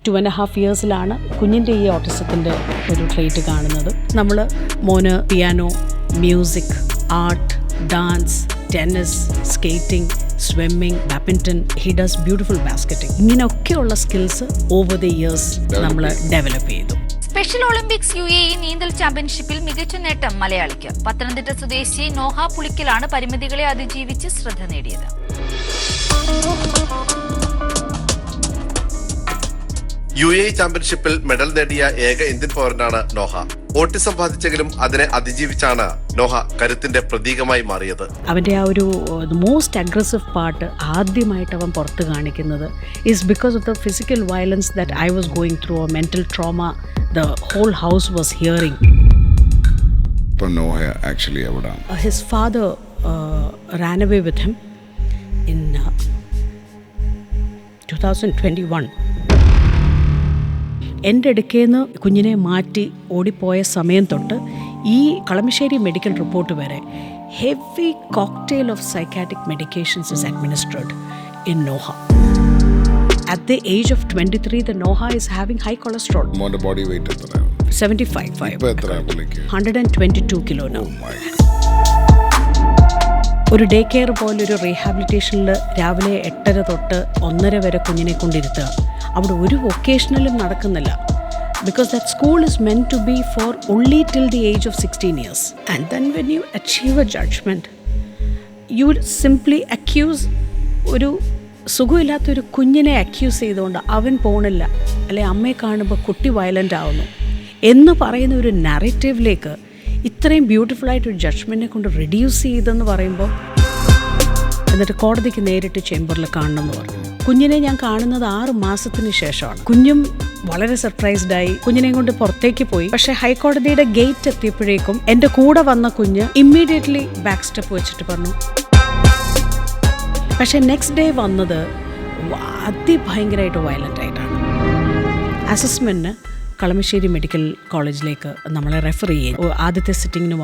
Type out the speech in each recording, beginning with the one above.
2.5 ഇയേഴ്സിലാണ് കുഞ്ഞിൻ്റെ ഈ ഓട്ടിസത്തിൻ്റെ ഒരു ട്രേറ്റ് കാണുന്നത്. നമ്മൾ മോന് piano, music, art, dance, tennis, skating, swimming, badminton, he does beautiful basketing. ഇങ്ങനെയൊക്കെയുള്ള സ്കിൽസ് ഓവർ ദ ഇയേഴ്സ് നമ്മൾ ഡെവലപ്പ് ചെയ്തു. സ്പെഷ്യൽ ഒളിമ്പിക്സ് UAE നീന്തൽ ചാമ്പ്യൻഷിപ്പിൽ മികച്ച നേട്ടം മലയാളിക്ക്. പത്തനംതിട്ട സ്വദേശി നോഹ പുളിക്കലാണ് പരിമിതികളെ അതിജീവിച്ച് ശ്രദ്ധ നേടിയത്. UAE ചാമ്പ്യൻഷിപ്പിൽ മെഡൽ നേടിയ ഏക ഇന്ത്യൻ പൗരനാണ് നോഹ. ഓട്ടിസം ബാധിച്ചെങ്കിലും അതിനെ അതിജീവിച്ചാണ് നോഹ കരുത്തിന്റെ പ്രതീകമായി മാറിയത്. അവൻ്റെ ആ ഒരു മോസ്റ്റ് അഗ്രസീവ് പാർട്ട് ആദ്യമായിട്ട് അവൻ പുറത്ത് കാണിക്കുന്നത് is because of the physical violence that I was going through, a mental trauma the whole house was hearing. His father ran away with him in 2021. എൻ്റെ അടുക്കേന്ന് കുഞ്ഞിനെ മാറ്റി ഓടിപ്പോയ സമയം തൊട്ട് ഈ കളമശ്ശേരി മെഡിക്കൽ റിപ്പോർട്ട് വരെ heavy cocktail of psychiatric medications is administered in Noah. At the age of 23, the Noha is having high cholesterol. മോന്റെ body weight എത്ര? 75. ഇപ്പോ എത്ര പുള്ളിക്ക്? 122 കിലോ now. ഒരു ഡേ കെയർ പോലെ ഒരു റീഹാബിലിറ്റേഷനിൽ രാവിലെ 8:30 തൊട്ട് 1:30 വരെ കുഞ്ഞിനെ കൊണ്ടിരുത്തുക. അവിടെ ഒരു വൊക്കേഷണലും നടക്കുന്നില്ല. Because that school is meant to be for only till the age of 16 years. And then when you achieve a judgment, you simply accuse ഒരു സുഖമില്ലാത്തൊരു കുഞ്ഞിനെ അക്യൂസ് ചെയ്തുകൊണ്ട് അവൻ പോണില്ല, അല്ലെ അമ്മയെ കാണുമ്പോൾ കുട്ടി വയലൻ്റ് ആവുന്നു എന്ന് പറയുന്ന ഒരു നറേറ്റീവിലേക്ക് ഇത്രയും ബ്യൂട്ടിഫുള്ളായിട്ടൊരു ജഡ്ജ്മെൻറ്റിനെ കൊണ്ട് റെഡ്യൂസ് ചെയ്തെന്ന് പറയുമ്പോൾ, എന്നിട്ട് കോടതിക്ക് നേരിട്ട് ചേംബറിൽ കാണണം എന്ന് പറഞ്ഞു. കുഞ്ഞിനെ ഞാൻ കാണുന്നത് 6 മാസത്തിന് ശേഷമാണ്. കുഞ്ഞും വളരെ സർപ്രൈസ്ഡായി കുഞ്ഞിനെ കൊണ്ട് പുറത്തേക്ക് പോയി. പക്ഷേ ഹൈക്കോടതിയുടെ ഗേറ്റ് എത്തിയപ്പോഴേക്കും എൻ്റെ കൂടെ വന്ന കുഞ്ഞ് ഇമ്മീഡിയറ്റ്ലി ബാക്ക് സ്റ്റെപ്പ് വെച്ചിട്ട് പറഞ്ഞു. പക്ഷേ നെക്സ്റ്റ് ഡേ വന്നത് അതിഭയങ്കരമായിട്ട് വയലൻ്റ് ആയിട്ടാണ്. അസസ്മെൻറ്റിന് കളമശ്ശേരി മെഡിക്കൽ കോളേജിലേക്ക് നമ്മളെ റെഫർ ചെയ്യും. ആദ്യത്തെ സിറ്റിങ്ങിന്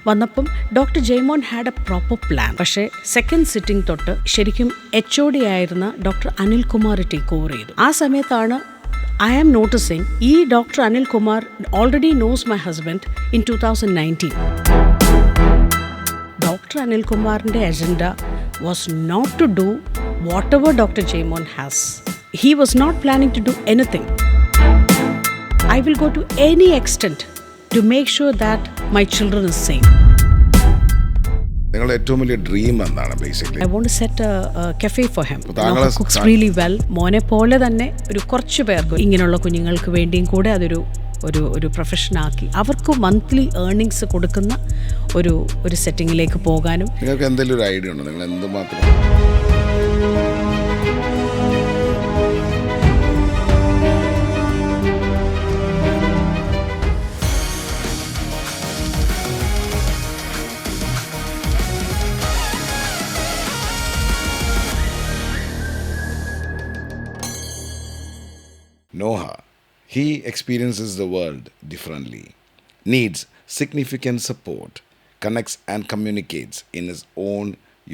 വന്നപ്പം doctor Jaimon had a proper plan. പക്ഷേ സെക്കൻഡ് സിറ്റിംഗ് തൊട്ട് ശരിക്കും HOD ആയിരുന്ന ഡോക്ടർ അനിൽകുമാർ ടേക്ക് ഓവർ ചെയ്തു. ആ സമയത്താണ് ഐ ആം നോട്ടീസിങ് ഈ doctor Anilkumar already knows my husband in 2019. Doctor അനിൽകുമാറിൻ്റെ agenda was not to do whatever Dr. Jaimon has. He was not planning to do anything. I will go to any extent to make sure that my children is safe. നിങ്ങളുടെ ഏറ്റവും വലിയ dream എന്താണ്? Basically I want to set a cafe for him. He cooks really well. മോനെ പോലെ തന്നെ ഒരു കുറച്ച് പേർക്ക് ഇങ്ങനെയുള്ള കുഞ്ഞുങ്ങൾക്ക് വേണ്ടിയും കൂടെ അതൊരു ഒരു പ്രൊഫഷനാക്കി അവർക്ക് മന്ത്ലി ഏർണിങ്സ് കൊടുക്കുന്ന ഒരു സെറ്റിങ്ങിലേക്ക് പോകാനും. നിങ്ങൾക്ക് എന്തെങ്കിലും ഒരു ഐഡിയ ഉണ്ടോ? നിങ്ങൾ എന്തുമാത്രം Noha, he experiences the world differently, needs significant support, connects and communicates in his own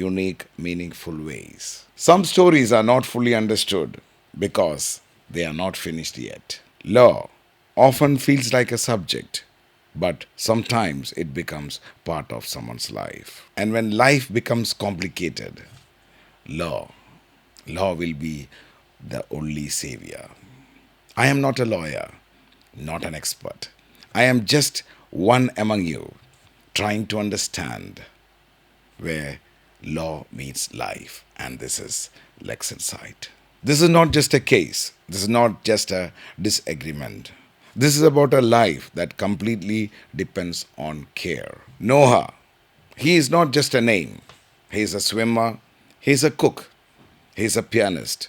unique, meaningful ways. Some stories are not fully understood because they are not finished yet. Law often feels like a subject, but sometimes it becomes part of someone's life. And when life becomes complicated, law will be the only savior. I am not a lawyer, not an expert. I am just one among you, trying to understand where law meets life. And this is Lex Insight. This is not just a case. This is not just a disagreement. This is about a life that completely depends on care. Noha, he is not just a name. He is a swimmer. He is a cook. He is a pianist.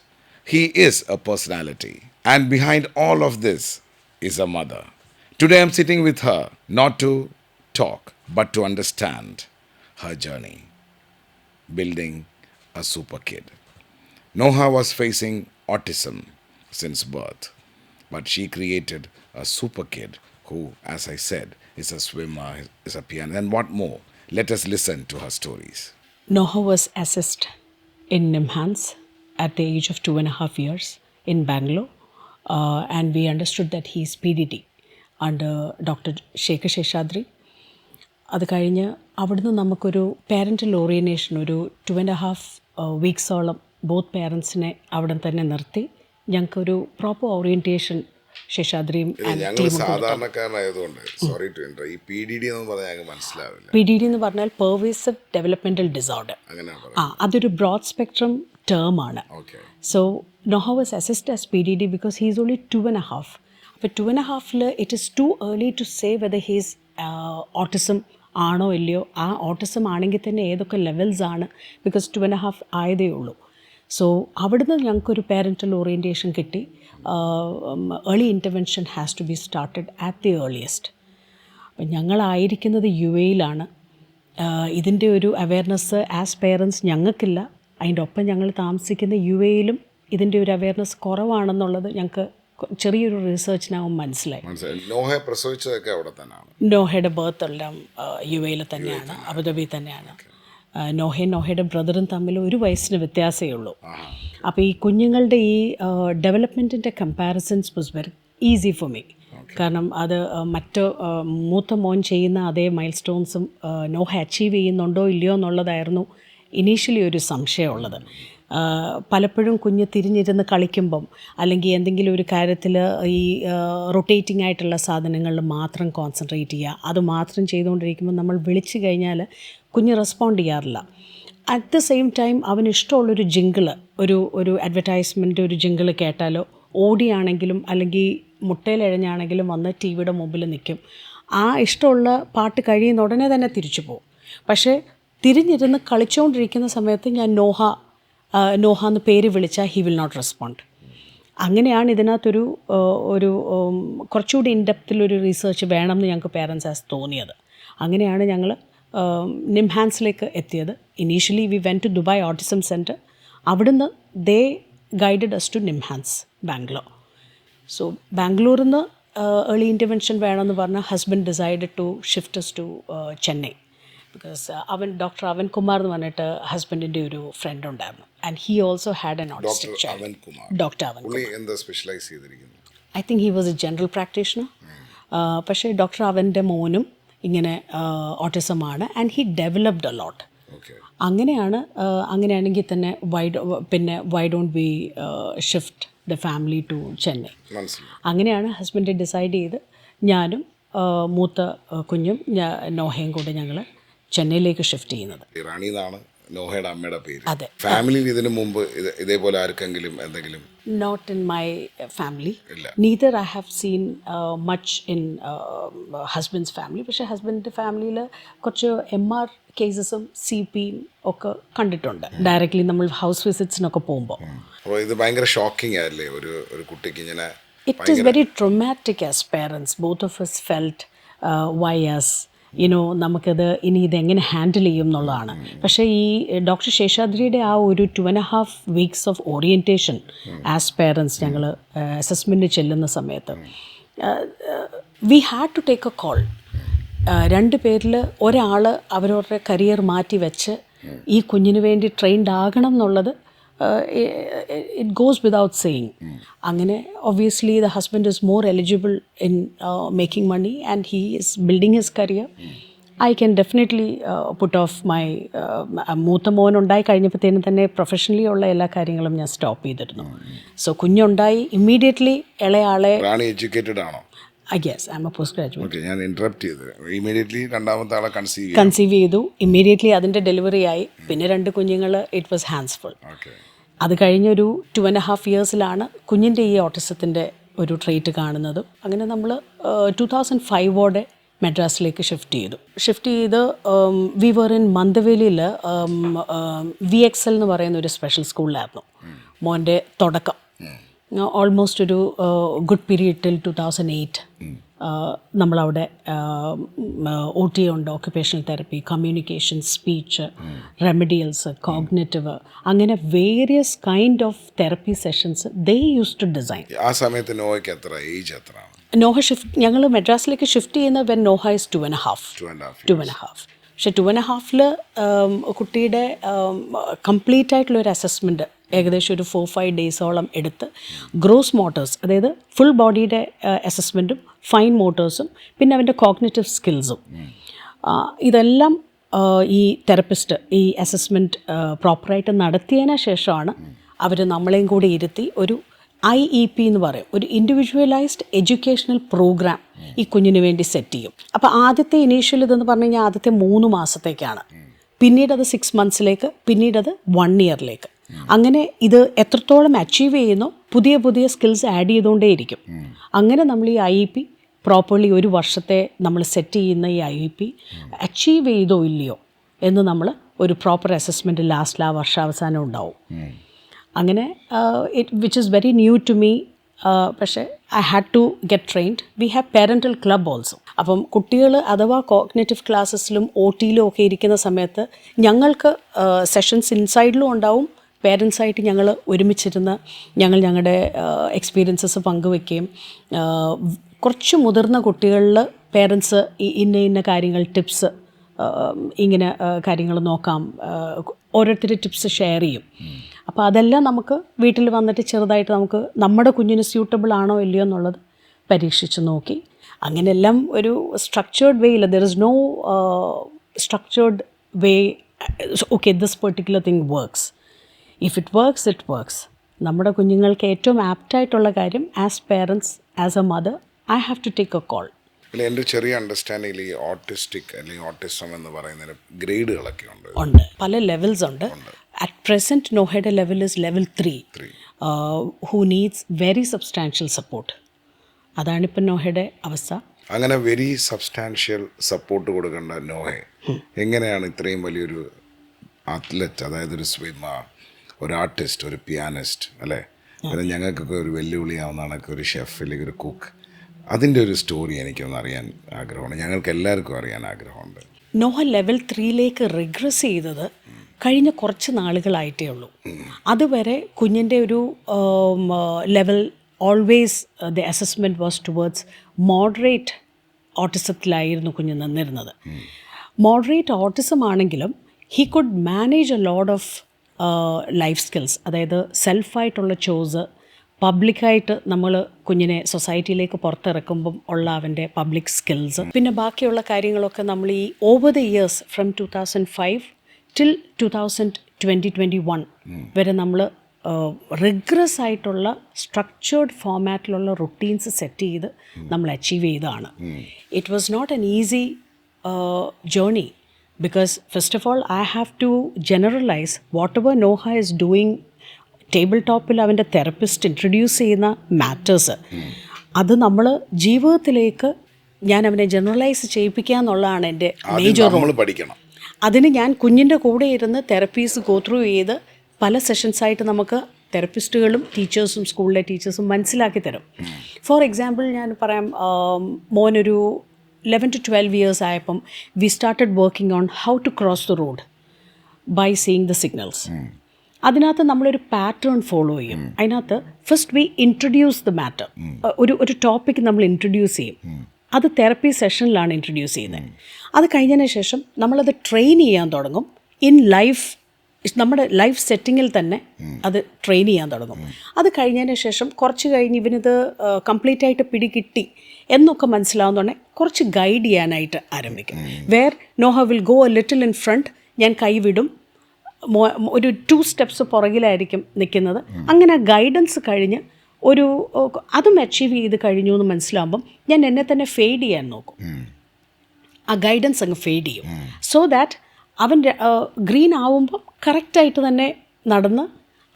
He is a personality. And behind all of this is a mother. Today I'm sitting with her, not to talk, but to understand her journey, building a super kid. Noha was facing autism since birth, but she created a super kid who, as I said, is a swimmer, is a pianist, and what more? Let us listen to her stories. Noha was assessed in NIMHANS at the age of 2.5 years in Bangalore. and we understood that he is PDD under Dr. Shekhar Sheshadri. അത് കഴിഞ്ഞ് അവിടുന്ന് നമുക്കൊരു parental orientation ഒരു 2.5 വീക്സോളം both പേരൻസിനെ അവിടെ തന്നെ നിർത്തി ഞങ്ങൾക്കൊരു proper orientation ശേഷാദ്രിയും ഞങ്ങൾ സാധാരണക്കാരനായതുകൊണ്ട് സോറി ടു ഇന്റർ ഈ PDD എന്ന് പറഞ്ഞാൽ ഞങ്ങൾക്ക് മനസ്സിലാവില്ല. PDD എന്ന് പറഞ്ഞാൽ പെർവേസീവ് ഡെവലപ്മെൻ്റൽ ഡിസോർഡർ. അതൊരു ബ്രോഡ് സ്പെക്ട്രം ടേമാണ്. So Noha was assessed as PDD because he is only 2.5. അപ്പോൾ 2.5-ൽ it is too early to say whether he's autism ആണോ ഇല്ലയോ. ആ ഓട്ടിസം ആണെങ്കിൽ തന്നെ ഏതൊക്കെ ലെവൽസ് ആണ്, ബിക്കോസ് 2.5 ആയതേ ഉള്ളൂ. സോ അവിടുന്ന് ഞങ്ങൾക്കൊരു പാരൻ്റൽ ഓറിയൻറ്റേഷൻ കിട്ടി. Early intervention has to be started at the earliest. അപ്പം ഞങ്ങളായിരിക്കുന്നത് UAE-ലാണ്. ഇതിൻ്റെ ഒരു അവയർനെസ് ആസ് പേരൻസ് ഞങ്ങൾക്കില്ല. അതിൻ്റെ ഒപ്പം ഞങ്ങൾ താമസിക്കുന്ന UAE-ലും ഇതിൻ്റെ ഒരു അവയർനെസ് കുറവാണെന്നുള്ളത് ഞങ്ങൾക്ക് ചെറിയൊരു റിസർച്ചിനാവും മനസ്സിലായി. നോഹയെ പ്രസവിച്ചതൊക്കെ അവിടെ തന്നെയാണ്. നോഹയുടെ ബർത്ത് എല്ലാം UAE-ൽ തന്നെയാണ്, അബുദാബി തന്നെയാണ്. നോഹയുടെ ബ്രദറും തമ്മിൽ 1 വയസ്സിന് വ്യത്യാസമേ ഉള്ളൂ. അപ്പോൾ ഈ കുഞ്ഞുങ്ങളുടെ ഈ ഡെവലപ്മെൻറ്റിൻ്റെ comparisons was very easy for me. കാരണം അത് മറ്റ് മൂത്ത മോൻ ചെയ്യുന്ന അതേ മൈൽ സ്റ്റോൺസും നോഹ അച്ചീവ് ചെയ്യുന്നുണ്ടോ ഇല്ലയോ എന്നുള്ളതായിരുന്നു ഇനീഷ്യലി ഒരു സംശയമുള്ളത്. പലപ്പോഴും കുഞ്ഞ് തിരിഞ്ഞിരുന്ന് കളിക്കുമ്പം അല്ലെങ്കിൽ എന്തെങ്കിലും ഒരു കാര്യത്തിൽ ഈ റൊട്ടേറ്റിംഗ് ആയിട്ടുള്ള സാധനങ്ങളിൽ മാത്രം കോൺസെൻട്രേറ്റ് ചെയ്യുക, അത് മാത്രം ചെയ്തുകൊണ്ടിരിക്കുമ്പോൾ നമ്മൾ വിളിച്ചു കഴിഞ്ഞാൽ കുഞ്ഞ് റെസ്പോണ്ട് ചെയ്യാറില്ല. അറ്റ് ദ സെയിം ടൈം അവന് ഇഷ്ടമുള്ളൊരു ജിങ്കിള്, ഒരു അഡ്വർടൈസ്മെൻറ്റ് ഒരു ജിങ്കിള് കേട്ടാലോ, ഓടിയാണെങ്കിലും അല്ലെങ്കിൽ മുട്ടയിലെഴഞ്ഞാണെങ്കിലും വന്ന് TV-യുടെ മുമ്പിൽ നിൽക്കും. ആ ഇഷ്ടമുള്ള പാട്ട് കഴിയുന്ന ഉടനെ തന്നെ തിരിച്ചു പോകും. പക്ഷേ തിരിഞ്ഞിരുന്ന് കളിച്ചുകൊണ്ടിരിക്കുന്ന സമയത്ത് ഞാൻ നോഹ എന്ന് പേര് വിളിച്ചാൽ ഹി വിൽ നോട്ട് റെസ്പോണ്ട്. അങ്ങനെയാണ് ഇതിനകത്തൊരു കുറച്ചുകൂടി ഇൻഡെപ്തിലൊരു റിസർച്ച് വേണമെന്ന് ഞങ്ങൾക്ക് പേരൻസ് ആസ് തോന്നിയത്. അങ്ങനെയാണ് ഞങ്ങൾ നിംഹാൻസിലേക്ക് എത്തിയത്. Initially we went to Dubai autism centre. അവിടുന്ന് they guided us to NIMHANS Bangalore. So ബാംഗ്ലൂരിൽ നിന്ന് ഏർലി ഇൻ്റർവെൻഷൻ വേണമെന്ന് പറഞ്ഞാൽ husband decided to shift us to Chennai. Because doctor Avan Kumar എന്ന് പറഞ്ഞിട്ട് ഹസ്ബൻഡിൻ്റെ ഒരു ഫ്രണ്ട് ഉണ്ടായിരുന്നു. And he also had an autistic child. Doctor Avan I think he was a general practitioner. പക്ഷേ ഡോക്ടർ അവൻ്റെ മോനും ഇങ്ങനെ ഓട്ടിസമാണ് and he developed a lot. അങ്ങനെയാണെങ്കിൽ തന്നെ why don't we shift the family to Chennai. അങ്ങനെയാണ് ഹസ്ബൻഡ് ഡിസൈഡ് ചെയ്ത് ഞാനും മൂത്ത കുഞ്ഞും നോഹയും കൂടെ ഞങ്ങൾ ചെന്നൈയിലേക്ക് ഷിഫ്റ്റ് ചെയ്യുന്നത്. ഇറാനി എന്നാണ് നോഹയുടെ അമ്മയുടെ പേര്. അതെ. ഫാമിലിയിൽ ഇതിനു മുമ്പ് ഇതേപോലെ ആർക്കെങ്കിലും എന്തെങ്കിലും? Not in my family. Neither I have seen much in husband's family. പക്ഷേ ഹസ്ബൻഡിൻ്റെ ഫാമിലിയിൽ കുറച്ച് MR കേസസും CPയും ഒക്കെ കണ്ടിട്ടുണ്ട് ഡയറക്റ്റ്ലി നമ്മൾ ഹൗസ് വിസിറ്റ്സിനൊക്കെ പോകുമ്പോൾ. ഇത് ഭയങ്കര ഷോക്കിംഗ് ആയല്ലേ ഒരു കുട്ടിക്ക് ഇങ്ങനെ? It is very traumatic as parents. Both of us felt why us. നമുക്കത് ഇനി ഇതെങ്ങനെ ഹാൻഡിൽ ചെയ്യും എന്നുള്ളതാണ്. പക്ഷേ ഈ ഡോക്ടർ ശേഷാദ്രിയുടെ ആ ഒരു 2.5 weeks of orientation as parents ഞങ്ങൾ അസസ്മെൻറ്റ് ചെല്ലുന്ന സമയത്ത് we had to take a call. 2 പേരിൽ ഒരാൾ അവരവരുടെ കരിയർ മാറ്റി വെച്ച് ഈ കുഞ്ഞിന് വേണ്ടി ട്രെയിൻഡ് ആകണം എന്നുള്ളത് it goes without saying. അങ്ങനെ obviously the husband is more eligible in making money and he is building his career. I can definitely put off my മൂത്ത മോൻ ഉണ്ടായി കഴിഞ്ഞപ്പോഴത്തേനും തന്നെ പ്രൊഫഷണലി ഉള്ള എല്ലാ കാര്യങ്ങളും ഞാൻ സ്റ്റോപ്പ് ചെയ്തിരുന്നു. സോ കുഞ്ഞുണ്ടായി ഇമ്മീഡിയറ്റ്ലി ഇളയാളെ. എഡ്യൂക്കേറ്റഡ് ആണോ? Yes, I am a post graduate. ഞാൻ ഇന്ററപ്റ്റ് ചെയ്തു. ഇമ്മീഡിയറ്റ്ലി രണ്ടാമത്തെ ആളെ കൺസീവ് ചെയ്തു. ഇമ്മീഡിയറ്റ്ലി അതിൻ്റെ ഡെലിവറി ആയി. പിന്നെ 2 കുഞ്ഞുങ്ങൾ. It was hands full. അത് കഴിഞ്ഞൊരു 2.5 ഇയേഴ്സിലാണ് കുഞ്ഞിൻ്റെ ഈ ഓട്ടിസത്തിൻ്റെ ഒരു ട്രേറ്റ് കാണുന്നതും. അങ്ങനെ നമ്മൾ 2005 മെഡ്രാസിലേക്ക് ഷിഫ്റ്റ് ചെയ്ത് വി വർ ഇൻ മന്ദവേലിയിൽ VXL എന്ന് പറയുന്ന ഒരു സ്പെഷ്യൽ സ്കൂളിലായിരുന്നു മോൻ്റെ തുടക്കം. ഓൾമോസ്റ്റ് ഒരു ഗുഡ് പീരീഡ് ടിൽ 2008 നമ്മളവിടെ OT ഉണ്ട്, occupational therapy, communication, speech, remedials, cognitive, അങ്ങനെ various kind of therapy sessions they use to design. ആ സമയത്ത് നോഹയ്ക്ക് എത്ര ഏജ്? നോഹ ഞങ്ങൾ മെഡ്രാസിലേക്ക് ഷിഫ്റ്റ് ചെയ്യുന്ന വെൻ നോഹ ഇസ് 2.5. പക്ഷേ 2.5-ൽ കുട്ടിയുടെ കംപ്ലീറ്റ് ആയിട്ടുള്ളൊരു അസസ്മെൻറ്റ് ഏകദേശം ഒരു 4-5 ഡേയ്സോളം എടുത്ത് ഗ്രോസ് മോട്ടേഴ്സ്, അതായത് ഫുൾ ബോഡിയുടെ അസസ്മെൻറ്റും ഫൈൻ മോട്ടേഴ്സും പിന്നെ അവൻ്റെ കോഗ്നിറ്റീവ് സ്കിൽസും ഇതെല്ലാം ഈ തെറപ്പിസ്റ്റ് ഈ അസസ്മെൻറ്റ് പ്രോപ്പറായിട്ട് നടത്തിയതിന് ശേഷമാണ് അവർ നമ്മളെയും കൂടി ഇരുത്തി ഒരു IEP എന്ന് പറയും, ഒരു ഇൻഡിവിജ്വലൈസ്ഡ് എഡ്യൂക്കേഷണൽ പ്രോഗ്രാം ഈ കുഞ്ഞിന് വേണ്ടി സെറ്റ് ചെയ്യും. അപ്പോൾ ആദ്യത്തെ ഇനീഷ്യൽ ഇതെന്ന് പറഞ്ഞു കഴിഞ്ഞാൽ ആദ്യത്തെ 3 മാസത്തേക്കാണ്, പിന്നീട് അത് 6 മന്ത്സിലേക്ക്, പിന്നീട് അത് 1 ഇയറിലേക്ക്. അങ്ങനെ ഇത് എത്രത്തോളം അച്ചീവ് ചെയ്യുന്നോ പുതിയ പുതിയ സ്കിൽസ് ആഡ് ചെയ്തുകൊണ്ടേയിരിക്കും. അങ്ങനെ നമ്മൾ ഈ IEP പ്രോപ്പർലി ഒരു വർഷത്തെ നമ്മൾ സെറ്റ് ചെയ്യുന്ന ഈ IEP അച്ചീവ് ചെയ്തോ ഇല്ലയോ എന്ന് നമ്മൾ ഒരു പ്രോപ്പർ അസസ്മെൻറ്റ് ലാസ്റ്റിൽ ആ വർഷാവസാനം ഉണ്ടാവും. അങ്ങനെ which is very new to me. പക്ഷേ I had to get trained. We have parental club also. അപ്പം കുട്ടികൾ അഥവാ കോഗ്നിറ്റീവ് ക്ലാസ്സസിലും OTയിലും ഒക്കെ ഇരിക്കുന്ന സമയത്ത് ഞങ്ങൾക്ക് സെഷൻസ് ഇൻസൈഡിലും ഉണ്ടാവും. പേരൻസായിട്ട് ഞങ്ങൾ ഒരുമിച്ചിരുന്ന് ഞങ്ങളുടെ എക്സ്പീരിയൻസസ് പങ്കുവെക്കുകയും കുറച്ച് മുതിർന്ന കുട്ടികളിൽ പേരൻസ് ഇന്ന കാര്യങ്ങൾ ടിപ്സ് ഇങ്ങനെ കാര്യങ്ങൾ നോക്കാം, ഓരോരുത്തർ ടിപ്സ് ഷെയർ ചെയ്യും. അപ്പോൾ അതെല്ലാം നമുക്ക് വീട്ടിൽ വന്നിട്ട് ചെറുതായിട്ട് നമുക്ക് നമ്മുടെ കുഞ്ഞിന് സ്യൂട്ടബിൾ ആണോ ഇല്ലയോ എന്നുള്ളത് പരീക്ഷിച്ച് നോക്കി. അങ്ങനെയെല്ലാം ഒരു സ്ട്രക്ചേർഡ് വേയിൽ, there is no structured way okay this particular thing works. If it works it works. നമ്മുടെ കുഞ്ഞുങ്ങൾക്ക് ഏറ്റവും ആപ്റ്റായിട്ടുള്ള കാര്യം as parents, as a mother, I have to take a call. അല്ല, എൻ്റെ ചെറിയ അണ്ടർസ്റ്റാൻഡിങ്ങിൽ ഈ ഓട്ടിസ്റ്റിക് അല്ലെങ്കിൽ ഓട്ടിസം എന്ന് പറയുന്നതിന് ഗ്രേഡുകളൊക്കെ ഉണ്ട്, പല ലെവൽസ് ഉണ്ട്. അറ്റ് പ്രസൻറ്റ് നോഹയുടെ level is level 3 who needs very substantial support. അതാണിപ്പം നോഹയുടെ അവസ്ഥ. അങ്ങനെ വെരി സബ്സ്റ്റാൻഷ്യൽ സപ്പോർട്ട് കൊടുക്കേണ്ട നോഹയെ എങ്ങനെയാണ് ഇത്രയും വലിയൊരു അത്ലറ്റ്, അതായത് ഒരു സ്വിമ്മർ, ഒരു ആർട്ടിസ്റ്റ്, ഒരു പിയാനിസ്റ്റ്, അല്ലേ, പിന്നെ ഞങ്ങൾക്കൊക്കെ ഒരു വെല്ലുവിളിയാവുന്നതാണ് ഒരു ഷെഫ് അല്ലെങ്കിൽ ഒരു കുക്ക്, അതിൻ്റെ ഒരു സ്റ്റോറി എനിക്കൊന്ന് അറിയാൻ ആഗ്രഹമുണ്ട്. ഞങ്ങൾക്ക് എല്ലാവർക്കും അറിയാൻ ആഗ്രഹമുണ്ട്. നോഹ ലെവൽ 3ലേക്ക് റിഗ്രസ് ചെയ്തത് കഴിഞ്ഞ കുറച്ച് നാളുകളായിട്ടേ ഉള്ളൂ. അതുവരെ കുഞ്ഞിൻ്റെ ഒരു level always the assessment was towards moderate ഓട്ടിസത്തിലായിരുന്നു കുഞ്ഞ് നിന്നിരുന്നത്. മോഡറേറ്റ് ഓട്ടിസം ആണെങ്കിലും he could manage a load of life skills, അതായത് സെൽഫായിട്ടുള്ള ചോസ്, പബ്ലിക്കായിട്ട് നമ്മൾ കുഞ്ഞിനെ സൊസൈറ്റിയിലേക്ക് പുറത്തിറക്കുമ്പം ഉള്ള അവൻ്റെ പബ്ലിക് സ്കിൽസ്, പിന്നെ ബാക്കിയുള്ള കാര്യങ്ങളൊക്കെ നമ്മൾ ഈ over the years from 2005 till 2021 വരെ നമ്മൾ റിഗ്രസ് ആയിട്ടുള്ള സ്ട്രക്ചേർഡ് ഫോമാറ്റിലുള്ള റുട്ടീൻസ് സെറ്റ് ചെയ്ത് നമ്മൾ അച്ചീവ് ചെയ്തതാണ്. It was not an easy journey because first of all I have to generalize whatever Noha is doing. Table ടോപ്പിൽ അവൻ്റെ തെറപ്പിസ്റ്റ് ഇൻട്രൊഡ്യൂസ് ചെയ്യുന്ന matters അത് നമ്മൾ ജീവിതത്തിലേക്ക് ഞാൻ അവനെ ജനറലൈസ് ചെയ്യിപ്പിക്കുക എന്നുള്ളതാണ് എൻ്റെ മേജർ റോൾ. അതിന് ഞാൻ കുഞ്ഞിൻ്റെ കൂടെ ഇരുന്ന് തെറപ്പീസ് ഗോ ത്രൂ ചെയ്ത് പല സെഷൻസായിട്ട് നമുക്ക് തെറപ്പിസ്റ്റുകളും ടീച്ചേഴ്സും സ്കൂളിലെ ടീച്ചേഴ്സും മനസ്സിലാക്കി തരും. ഫോർ എക്സാമ്പിൾ ഞാൻ പറയാം, മോനൊരു 11 to 12 years ആയപ്പം we started working on how to cross the road by seeing the signals. അതിനകത്ത് നമ്മളൊരു പാറ്റേൺ ഫോളോ ചെയ്യും. അതിനകത്ത് first we introduce the matter, ഒരു ടോപ്പിക് നമ്മൾ ഇൻട്രൊഡ്യൂസ് ചെയ്യും. അത് തെറപ്പി സെഷനിലാണ് ഇൻട്രൊഡ്യൂസ് ചെയ്യുന്നത്. അത് കഴിഞ്ഞതിന് ശേഷം നമ്മളത് ട്രെയിൻ ചെയ്യാൻ തുടങ്ങും. ഇൻ ലൈഫ്, നമ്മുടെ ലൈഫ് സെറ്റിങ്ങിൽ തന്നെ അത് ട്രെയിൻ ചെയ്യാൻ തുടങ്ങും. അത് കഴിഞ്ഞതിന് ശേഷം കുറച്ച് കഴിഞ്ഞ് ഇവനിത് കംപ്ലീറ്റ് ആയിട്ട് പിടികിട്ടി എന്നൊക്കെ മനസ്സിലാവുന്നതുകൊണ്ട് കുറച്ച് ഗൈഡ് ചെയ്യാനായിട്ട് ആരംഭിക്കും. Where Noah will go a little in front, ഞാൻ കൈവിടും, ഒരു 2 steps പുറകിലായിരിക്കും നിൽക്കുന്നത്. അങ്ങനെ ഗൈഡൻസ് കഴിഞ്ഞ് ഒരു അതും അച്ചീവ് ചെയ്ത് കഴിഞ്ഞു എന്ന് മനസ്സിലാകുമ്പം ഞാൻ എന്നെ തന്നെ ഫെയ്ഡ് ചെയ്യാൻ നോക്കും. ആ ഗൈഡൻസ് അങ്ങ് ഫെയ്ഡ് ചെയ്യും. സോ ദാറ്റ് അവൻ ഗ്രീൻ ആവുമ്പം കറക്റ്റായിട്ട് തന്നെ നടന്ന്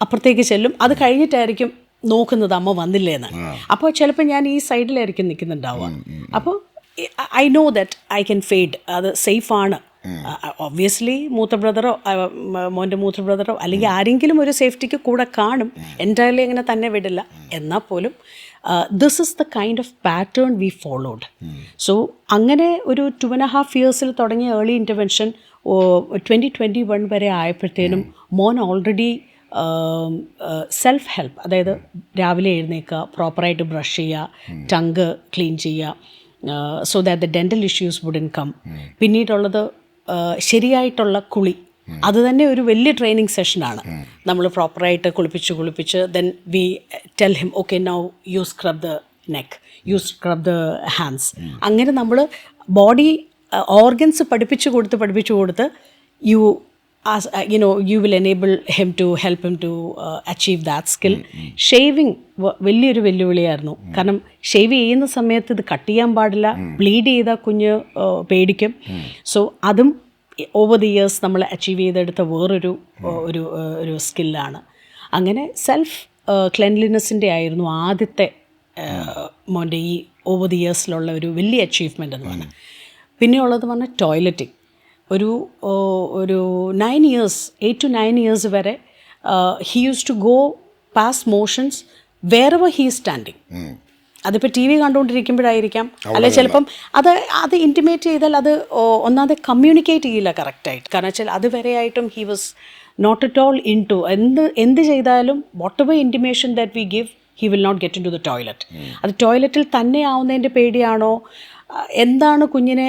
അപ്പുറത്തേക്ക് ചെല്ലും. അത് കഴിഞ്ഞിട്ടായിരിക്കും നോക്കുന്നത് അമ്മ വന്നില്ലേന്ന്. അപ്പോൾ ചിലപ്പോൾ ഞാൻ ഈ സൈഡിലായിരിക്കും നിൽക്കുന്നുണ്ടാവുക. അപ്പോൾ I know that I can fade, അത് സേഫാണ്. ഒബ്വിയസ്ലി മൂത്ത ബ്രദറോ മോൻ്റെ മൂത്ത ബ്രദറോ അല്ലെങ്കിൽ ആരെങ്കിലും ഒരു സേഫ്റ്റിക്ക് കൂടെ കാണും. എൻ്റയർലി അങ്ങനെ തന്നെ വിടില്ല. എന്നാൽ പോലും this is the kind of pattern we followed. So അങ്ങനെ ഒരു 2.5 years തുടങ്ങിയ ഏർലി ഇൻ്റർവെൻഷൻ 2021 വരെ ആയപ്പോഴത്തേനും മോൻ ഓൾറെഡി സെൽഫ് ഹെൽപ്പ്, അതായത് രാവിലെ എഴുന്നേൽക്കുക, പ്രോപ്പറായിട്ട് ബ്രഷ് ചെയ്യുക, ടങ്ക് ക്ലീൻ ചെയ്യുക, so that the dental issues wouldn't come. പിന്നീടുള്ളത് ശരിയായിട്ടുള്ള കുളി, അത് തന്നെ ഒരു വലിയ ട്രെയിനിങ് സെഷനാണ്. നമ്മൾ പ്രോപ്പറായിട്ട് കുളിപ്പിച്ച് then we tell him okay now you scrub the neck, you scrub the hands. അങ്ങനെ നമ്മൾ ബോഡി ഓർഗൻസ് പഠിപ്പിച്ചു കൊടുത്ത് you will enable him to help him to achieve that skill. Shaving വലിയൊരു വെല്ലുവിളിയായിരുന്നു. കാരണം ഷേവ് ചെയ്യുന്ന സമയത്ത് ഇത് കട്ട് ചെയ്യാൻ പാടില്ല, ബ്ലീഡ് ചെയ്താൽ കുഞ്ഞ് പേടിക്കും. സോ അതും ഓവർ ദി ഇയേഴ്സ് നമ്മൾ അച്ചീവ് ചെയ്തെടുത്ത വേറൊരു ഒരു സ്കില്ലാണ്. അങ്ങനെ സെൽഫ് ക്ലെൻലിനെസ്സിൻ്റെ ആയിരുന്നു ആദ്യത്തെ മോൻ്റെ ഈ ഓവർ ദി ഇയേഴ്സിലുള്ള ഒരു വലിയ അച്ചീവ്മെൻ്റ് എന്ന് പറഞ്ഞാൽ. പിന്നെ ഉള്ളത് പറഞ്ഞാൽ ടോയ്ലറ്റിങ്. ഒരു 9 years, 8 to 9 years വരെ he used to go pass motions wherever he is standing. അതിപ്പോൾ ടി വി കണ്ടുകൊണ്ടിരിക്കുമ്പോഴായിരിക്കാം, അല്ലെ ചിലപ്പം അത് ഇൻറ്റിമേറ്റ് ചെയ്താൽ അത് ഒന്നാമത് കമ്മ്യൂണിക്കേറ്റ് ചെയ്യില്ല കറക്റ്റായിട്ട്. കാരണം വെച്ചാൽ അതുവരെയായിട്ടും he was not at all into എന്ത് ചെയ്താലും whatever intimation that we give he will not get into the toilet. അത് ടോയ്ലറ്റിൽ തന്നെ ആവുന്നതിൻ്റെ പേടിയാണോ എന്താണ് കുഞ്ഞിനെ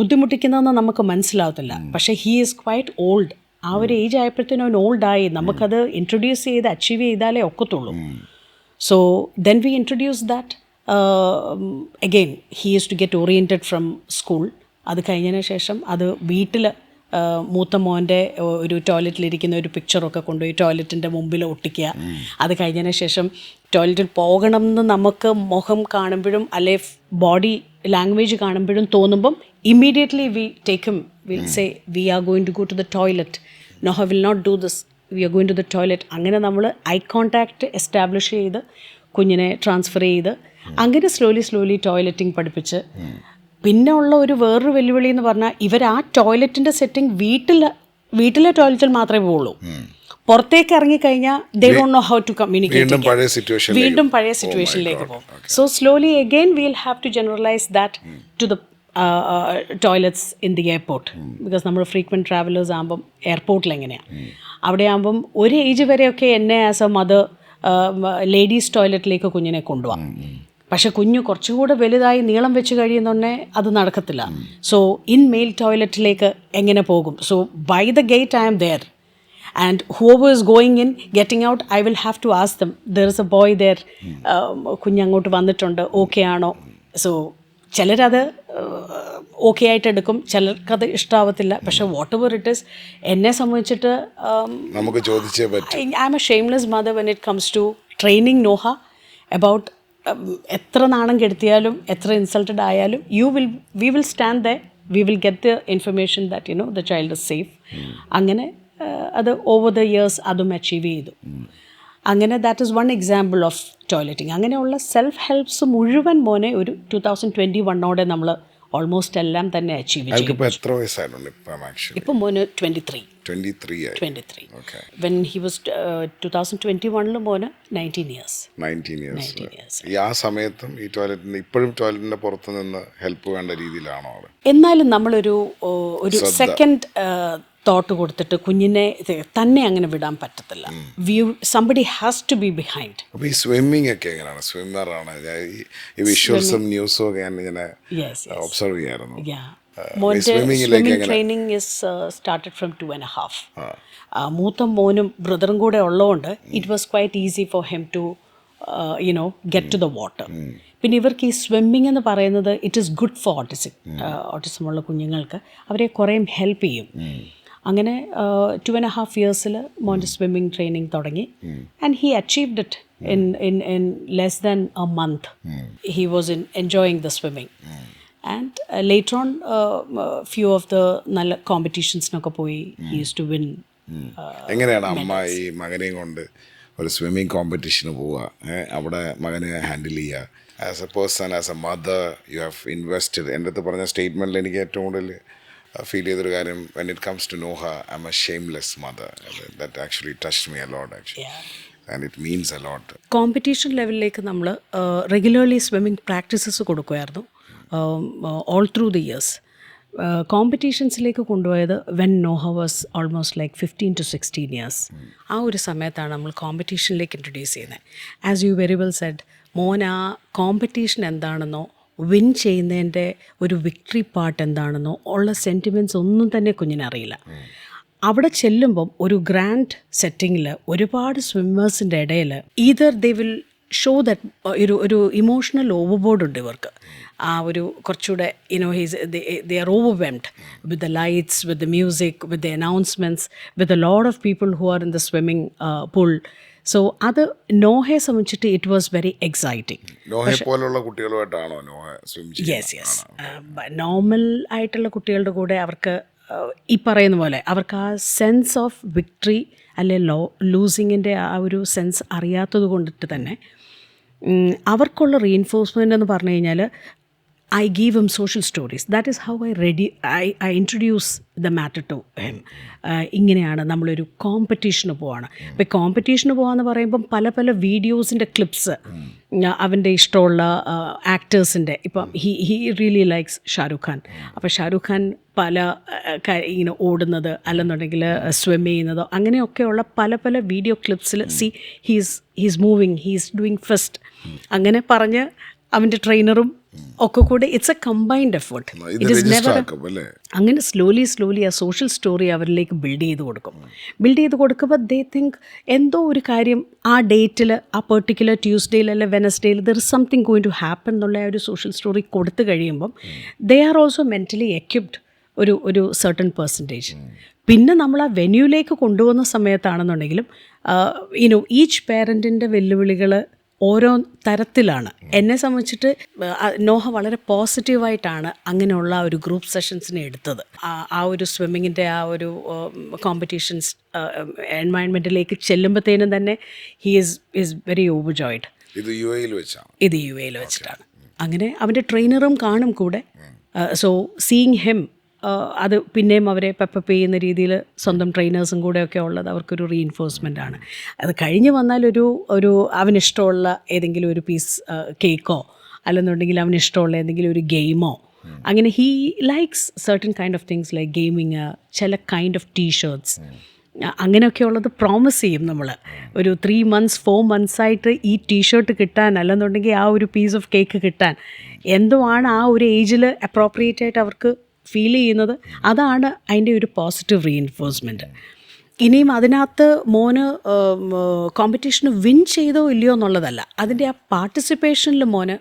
ബുദ്ധിമുട്ടിക്കുന്നതെന്ന് നമുക്ക് മനസ്സിലാവത്തില്ല. പക്ഷേ ഹീ ഈസ് ക്വൈറ്റ് ഓൾഡ്. ആ ഒരു ഏജ് ആയപ്പോഴത്തേനും അവൻ ഓൾഡായി. നമുക്കത് ഇൻട്രൊഡ്യൂസ് ചെയ്ത് അച്ചീവ് ചെയ്താലേ ഒക്കത്തുള്ളൂ. So then we introduce that again. He is to get oriented from school. അത് കഴിഞ്ഞതിന് ശേഷം അത് വീട്ടിൽ മൂത്ത മോൻ്റെ ഒരു ടോയ്ലറ്റിലിരിക്കുന്ന ഒരു പിക്ചറൊക്കെ കൊണ്ടുപോയി ടോയ്ലറ്റിൻ്റെ മുമ്പിൽ ഒട്ടിക്കുക. അത് കഴിഞ്ഞതിന് ശേഷം ടോയ്ലറ്റിൽ പോകണം എന്ന് നമുക്ക് മുഖം കാണുമ്പോഴും അല്ലെ ബോഡി ലാംഗ്വേജ് കാണുമ്പോഴും തോന്നുമ്പം immediately we take him, will say we are going to go to the toilet, no he will not do this, we are going to the toilet. അങ്ങനെ നമ്മൾ ഐ കോൺടാക്റ്റ് എസ്റ്റാബ്ലിഷ് ചെയ്ത് കുഞ്ഞിനെ transfer ചെയ്ത് അങ്ങനെ slowly toileting പഠിപ്പിച്ച്. പിന്നെ ഉള്ള വേറൊരു വെല്ലുവിളി എന്ന് പറഞ്ഞാൽ ഇവർ ആ ടോയ്ലറ്റിൻ്റെ സെറ്റിംഗ് വീട്ടിലെ ടോയ്ലറ്റിൽ മാത്രമേ പോവുള്ളൂ. പുറത്തേക്ക് ഇറങ്ങിക്കഴിഞ്ഞാൽ they don't know how to communicate, വീണ്ടും പഴയ സിറ്റുവേഷനിലേക്ക് പോകും. So slowly again will have to generalise that to the toilets in the airport. Because നമ്മൾ ഫ്രീക്വൻറ്റ് ട്രാവലേഴ്സ് ആകുമ്പം എയർപോർട്ടിൽ എങ്ങനെയാണ്, അവിടെ ആകുമ്പം ഒരു ഏജ് വരെയൊക്കെ എന്നെ ആസ് എ മദർ ലേഡീസ് ടോയ്ലറ്റിലേക്ക് കുഞ്ഞിനെ കൊണ്ടുപോകാം. പക്ഷെ കുഞ്ഞ് കുറച്ചുകൂടെ വലുതായി നീളം വെച്ച് കഴിയുന്നുണ്ടേ അത് നടക്കത്തില്ല. സോ ഇൻ മെയിൽ ടോയ്ലറ്റിലേക്ക് എങ്ങനെ പോകും? So by the gate I am there and whoever is going in getting out I will have to ask them there is a boy there, കുഞ്ഞങ്ങോട്ട് വന്നിട്ടുണ്ട്, ഓക്കെ ആണോ? സോ ചിലരത് ഓക്കെ ആയിട്ട് എടുക്കും, ചിലർക്കത് ഇഷ്ടമാവത്തില്ല. പക്ഷേ what ever it is, എന്നെ സംബന്ധിച്ചിട്ട് നമുക്ക് ചോദിച്ചേ പറ്റും. I am a shameless mother when it comes to training Noah about എത്ര നാണം കെടുത്തിയാലും എത്ര ഇൻസൾട്ടഡ് ആയാലും we will stand there, we will get the information that the child is safe. അങ്ങനെ അത് ഓവർ ദ ഇയേഴ്സ് അതും അച്ചീവ് ചെയ്തു. അങ്ങനെ that is one example of toileting. അങ്ങനെയുള്ള സെൽഫ് ഹെൽപ്സ് മുഴുവൻ മോനെ ഒരു 2021 നമ്മൾ ഓൾമോസ്റ്റ് എല്ലാം തന്നെ അച്ചീവ് ചെയ്തു. ഇപ്പം മോന് 23. When he was 2021 മോന് 19 years. ആ സമയത്തും ഈ ടോയ്ലറ്റിന് ഇപ്പോഴും ടോയ്ലറ്റിന്റെ പുറത്ത് നിന്ന് ഹെൽപ്പ് വേണ്ട രീതിയിലാണോ? എന്നാലും നമ്മളൊരു സെക്കൻഡ് തോട്ട് കൊടുത്തിട്ട് കുഞ്ഞിനെ തന്നെ അങ്ങനെ വിടാൻ പറ്റത്തില്ല. Somebody has to be behind. അപ്പോൾ ഈ സ്വിമ്മിംഗ് ഒക്കെ എങ്ങനെയാണ്? സ്വിമ്മറാണ് ഈ വിഷ്വൽസും ന്യൂസും ഒക്കെ ഞാൻ ഇങ്ങനെ ഒബ്സർവ് ചെയ്യാറുണ്ട്. Swimming training is started from 2.5. മൂത്ത മോനും ബ്രദറും കൂടെ ഉള്ളതുകൊണ്ട് it was quite easy for him to get to the water. പിന്നെ ഇവർക്ക് ഈ സ്വിമ്മിംഗ് എന്ന് പറയുന്നത് ഇറ്റ് ഈസ് ഗുഡ് ഫോർ ഓട്ടിസമുള്ള കുഞ്ഞുങ്ങൾക്ക്. അവരെ കുറേ ഹെൽപ്പ് ചെയ്യും. അങ്ങനെ 2.5 years മോൻ്റെ സ്വിമ്മിംഗ് ട്രെയിനിങ് തുടങ്ങി. And he achieved it in less than a month. He was enjoying the swimming. And later on, few of the നല്ല കോമ്പറ്റീഷൻസിനൊക്കെ പോയി he used to win. എങ്ങനെയാണ് അമ്മ ഈ മകനെയും കൊണ്ട് ഒരു സ്വിമ്മിങ് കോമ്പറ്റീഷന് പോവുക, അവിടെ മകനെ ഹാൻഡിൽ ചെയ്യുക? As A person, as a mother, you have invested. എൻ്റെ അടുത്ത് പറഞ്ഞ സ്റ്റേറ്റ്മെൻറ്റിൽ എനിക്ക് ഏറ്റവും കൂടുതൽ ഫീൽ ചെയ്തൊരു കാര്യം, when it comes to Noah, I am a shameless mother. That actually touched me a lot actually. And it means a lot. Competition ലെവലിലേക്ക് നമ്മൾ റെഗുലർലി സ്വിമ്മിങ് പ്രാക്ടീസസ് കൊടുക്കുമായിരുന്നു ഓൾ ത്രൂ ദി ഇയേഴ്സ്. കോമ്പറ്റീഷൻസിലേക്ക് കൊണ്ടുപോയത് when Noah was almost like 15 to 16 years. ആ ഒരു സമയത്താണ് നമ്മൾ കോമ്പറ്റീഷനിലേക്ക് ഇൻട്രൊഡ്യൂസ് ചെയ്യുന്നത്. As you very well said, മോൻ ആ കോമ്പറ്റീഷൻ എന്താണെന്നോ വിൻ ചെയ്യുന്നതിൻ്റെ ഒരു വിക്ടറി പാർട്ട് എന്താണെന്നോ ഉള്ള സെൻറ്റിമെൻറ്റ്സ് ഒന്നും തന്നെ കുഞ്ഞിനറിയില്ല. അവിടെ ചെല്ലുമ്പം ഒരു ഗ്രാൻഡ് സെറ്റിങ്ങിൽ ഒരുപാട് സ്വിമ്മേഴ്സിൻ്റെ ഇടയിൽ either they will show that ഒരു ഇമോഷണൽ ഓവർബോർഡ് ഉണ്ട് ഇവർക്ക്. ആ ഒരു കുറച്ചുകൂടെ they are overwhelmed with the lights, with the music, with the announcements, with a lot of people who are in the swimming pool. So അത് നോഹയെ സംബന്ധിച്ചിട്ട് it was very exciting. നോഹയെ പോലുള്ള കുട്ടികളുമായിട്ടാണോ Noah swim ചെയ്യുന്നത്? Yes. Normal ആയിട്ടുള്ള കുട്ടികളുടെ കൂടെ അവർക്ക് ഈ പറയുന്ന പോലെ അവർക്ക് ആ സെൻസ് ഓഫ് വിക്ടറി അല്ലെ ലൂസിങ്ങിൻ്റെ ആ ഒരു സെൻസ് അറിയാത്തത് കൊണ്ടിട്ട് തന്നെ അവർക്കുള്ള റീഇൻഫോഴ്സ്മെൻ്റ് എന്ന് പറഞ്ഞു കഴിഞ്ഞാൽ I give him social stories. That is how I introduce the matter to him. ഇങ്ങനെയാണ് നമ്മളൊരു കോമ്പറ്റീഷന് പോവാണ്. ഇപ്പോൾ കോമ്പറ്റീഷന് പോകാമെന്ന് പറയുമ്പം പല പല വീഡിയോസിൻ്റെ ക്ലിപ്സ് അവൻ്റെ ഇഷ്ടമുള്ള ആക്ടേഴ്സിൻ്റെ, ഇപ്പം he really likes Shahrukh Khan. അപ്പോൾ ഷാരൂഖ് ഖാൻ പല ഇങ്ങനെ ഓടുന്നത് അല്ലെന്നുണ്ടെങ്കിൽ സ്വിം ചെയ്യുന്നതോ അങ്ങനെയൊക്കെയുള്ള പല പല വീഡിയോ ക്ലിപ്സിൽ he's moving, he's doing first അങ്ങനെ പറഞ്ഞ് അവൻ്റെ ട്രെയിനറും ഒക്കെ കൂടെ it's a combined effort. It is never അങ്ങനെ സ്ലോലി ആ സോഷ്യൽ സ്റ്റോറി അവരിലേക്ക് ബിൽഡ് ചെയ്ത് കൊടുക്കുമ്പോൾ ദേ തിങ്ക് എന്തോ ഒരു കാര്യം ആ ഡേറ്റിൽ ആ പെർട്ടിക്കുലർ ട്യൂസ്ഡേയിൽ അല്ലെ വെനസ്ഡേയിൽ there is something going to happen എന്നുള്ള ഒരു സോഷ്യൽ സ്റ്റോറി കൊടുത്തു കഴിയുമ്പം they are also mentally equipped ഒരു സർട്ടൺ പെർസെൻറ്റേജ്. പിന്നെ നമ്മൾ ആ വെന്യൂലേക്ക് കൊണ്ടുപോകുന്ന സമയത്താണെന്നുണ്ടെങ്കിലും ഈച്ച് പേരൻറ്റിൻ്റെ വെല്ലുവിളികൾ ഓരോ തരത്തിലാണ്. എന്നെ സംബന്ധിച്ചിട്ട് നോഹ വളരെ പോസിറ്റീവായിട്ടാണ് അങ്ങനെയുള്ള ഒരു ഗ്രൂപ്പ് സെഷൻസിനെ എടുത്തത്. ആ ഒരു സ്വിമ്മിങ്ങിൻ്റെ ആ ഒരു കോമ്പറ്റീഷൻസ് എൻവയൺമെൻറ്റിലേക്ക് ചെല്ലുമ്പോഴത്തേനും തന്നെ ഹി ഈസ് വെരി ഓവർജോയ്ഡ്. ഇത് യു എയിൽ വെച്ചിട്ടാണ്. അങ്ങനെ അവൻ്റെ ട്രെയിനറും കാണും കൂടെ. സോ സീയിങ് ഹിം അത് പിന്നെയും അവരെ പെപ്പപ്പ് ചെയ്യുന്ന രീതിയിൽ സ്വന്തം ട്രെയിനേഴ്സും കൂടെയൊക്കെ ഉള്ളത് അവർക്കൊരു റീഇൻഫോഴ്സ്മെൻ്റ് ആണ്. അത് കഴിഞ്ഞ് വന്നാൽ ഒരു അവനിഷ്ടമുള്ള ഏതെങ്കിലും ഒരു പീസ് കേക്കോ അല്ലെന്നുണ്ടെങ്കിൽ അവനിഷ്ടമുള്ള ഏതെങ്കിലും ഒരു ഗെയിമോ അങ്ങനെ he likes certain kind of things like gaming, ചില കൈൻഡ് ഓഫ് ടീഷർട്ട്സ് അങ്ങനെയൊക്കെ ഉള്ളത് പ്രോമിസ് ചെയ്യും നമ്മൾ. ഒരു 3 months 4 months ആയിട്ട് ഈ ടീഷർട്ട് കിട്ടാൻ അല്ലെന്നുണ്ടെങ്കിൽ ആ ഒരു പീസ് ഓഫ് കേക്ക് കിട്ടാൻ എന്തോ ആണ് ആ ഒരു ഏജിൽ അപ്രോപ്രിയേറ്റ് ആയിട്ട് അവർക്ക് ഫീൽ ചെയ്യുന്നത്. അതാണ് അതിൻ്റെ ഒരു പോസിറ്റീവ് റീഇൻഫോഴ്സ്മെൻറ്റ്. ഇനിയും അതിനകത്ത് മോന് കോമ്പറ്റീഷന് വിൻ ചെയ്തോ ഇല്ലയോ എന്നുള്ളതല്ല, അതിൻ്റെ ആ പാർട്ടിസിപ്പേഷനിൽ മോന്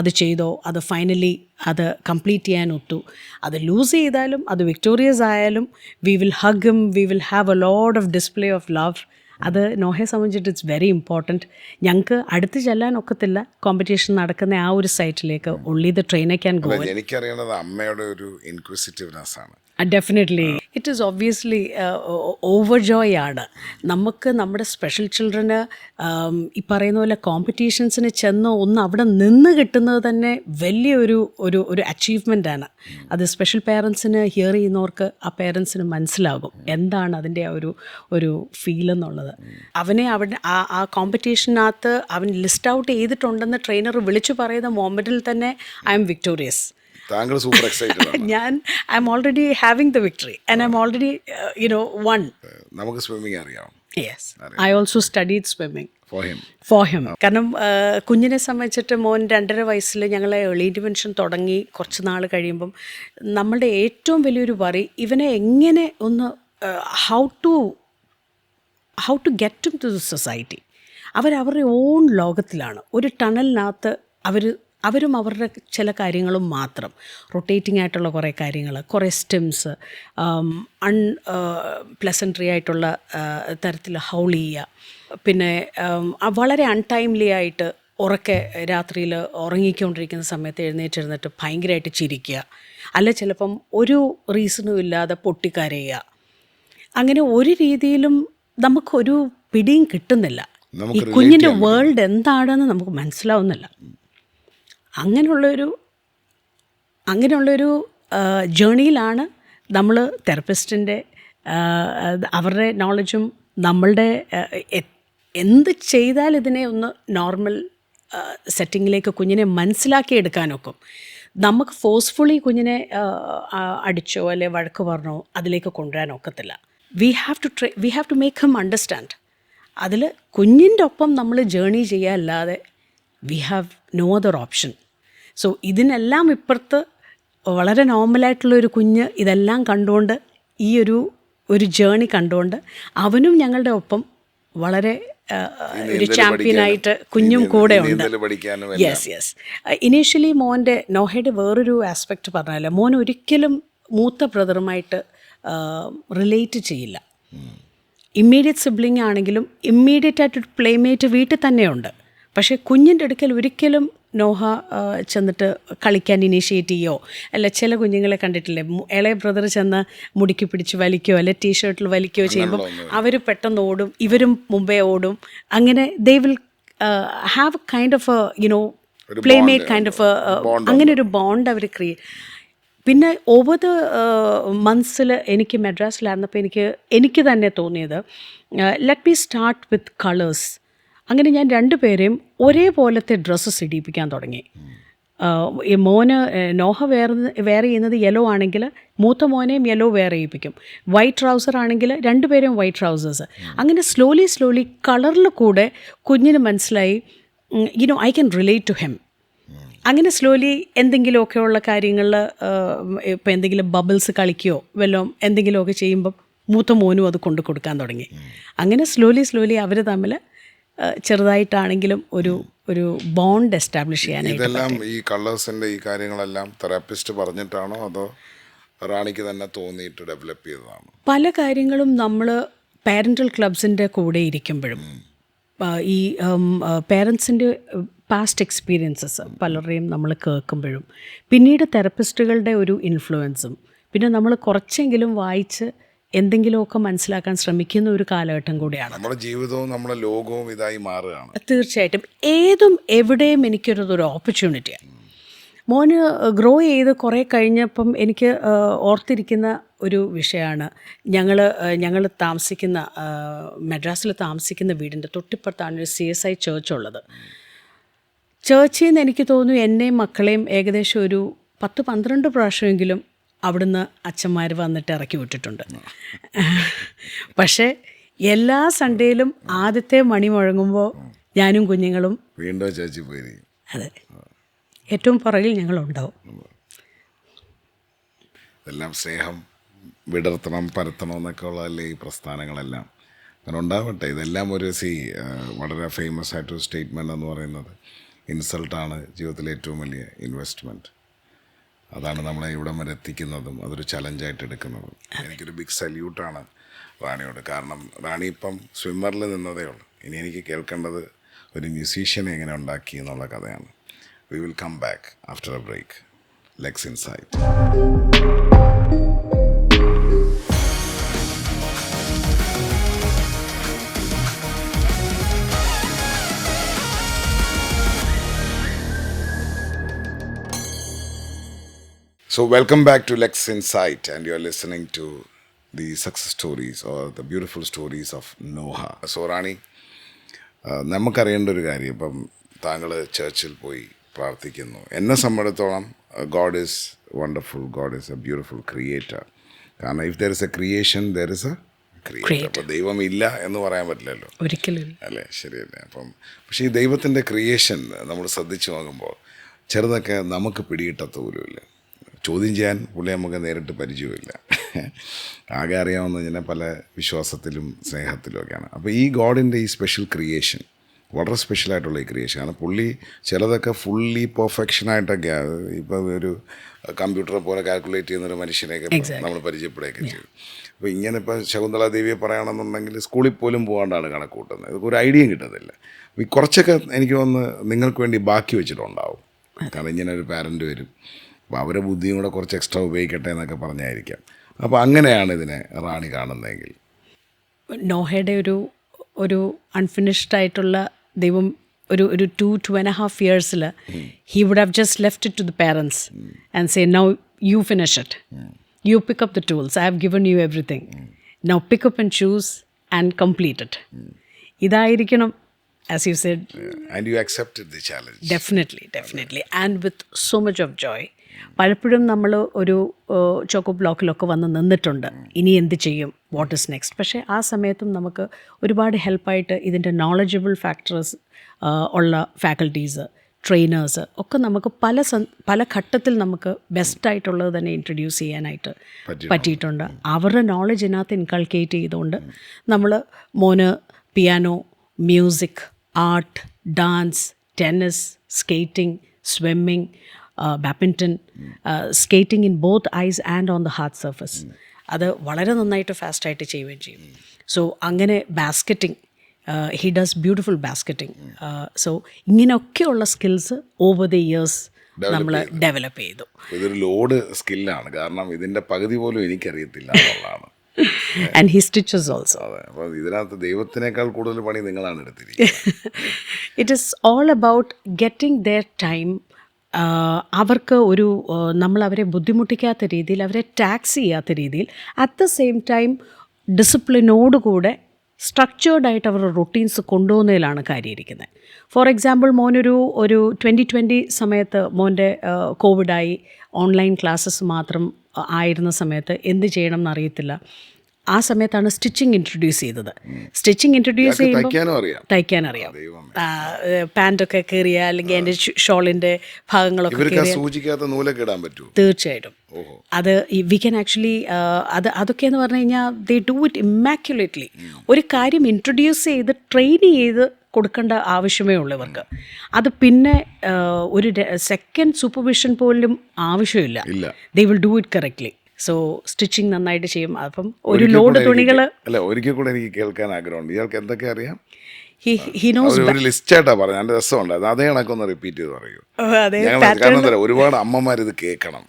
അത് ചെയ്തോ, അത് ഫൈനലി അത് കംപ്ലീറ്റ് ചെയ്യാൻ ഒത്തു. അത് ലൂസ് ചെയ്താലും അത് വിക്ടോറിയസ് ആയാലും we will hug him, we will have A lot of display of love. അത് നോഹയെ സംബന്ധിച്ചിട്ട് ഇറ്റ്സ് വെരി ഇമ്പോർട്ടൻറ്റ്. ഞങ്ങൾക്ക് അടുത്ത് ചെല്ലാൻ ഒക്കത്തില്ല കോമ്പറ്റീഷൻ നടക്കുന്ന ആ ഒരു സൈറ്റിലേക്ക്. Only the trainer can go. എനിക്കറിയുന്നത് അമ്മയുടെ ഒരു ഇൻക്വിസിറ്റീവ്നെസ് ആണ്. Definitely it is obviously overjoy ആണ്. നമുക്ക് നമ്മുടെ സ്പെഷ്യൽ ചിൽഡ്രന് ഈ പറയുന്ന പോലെ കോമ്പറ്റീഷൻസിന് ചെന്ന് ഒന്ന് അവിടെ നിന്ന് കിട്ടുന്നത് തന്നെ വലിയൊരു ഒരു അച്ചീവ്മെൻ്റ് ആണ്. അത് സ്പെഷ്യൽ പേരൻസിന് ഹിയർ ചെയ്യുന്നവർക്ക് ആ പേരൻസിന് മനസ്സിലാകും എന്താണ് അതിൻ്റെ ഒരു ഫീൽ എന്നുള്ളത്. അവനെ അവിടെ ആ കോമ്പറ്റീഷനകത്ത് അവൻ ലിസ്റ്റ് ഔട്ട് ചെയ്തിട്ടുണ്ടെന്ന് ട്രെയിനർ വിളിച്ചു പറയുന്ന മൊമെൻറ്റിൽ തന്നെ ഐ എം വിക്ടോറിയസ്. താങ്കൾ സൂപ്പർ എക്സൈറ്റഡ് ആണ്. I M already having the victory and I M already one. നമുക്ക് സ്വിമ്മിങ് അറിയാം. Yes, I also studied swimming for him. കാരണം കുഞ്ഞിനെ സംബന്ധിച്ചിട്ട് മോൻ 2.5 വയസ്സിൽ ഞങ്ങൾ ഏർലി ഇൻ്റർവെൻഷൻ തുടങ്ങി. കുറച്ച് നാൾ കഴിയുമ്പം നമ്മളുടെ ഏറ്റവും വലിയൊരു വറി ഇവനെ എങ്ങനെ ഒന്ന് how to get to the society. അവരവരുടെ ഓൺ ലോകത്തിലാണ്. ഒരു ടണലിനകത്ത് അവരും അവരുടെ ചില കാര്യങ്ങളും മാത്രം. റൊട്ടേറ്റിംഗ് ആയിട്ടുള്ള കുറേ കാര്യങ്ങൾ, കുറേ സ്റ്റിംസ്, പ്ലസൻട്രി ആയിട്ടുള്ള തരത്തിൽ ഹൗൾ ചെയ്യുക, പിന്നെ വളരെ അൺടൈംലി ആയിട്ട് ഉറക്കെ രാത്രിയിൽ ഉറങ്ങിക്കൊണ്ടിരിക്കുന്ന സമയത്ത് എഴുന്നേറ്റിരുന്നിട്ട് ഭയങ്കരമായിട്ട് ചിരിക്കുക, അല്ല ചിലപ്പം ഒരു റീസണും ഇല്ലാതെ പൊട്ടിക്കരയുക. അങ്ങനെ ഒരു രീതിയിലും നമുക്കൊരു പിടിയും കിട്ടുന്നില്ല. ഈ കുഞ്ഞിൻ്റെ വേൾഡ് എന്താണെന്ന് നമുക്ക് മനസ്സിലാവുന്നില്ല. അങ്ങനെയുള്ളൊരു ജേണിയിലാണ് നമ്മൾ തെറപ്പിസ്റ്റിൻ്റെ അവരുടെ നോളജും നമ്മളുടെ എന്ത് ചെയ്താൽ ഇതിനെ ഒന്ന് നോർമൽ സെറ്റിങ്ങിലേക്ക് കുഞ്ഞിനെ മനസ്സിലാക്കിയെടുക്കാനൊക്കും. നമുക്ക് ഫോഴ്സ്ഫുള്ളി കുഞ്ഞിനെ അടിച്ചോ അല്ലെ വഴക്ക് പറഞ്ഞോ അതിലേക്ക് കൊണ്ടുവരാനൊക്കത്തില്ല. We have to make him understand. അതിൽ കുഞ്ഞിൻ്റെ ഒപ്പം നമ്മൾ ജേണി ചെയ്യുക അല്ലാതെ we have no other option. So ഇതിനെല്ലാം ഇപ്പുറത്ത് വളരെ നോർമലായിട്ടുള്ളൊരു കുഞ്ഞ് ഇതെല്ലാം കണ്ടുകൊണ്ട് ഈ ഒരു ഒരു ജേണി കണ്ടുകൊണ്ട് അവനും ഞങ്ങളുടെ ഒപ്പം വളരെ ഒരു ചാമ്പ്യനായിട്ട് കുഞ്ഞും കൂടെ ഉണ്ട്. യെസ് ഇനീഷ്യലി നോഹയുടെ വേറൊരു ആസ്പെക്റ്റ് പറഞ്ഞാൽ മോൻ ഒരിക്കലും മൂത്ത ബ്രദറുമായിട്ട് റിലേറ്റ് ചെയ്യില്ല. ഇമ്മീഡിയറ്റ് സിബ്ലിംഗ് ആണെങ്കിലും ഇമ്മീഡിയറ്റ് ആയിട്ടൊരു പ്ലേമേറ്റ് വീട്ടിൽ തന്നെയുണ്ട്. പക്ഷേ കുഞ്ഞിൻ്റെ അടുക്കൽ ഒരിക്കലും നോഹ ചെന്നിട്ട് കളിക്കാൻ ഇനീഷ്യേറ്റ് ചെയ്യോ, അല്ല ചില കുഞ്ഞുങ്ങളെ കണ്ടിട്ടില്ലേ ഇളയ ബ്രദർ ചെന്ന് മുടിക്ക് പിടിച്ച് വലിക്കുകയോ അല്ലെ ടീഷർട്ടിൽ വലിക്കുകയോ ചെയ്യുമ്പോൾ അവർ പെട്ടെന്ന് ഓടും, ഇവരും മുമ്പേ ഓടും. അങ്ങനെ they will have kind of playmate kind of അങ്ങനെ ഒരു ബോണ്ട് അവർ പിന്നെ ഓവർ ദ മന്ത്സിൽ എനിക്ക് മദ്രാസിലായിരുന്നപ്പോൾ എനിക്ക് തന്നെ തോന്നിയത് let me start with colours. അങ്ങനെ ഞാൻ രണ്ടുപേരെയും ഒരേപോലത്തെ ഡ്രസ്സസ് ഇടിയിപ്പിക്കാൻ തുടങ്ങി. നോഹ വേറെ ചെയ്യുന്നത് യെല്ലോ ആണെങ്കിൽ മൂത്ത മോനെയും യെല്ലോ വേറെ ചെയ്യിപ്പിക്കും. വൈറ്റ് ട്രൗസർ ആണെങ്കിൽ രണ്ടുപേരും വൈറ്റ് ട്രൗസേഴ്സ്. അങ്ങനെ സ്ലോലി കളറിൽ കൂടെ കുഞ്ഞിന് മനസ്സിലായി I can relate to him. അങ്ങനെ സ്ലോലി എന്തെങ്കിലുമൊക്കെ ഉള്ള കാര്യങ്ങളിൽ ഇപ്പോൾ എന്തെങ്കിലും ബബിൾസ് കളിക്കുകയോ വല്ലതും എന്തെങ്കിലുമൊക്കെ ചെയ്യുമ്പം മൂത്ത മോനും അത് കൊണ്ടു കൊടുക്കാൻ തുടങ്ങി. അങ്ങനെ സ്ലോലി അവർ തമ്മിൽ ചെറുതായിട്ടാണെങ്കിലും ഒരു ബോണ്ട് എസ്റ്റാബ്ലിഷ് ചെയ്യാനായിട്ട്. ഇതെല്ലാം ഈ കളേഴ്സിൻ്റെ ഈ കാര്യങ്ങളെല്ലാം തെറാപ്പിസ്റ്റ് പറഞ്ഞിട്ടാണോ അതോ റാണിക്ക് തന്നെ തോന്നിയിട്ട് ഡെവലപ്പ് ചെയ്തതാണോ? പല കാര്യങ്ങളും നമ്മൾ പാരൻ്റൽ ക്ലബ്സിൻ്റെ കൂടെ ഇരിക്കുമ്പോഴും ഈ പേരൻസിൻ്റെ പാസ്റ്റ് എക്സ്പീരിയൻസസ് പലരെയും നമ്മൾ കേൾക്കുമ്പോഴും പിന്നീട് തെറപ്പിസ്റ്റുകളുടെ ഒരു ഇൻഫ്ലുവൻസും പിന്നെ നമ്മൾ കുറച്ചെങ്കിലും വായിച്ച് എന്തെങ്കിലുമൊക്കെ മനസ്സിലാക്കാൻ ശ്രമിക്കുന്ന ഒരു കാലഘട്ടം കൂടിയാണ്. നമ്മുടെ ജീവിതവും നമ്മുടെ ലോകവും ഇതായി മാറുകയാണ്. തീർച്ചയായിട്ടും ഏതും എവിടെയും എനിക്കൊരു ഓപ്പർച്യൂണിറ്റിയാണ്. മോന് ഗ്രോ ചെയ്ത് കുറേ കഴിഞ്ഞപ്പം എനിക്ക് ഓർത്തിരിക്കുന്ന ഒരു വിഷയമാണ് ഞങ്ങൾ താമസിക്കുന്ന മദ്രാസിൽ താമസിക്കുന്ന വീടിൻ്റെ തൊട്ടിപ്പുറത്താണ് ഒരു CSI ചേർച്ച് ഉള്ളത്. ചേർച്ചിൽ നിന്ന് എനിക്ക് തോന്നുന്നു എന്നെയും മക്കളെയും ഏകദേശം ഒരു 10-12 പ്രാവശ്യമെങ്കിലും അവിടുന്ന് അച്ഛന്മാർ വന്നിട്ട് ഇറക്കി വിട്ടിട്ടുണ്ട്. പക്ഷേ എല്ലാ സൺഡേയിലും ആദ്യത്തെ മണി മുഴങ്ങുമ്പോൾ ഞാനും കുഞ്ഞുങ്ങളും വീണ്ടും ചേച്ചി പോയി. അതെ, ഏറ്റവും പുറകിൽ ഞങ്ങളുണ്ടാവും. ഇതെല്ലാം സ്നേഹം വിടർത്തണം പരത്തണം എന്നൊക്കെ ഉള്ളതല്ലേ ഈ പ്രസ്ഥാനങ്ങളെല്ലാം. അങ്ങനെ ഉണ്ടാവട്ടെ. ഇതെല്ലാം ഒരു വളരെ ഫേമസ് ആയിട്ടൊരു സ്റ്റേറ്റ്മെൻ്റ് എന്ന് പറയുന്നത് ഇൻസൾട്ടാണ് ജീവിതത്തിലെ ഏറ്റവും വലിയ ഇൻവെസ്റ്റ്മെൻറ്റ്. അതാണ് നമ്മളെ ഇവിടം വരെ എത്തിക്കുന്നതും അതൊരു ചലഞ്ചായിട്ട് എടുക്കുന്നതും. എനിക്കൊരു ബിഗ് സല്യൂട്ടാണ് റാണിയോട്. കാരണം റാണി ഇപ്പം സ്വിമ്മറിൽ നിന്നതേ ഉള്ളൂ. ഇനി എനിക്ക് കേൾക്കേണ്ടത് ഒരു മ്യൂസീഷ്യനെ എങ്ങനെ ഉണ്ടാക്കി എന്നുള്ള കഥയാണ്. We will come back after a break. Lex Insight. So welcome back to Lex Insight, and you're listening to the success stories or the beautiful stories of Noha. So Rani, നമുക്കറിയേണ്ട ഒരു കാര്യം, ഇപ്പം താങ്കൾ ചർച്ചിൽ പോയി പ്രാർത്ഥിക്കുന്നു. എന്നെ സംബന്ധിച്ചിടത്തോളം God is wonderful, God is a beautiful creator. കാരണം if there is a creation there is a creator. അപ്പോൾ ദൈവം ഇല്ല എന്ന് പറയാൻ പറ്റില്ലല്ലോ, ഒരിക്കലും അല്ലേ? ശരിയല്ലേ? അപ്പം പക്ഷേ ഈ ദൈവത്തിൻ്റെ ക്രിയേഷൻ നമ്മൾ ശ്രദ്ധിച്ചു നോക്കുമ്പോൾ ചെറുതൊക്കെ നമുക്ക് പിടികിട്ടത്ത പോലുമില്ല. ചോദ്യം ചെയ്യാൻ പുള്ളി നമുക്ക് നേരിട്ട് പരിചയമില്ല. ആകെ അറിയാവുന്ന ഞാൻ പല വിശ്വാസത്തിലും സ്നേഹത്തിലും ഒക്കെയാണ്. അപ്പോൾ ഈ ഗോഡിൻ്റെ ഈ സ്പെഷ്യൽ ക്രിയേഷൻ വളരെ സ്പെഷ്യലായിട്ടുള്ള ഈ ക്രിയേഷൻ ആണ്. പുള്ളി ചിലതൊക്കെ ഫുള്ളി പെർഫെക്ഷനായിട്ടൊക്കെ ഇപ്പോൾ ഒരു കമ്പ്യൂട്ടറെ പോലെ കാൽക്കുലേറ്റ് ചെയ്യുന്നൊരു മനുഷ്യനെയൊക്കെ നമ്മൾ പരിചയപ്പെടുകയൊക്കെ ചെയ്യും. അപ്പോൾ ഇങ്ങനെ ഇപ്പോൾ ശകുന്തള ദേവിയെ പറയുകയാണെന്നുണ്ടെങ്കിൽ സ്കൂളിൽ പോലും പോകാണ്ടാണ് കണക്ക് കൂട്ടുന്നത്. ഇതൊക്കെ ഒരു ഐഡിയയും കിട്ടത്തില്ല. ഈ കുറച്ചൊക്കെ എനിക്ക് തോന്നുന്നു നിങ്ങൾക്ക് വേണ്ടി ബാക്കി വെച്ചിട്ടുണ്ടാവും. കാരണം ഇങ്ങനെ ഒരു പാരൻ്റ് വരും, അപ്പോൾ അവരെ ബുദ്ധിയും കൂടെ കുറച്ച് എക്സ്ട്രാ ഉപയോഗിക്കട്ടെ എന്നൊക്കെ പറഞ്ഞായിരിക്കാം. അപ്പോൾ അങ്ങനെയാണ് ഇതിനെ റാണി കാണുന്നതെങ്കിൽ. നോഹയുടെ ഒരു അൺഫിനിഷ്ഡ് ആയിട്ടുള്ള ദൈവം ഒരു 2.5 years he would have just left it to the parents and say, now you finish it, you pick up the tools, I have given you everything, now pick up and choose and complete it. ഇതായിരിക്കണം, as you said. And you accepted the challenge. Definitely and with so much of joy. പലപ്പോഴും നമ്മൾ ഒരു choco ബ്ലോക്കിലൊക്കെ വന്ന് നിന്നിട്ടുണ്ട്, ഇനി എന്ത് ചെയ്യും, what is next. പക്ഷേ ആ സമയത്തും നമുക്ക് ഒരുപാട് ഹെൽപ്പായിട്ട് ഇതിൻ്റെ നോളജബിൾ ഫാക്ടേഴ്സ് ഉള്ള ഫാക്കൽറ്റീസ്, ട്രെയിനേഴ്സ് ഒക്കെ നമുക്ക് പല ഘട്ടത്തിൽ നമുക്ക് ബെസ്റ്റായിട്ടുള്ളത് തന്നെ ഇൻട്രൊഡ്യൂസ് ചെയ്യാനായിട്ട് പറ്റിയിട്ടുണ്ട്. അവരുടെ നോളജ് ഇതിനകത്ത് ഇൻകൾക്കേറ്റ് ചെയ്തുകൊണ്ട് നമ്മൾ മോന് piano, music, art, dance, tennis, skating, swimming, badminton, skating in both ice and on the hard surface, അത് വളരെ നന്നായിട്ട് ഫാസ്റ്റായിട്ട് ചെയ്യുകയും ചെയ്യും. സോ അങ്ങനെ basketing, he does beautiful basketing. So ഇങ്ങനെയൊക്കെയുള്ള സ്കിൽസ് ഓവർ ദ ഇയേഴ്സ് നമ്മൾ ഡെവലപ്പ് ചെയ്തു. ഇതൊരു ലോഡ് സ്കില്ലാണ്, കാരണം ഇതിൻ്റെ പകുതി പോലും എനിക്കറിയത്തില്ല എന്നുള്ളതാണ്. And he stitches also. അതെ, അപ്പോൾ ഇതിനകത്ത് ദൈവത്തിനേക്കാൾ കൂടുതൽ പണി നിങ്ങളാണ് എടുത്തിരിക്കുന്നത്. It is all about getting there time. അവർക്ക് ഒരു നമ്മളവരെ ബുദ്ധിമുട്ടിക്കാത്ത രീതിയിൽ, അവരെ ടാക്സ് ചെയ്യാത്ത രീതിയിൽ, അറ്റ് ദ സെയിം ടൈം ഡിസിപ്ലിനോടുകൂടെ സ്ട്രക്ചേർഡായിട്ട് അവരുടെ റൊട്ടീൻസ് കൊണ്ടുപോകുന്നതിലാണ് കാര്യം ഇരിക്കുന്നത്. ഫോർ എക്സാമ്പിൾ, മോനൊരു 2020 സമയത്ത് മോൻ്റെ കോവിഡായി ഓൺലൈൻ ക്ലാസ്സസ് മാത്രം ആയിരുന്ന സമയത്ത് എന്ത് ചെയ്യണം എന്നറിയത്തില്ല. ആ സമയത്താണ് സ്റ്റിച്ചിങ് ഇൻട്രൊഡ്യൂസ് ചെയ്തത്. സ്റ്റിച്ചിങ് ഇൻട്രൊഡ്യൂസ് ചെയ്യുമ്പോൾ തയ്ക്കാനറിയാം. പാൻറ്റൊക്കെ കയറിയ അല്ലെങ്കിൽ എൻ്റെ ഷോളിൻ്റെ ഭാഗങ്ങളൊക്കെ തീർച്ചയായിട്ടും അത് വി ക്യാൻ ആക്ച്വലി അതൊക്കെയെന്ന് പറഞ്ഞു കഴിഞ്ഞാൽ ദേ ഡു ഇറ്റ് ഇമ്മാക്യുലേറ്റ്ലി. ഒരു കാര്യം ഇൻട്രൊഡ്യൂസ് ചെയ്ത് ട്രെയിൻ ചെയ്ത് കൊടുക്കേണ്ട ആവശ്യമേ ഉള്ളൂ ഇവർക്ക്. അത് പിന്നെ ഒരു സെക്കൻഡ് സൂപ്പർവിഷൻ പോലും ആവശ്യമില്ല. They will do it correctly. So stitching നന്നായിട്ട് ചെയ്യും. അപ്പം ഒരു ലോഡ് തുണികൾ അല്ല, ഒരിക്കൽ കൂടെ എനിക്ക് കേൾക്കാൻ ആഗ്രഹമുണ്ട്. ഇയാൾക്ക് എന്തൊക്കെ അറിയാം? He knows ഒരു ലിസ്റ്റായിട്ടാ പറഞ്ഞു, എൻ്റെ രസമുണ്ട്. അതേ കണക്കൊന്ന് റിപ്പീറ്റ് ചെയ്ത് പറയൂ. കാരണം എന്താ, ഒരുപാട് അമ്മമാർ ഇത് കേൾക്കണം.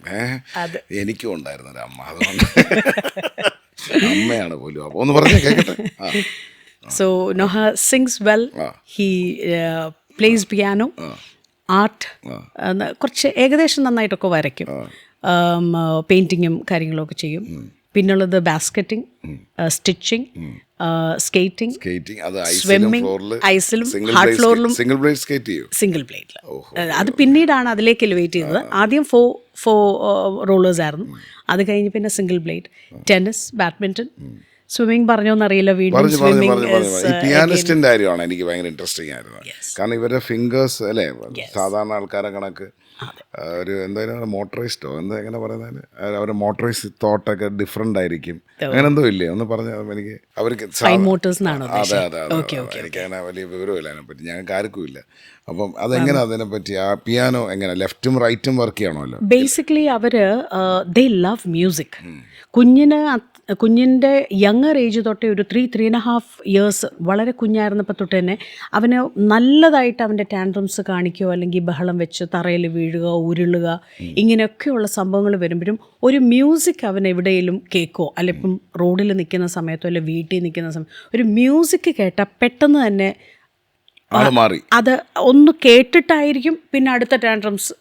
എനിക്കും ഉണ്ടായിരുന്നൊരു അമ്മ, അതുകൊണ്ട് അമ്മയാണ് പോലും. അപ്പോൾ ഒന്ന് പറഞ്ഞേ കേൾക്കട്ടെ. So Noha sings well. He plays piano, art. കുറച്ച് ഏകദേശം നന്നായിട്ടൊക്കെ വരയ്ക്കും. പെയിൻറ്റിങ്ങും കാര്യങ്ങളൊക്കെ ചെയ്യും. പിന്നുള്ളത് ബാസ്ക്കറ്റിംഗ്, സ്റ്റിച്ചിങ്, സ്കേറ്റിംഗ്, സ്വിമ്മിങ്, ഐസിലും ഹാർഡ് ഫ്ലോറിലും സിംഗിൾ ബ്ലേഡിൽ. അത് പിന്നീടാണ് അതിലേക്ക് എലിവേറ്റ് ചെയ്തത്. ആദ്യം ഫോർ റോളേഴ്സ് ആയിരുന്നു. അത് കഴിഞ്ഞ് പിന്നെ single blade. Tennis, badminton, swimming പറഞ്ഞോന്നറിയില്ല. വീണ്ടും പിയാനിസ്റ്റിന്റെ കാര്യമാണ് എനിക്ക് ഭയങ്കര ഇൻട്രസ്റ്റിംഗ് ആയിരുന്നു. കാരണം ഇവരുടെ ഫിംഗേഴ്സ് അല്ലേ സാധാരണ ആൾക്കാരെ കണക്ക് ഒരു എന്തായാലും മോട്ടറൈസ്ഡോ എങ്ങനെ പറയുന്നത്, അവരുടെ മോട്ടറൈസ് തോട്ടൊക്കെ ഡിഫറെന്റ് ആയിരിക്കും. അങ്ങനെ എന്തോ ഇല്ലേ ഒന്ന് പറഞ്ഞാൽ എനിക്ക്. അവർക്ക് അതെ അതെ എനിക്ക് അങ്ങനെ വലിയ വിവരമില്ല അതിനെപ്പറ്റി, ഞങ്ങൾക്ക് ആർക്കും ഇല്ല. അപ്പം അതെങ്ങനെ അതിനെപ്പറ്റി ആ പിയാനോ എങ്ങനെ ലെഫ്റ്റും റൈറ്റും വർക്ക് ചെയ്യണമല്ലോ? ബേസിക്കലി അവര് ദേ ലവ് മ്യൂസിക്. കുഞ്ഞിൻ്റെ യങ്ങർ ഏജ് തൊട്ടേ ഒരു 3.5 years വളരെ കുഞ്ഞായിരുന്നപ്പോൾ തൊട്ട് തന്നെ അവന് നല്ലതായിട്ട് അവൻ്റെ ടാൻട്രംസ് കാണിക്കുകയോ അല്ലെങ്കിൽ ബഹളം വെച്ച് തറയിൽ വീഴുക, ഉരുളുക, ഇങ്ങനെയൊക്കെയുള്ള സംഭവങ്ങൾ വരുമ്പോഴും ഒരു മ്യൂസിക് അവൻ എവിടെയെങ്കിലും കേൾക്കുമോ, അല്ല ഇപ്പം റോഡിൽ നിൽക്കുന്ന സമയത്തോ അല്ലെ വീട്ടിൽ നിൽക്കുന്ന സമയം ഒരു മ്യൂസിക് കേട്ടാൽ പെട്ടെന്ന് തന്നെ അത് ഒന്ന് കേട്ടിട്ടായിരിക്കും പിന്നെ അടുത്ത ടാൻട്രംസ്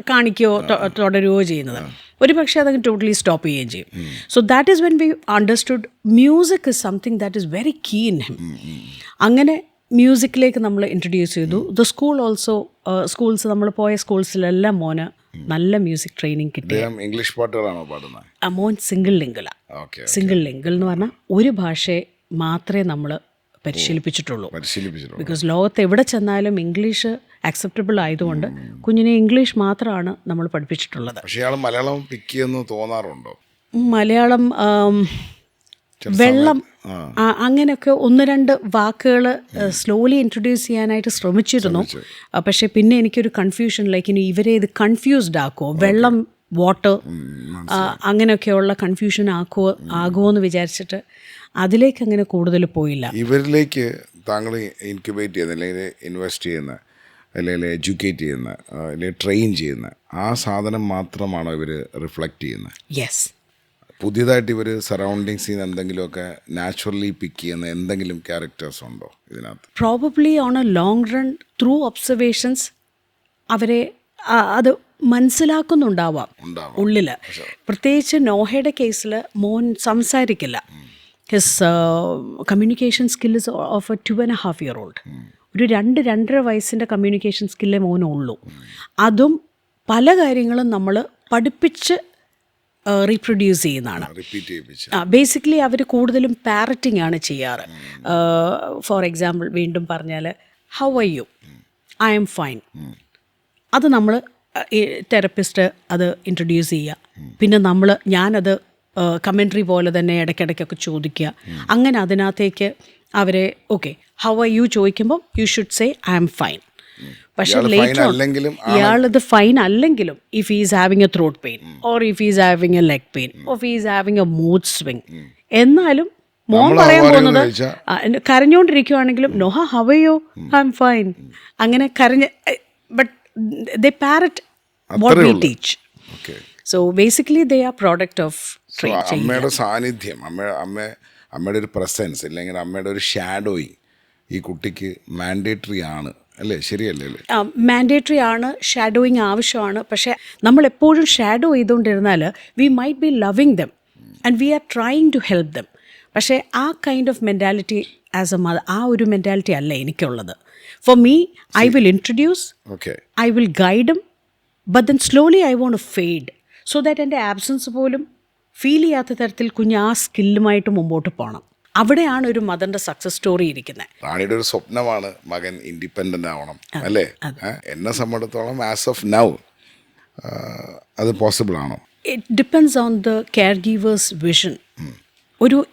കാണിക്കുകയോ തുടരുകയോ ചെയ്യുന്നത്. ഒരു പക്ഷേ അതങ്ങ് ടോട്ടലി സ്റ്റോപ്പ് ചെയ്യുകയും ചെയ്യും. So that is when we understood music is something that is very key in him. അങ്ങനെ മ്യൂസിക്കിലേക്ക് നമ്മൾ ഇൻട്രൊഡ്യൂസ് ചെയ്തു. ദ സ്കൂൾ ഓൾസോ സ്കൂൾസ് നമ്മൾ പോയ സ്കൂൾസിലെല്ലാം മോന് നല്ല മ്യൂസിക് ട്രെയിനിങ് കിട്ടി. ഇംഗ്ലീഷ് പാട്ടുകളാണോ പാടുന്നത്? മോൻ സിംഗിൾ ലിംഗിലാണ്. സിംഗിൾ ലിംഗിൾ എന്ന് പറഞ്ഞാൽ ഒരു ഭാഷയെ മാത്രമേ നമ്മൾ പരിശീലിപ്പിച്ചിട്ടുള്ളൂ. ബിക്കോസ് ലോകത്ത് എവിടെ ചെന്നാലും ഇംഗ്ലീഷ് അക്സെപ്റ്റബിൾ ആയതുകൊണ്ട് കുഞ്ഞിനെ ഇംഗ്ലീഷ് മാത്രമാണ് നമ്മൾ പഠിപ്പിച്ചിട്ടുള്ളത്. പക്ഷേ മലയാളം പിക്ക് ചെയ്യുന്നു തോന്നാറുണ്ടോ? മലയാളം വെള്ളം അങ്ങനെയൊക്കെ 1-2 വാക്കുകൾ സ്ലോലി ഇൻട്രൊഡ്യൂസ് ചെയ്യാനായിട്ട് ശ്രമിച്ചിരുന്നു. പക്ഷേ പിന്നെ എനിക്കൊരു കൺഫ്യൂഷൻ, ലൈക്ക് ഇനി ഇവരെ ഇത് കൺഫ്യൂസ്ഡ് ആക്കുമോ, വെള്ളം വാട്ടർ അങ്ങനെയൊക്കെയുള്ള കൺഫ്യൂഷൻ ആകുമോ എന്ന് വിചാരിച്ചിട്ട് അതിലേക്ക് അങ്ങനെ കൂടുതൽ പോയില്ല. ഇവരിലേക്ക് താങ്കൾ ഇൻക്യുബേറ്റ് ചെയ്യുന്ന അല്ലെങ്കിൽ ഇൻവെസ്റ്റ് ചെയ്യുന്ന അല്ലെങ്കിൽ എഡ്യൂക്കേറ്റ് ചെയ്യുന്ന അല്ലെങ്കിൽ ട്രെയിൻ ചെയ്യുന്ന ആ സാധനം മാത്രമാണോ ഇവർ റിഫ്ലക്റ്റ് ചെയ്യുന്നത്? യെസ്. പുതിയതായിട്ട് ഇവർ സറൗണ്ടിങ്സിൽ നിന്ന് എന്തെങ്കിലുമൊക്കെ നാച്ചുറലി പിക്ക് ചെയ്യുന്ന എന്തെങ്കിലും ക്യാരക്ടേഴ്സ് ഉണ്ടോ ഇതിനകത്ത്? Probably on A long run through observations അവരെ അത് മനസ്സിലാക്കുന്നുണ്ടാവാം ഉള്ളിൽ. പ്രത്യേകിച്ച് നോഹയുടെ കേസിൽ മോൻ സംസാരിക്കില്ല. His communication skill is of A 2.5 year old. ഒരു 2-2.5 വയസ്സിൻ്റെ കമ്മ്യൂണിക്കേഷൻ സ്കില്ലേ മോനുള്ളൂ. അതും പല കാര്യങ്ങളും നമ്മൾ പഠിപ്പിച്ച് റീപ്രൊഡ്യൂസ് ചെയ്യുന്നതാണ്. ബേസിക്കലി അവർ കൂടുതലും പാരറ്റിംഗ് ആണ് ചെയ്യാറ്. ഫോർ എക്സാമ്പിൾ വീണ്ടും പറഞ്ഞാൽ how are you, I'm fine. അത് നമ്മൾ തെറപ്പിസ്റ്റ് അത് ഇൻട്രൊഡ്യൂസ് ചെയ്യുക. പിന്നെ ഞാനത് കമൻട്രി പോലെ തന്നെ ഇടയ്ക്കിടയ്ക്കൊക്കെ ചോദിക്കുക. അങ്ങനെ അതിനകത്തേക്ക് അവരെ ഓക്കെ ഹൗ ആർ യു ചോദിക്കുമ്പോൾ you should say I'm fine. പക്ഷേ ഇയാളത് ഫൈൻ അല്ലെങ്കിലും if is having a throat pain or if is having a leg pain or is having a mood swing, എന്നാലും മോൻ പറയാൻ പോകുന്നത് കരഞ്ഞുകൊണ്ടിരിക്കുകയാണെങ്കിലും Noah how are you, I'm fine. അങ്ങനെ but they parrot what we teach. Okay. So basically they are product of training. അമ്മയുടെ സാന്നിധ്യം, അമ്മയുടെ ഒരു പ്രസൻസ് അല്ലെങ്കിൽ അമ്മയുടെ ഒരു ഷാഡോയിങ് ഈ കുട്ടിക്ക് മാൻഡേറ്ററി ആണ് അല്ലേ? ശരിയല്ലേ? മാൻഡേറ്ററി ആണ്, ഷാഡോയിങ് ആവശ്യമാണ്. പക്ഷേ നമ്മൾ എപ്പോഴും ഷാഡോ ചെയ്തുകൊണ്ടിരുന്നാൽ we might be loving them and we are trying to help them. പക്ഷേ ആ kind of mentality as a mother, ആ ഒരു മെൻറ്റാലിറ്റി അല്ല എനിക്കുള്ളത്. For me, I will introduce, I will guide him, but then slowly I want to fade so that എൻ്റെ absence പോലും feel ചെയ്യാത്ത തരത്തിൽ കുഞ്ഞ് ആ സ്കില്ലുമായിട്ട് മുമ്പോട്ട് പോകണം. അവിടെയാണ് ഒരു മദറിൻ്റെ സക്സസ് സ്റ്റോറി ഇരിക്കുന്നത്. റാണിയുടെ ഒരു സ്വപ്നമാണ് മകൻ ഇൻഡിപെൻഡൻ്റ് ആവണം അല്ലേ? എന്നെ സംബന്ധിച്ചിടത്തോളം ആസ് ഓഫ് നൗ അത് പോസിബിൾ ആണോ? It depends on the care givers vision.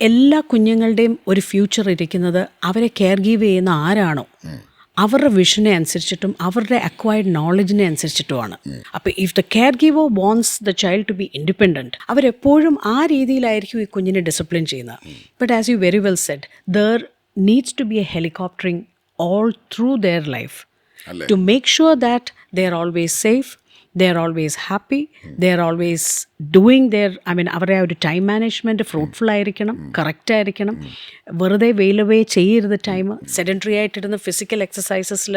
എല്ലാ കുഞ്ഞുങ്ങളുടെയും ഒരു ഫ്യൂച്ചർ ഇരിക്കുന്നത് അവരെ കെയർ ഗീവ് ചെയ്യുന്ന ആരാണോ അവരുടെ വിഷനെ അനുസരിച്ചിട്ടും അവരുടെ അക്വയർഡ് നോളജിനെ അനുസരിച്ചിട്ടുമാണ്. അപ്പോൾ if the care giver wants the child to be independent, അവരെപ്പോഴും ആ രീതിയിലായിരിക്കും ഈ കുഞ്ഞിനെ ഡിസിപ്ലിൻ ചെയ്യുന്നത്. But as you very well said, there needs to be a helicoptering all through their life to make sure that they are always safe, they are always happy, they are always doing their, അവരുടെ ആ ഒരു time management fruitful ആയിരിക്കണം, correct ആയിരിക്കണം. വെറുതെ വെയിലവേ ചെയ്യരുത് time. Sedentary ആയിട്ടിരുന്ന physical എക്സസൈസസിൽ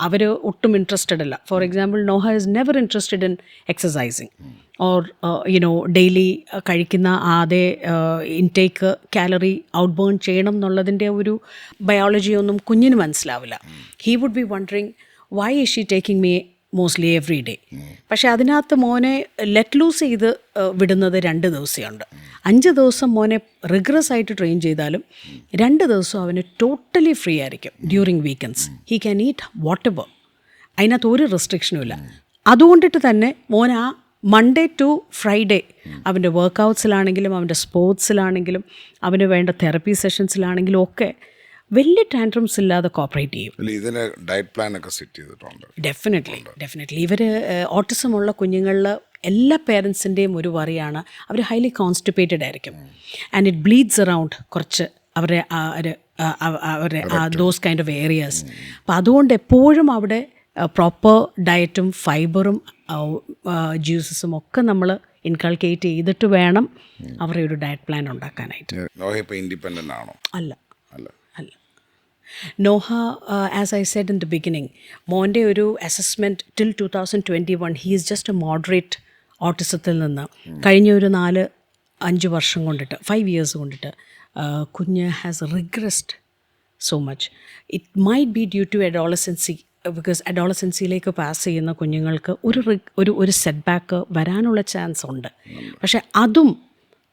അവർ ഒട്ടും interested അല്ല. For example, Noah is never interested in exercising or daily കഴിക്കുന്ന അതേ ഇൻടേക്ക് കാലറി ഔട്ട് ബേൺ ചെയ്യണം എന്നുള്ളതിൻ്റെ ഒരു ബയോളജി ഒന്നും കുഞ്ഞിന് മനസ്സിലാവില്ല. He would be wondering why is she taking me mostly every day. പക്ഷേ അതിനകത്ത് മോനെ ലെറ്റ് ലൂസ് ചെയ്ത് വിടുന്നത് 2 ദിവസമുണ്ട്. 5 ദിവസം മോനെ റിഗ്രസ് ആയിട്ട് ട്രെയിൻ ചെയ്താലും 2 ദിവസം അവന് ടോട്ടലി ഫ്രീ ആയിരിക്കും. During weekends he can eat what ever, അതിനകത്ത് ഒരു റെസ്ട്രിക്ഷനും ഇല്ല. അതുകൊണ്ടിട്ട് തന്നെ മോൻ ആ മൺഡേ ടു ഫ്രൈഡേ അവൻ്റെ വർക്കൗട്ട്സിലാണെങ്കിലും അവൻ്റെ സ്പോർട്സിലാണെങ്കിലും അവന് വേണ്ട തെറപ്പി സെഷൻസിലാണെങ്കിലും ഒക്കെ വലിയ ടാൻട്രംസ് ഇല്ലാതെ കോപ്പറേറ്റ് ചെയ്യും. ഇതിന് ഡയറ്റ് പ്ലാൻ ഒക്കെ സെറ്റ് ചെയ്തിട്ടുണ്ട്. ഡെഫിനറ്റ്ലി ഇവർ ഓട്ടിസം ഉള്ള കുഞ്ഞുങ്ങളിൽ എല്ലാ പേരൻസിൻ്റെയും ഒരു വറിയാണ് അവർ ഹൈലി കോൺസ്റ്റിപ്പേറ്റഡ് ആയിരിക്കും ആൻഡ് ഇറ്റ് ബ്ലീഡ്സ് അറൗണ്ട് കുറച്ച് അവരുടെ ദോസ് കൈൻഡ് ഓഫ് ഏരിയാസ്. അപ്പോൾ അതുകൊണ്ട് എപ്പോഴും അവിടെ പ്രോപ്പർ ഡയറ്റും ഫൈബറും ജ്യൂസസും ഒക്കെ നമ്മൾ ഇൻകൾക്കേറ്റ് ചെയ്തിട്ട് വേണം അവരുടെ ഒരു ഡയറ്റ് പ്ലാൻ ഉണ്ടാക്കാനായിട്ട്. ഇൻഡിപെൻഡൻ്റ് ആണോ? അല്ല. Noah, as I said in the beginning, മോൻ്റെ ഒരു assessment till 2021 he is just a moderate ഓട്ടിസത്തിൽ നിന്ന് കഴിഞ്ഞ ഒരു 4-5 വർഷം കൊണ്ടിട്ട് 5 ഇയേഴ്സ് കൊണ്ടിട്ട് കുഞ്ഞ് has regressed so much. It might be due to adolescence, because അഡോളസൻസിയിലേക്ക് പാസ് ചെയ്യുന്ന കുഞ്ഞുങ്ങൾക്ക് ഒരു സെറ്റ് ബാക്ക് വരാനുള്ള ചാൻസ് ഉണ്ട്. പക്ഷേ അതും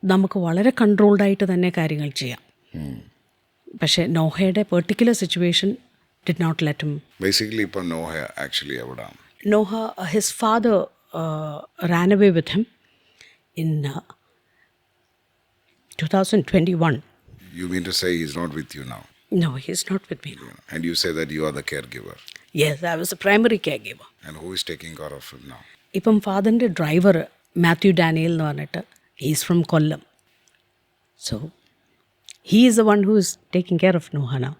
നമുക്ക് വളരെ കൺട്രോൾഡായിട്ട് തന്നെ കാര്യങ്ങൾ ചെയ്യാം. പക്ഷേ നോഹയുടെ particular situation did not let him. Basically ഇപ്പോൾ നോഹ ആക്ച്വലി എവിടെയാണ്? Noah, his father ran away with him in 2021. You mean to say he's not with you now? No, he's not with me now. And you say that you are the caregiver? Yes, I was the primary caregiver. And who is taking care of him now? ഇപ്പം ഫാദറിൻ്റെ driver Mathew Daniel എന്ന് പറഞ്ഞിട്ട് is from Kollam. So he is the one who is taking care of Noha now.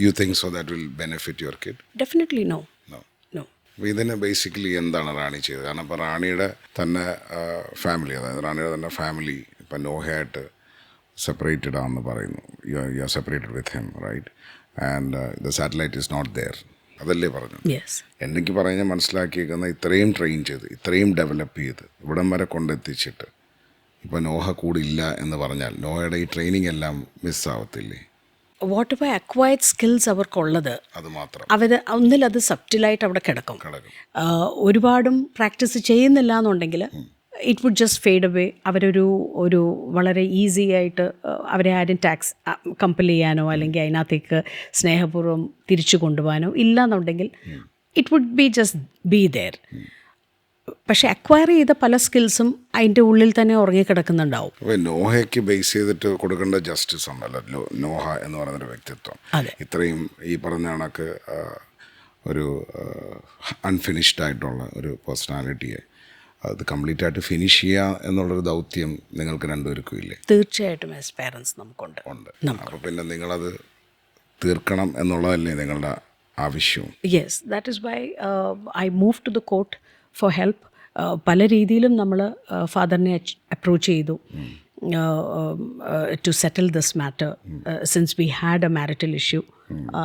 You think so that will benefit your kid? Definitely no. ഇതിന് basically എന്താണ് റാണി ചെയ്തത്? കാരണം ഇപ്പോൾ റാണിയുടെ തന്നെ ഫാമിലി, അതായത് റാണിയുടെ തന്നെ ഫാമിലി ഇപ്പം നോഹയായിട്ട് സെപ്പറേറ്റഡ് ആണെന്ന് പറയുന്നു. You are separated with him, right? And the satellite is not there, അതല്ലേ പറഞ്ഞു? എനിക്ക് പറഞ്ഞാൽ മനസ്സിലാക്കിയേക്കുന്ന ഇത്രയും ട്രെയിൻ ചെയ്ത് ഇത്രയും ഡെവലപ്പ് ചെയ്ത് ഇവിടം വരെ കൊണ്ടെത്തിച്ചിട്ട് ഇപ്പോൾ നോഹ കൂടില്ല എന്ന് പറഞ്ഞാൽ നോഹയുടെ ഈ ട്രെയിനിങ് എല്ലാം മിസ്സാവത്തില്ലേ? വാട്ട് എവർ അക്വയർഡ് സ്കിൽസ് അവർക്കുള്ളത് അത് മാത്രം ഒന്നിലത് സബ്റ്റിലായിട്ട് അവിടെ കിടക്കും. ഒരുപാടും പ്രാക്ടീസ് ചെയ്യുന്നില്ല എന്നുണ്ടെങ്കിൽ it would just fade away. അവരൊരു വളരെ ഈസി ആയിട്ട് അവരെ ആരും ടാക്സ് കമ്പൽ ചെയ്യാനോ അല്ലെങ്കിൽ അതിനകത്തേക്ക് സ്നേഹപൂർവ്വം തിരിച്ചു കൊണ്ടുപോകാനോ ഇല്ല എന്നുണ്ടെങ്കിൽ it would be just be there. പക്ഷെ അക്വയർ ചെയ്ത പല സ്കിൽസും അതിൻ്റെ ഉള്ളിൽ തന്നെ ഉറങ്ങിക്കിടക്കുന്നുണ്ടാവും. അപ്പോൾ നോഹയ്ക്ക് ബേസ് ചെയ്തിട്ട് കൊടുക്കേണ്ട ജസ്റ്റിസ് ഉണ്ടല്ലോ. നോഹ എന്ന് പറയുന്നൊരു വ്യക്തിത്വം അതെ. ഇത്രയും ഈ പറഞ്ഞ കണക്ക് ഒരു അൺഫിനിഷ്ഡ് ആയിട്ടുള്ള ഒരു പേഴ്സണാലിറ്റിയെ അത് കംപ്ലീറ്റ് ആയിട്ട് ഫിനിഷ് ചെയ്യുക എന്നുള്ളൊരു ദൗത്യം നിങ്ങൾക്ക് രണ്ടുപേർക്കും ഇല്ലേ? തീർച്ചയായിട്ടും ആസ് പേരൻസ് നമുക്കുണ്ട്. അപ്പോൾ പിന്നെ നിങ്ങളത് തീർക്കണം എന്നുള്ളതല്ലേ നിങ്ങളുടെ ആവശ്യവും? Yes, that is why I move to the court for help. പല രീതിയിലും നമ്മൾ ഫാദറിനെ അപ്രോച്ച് ചെയ്തു to settle this matter since we had a marital issue.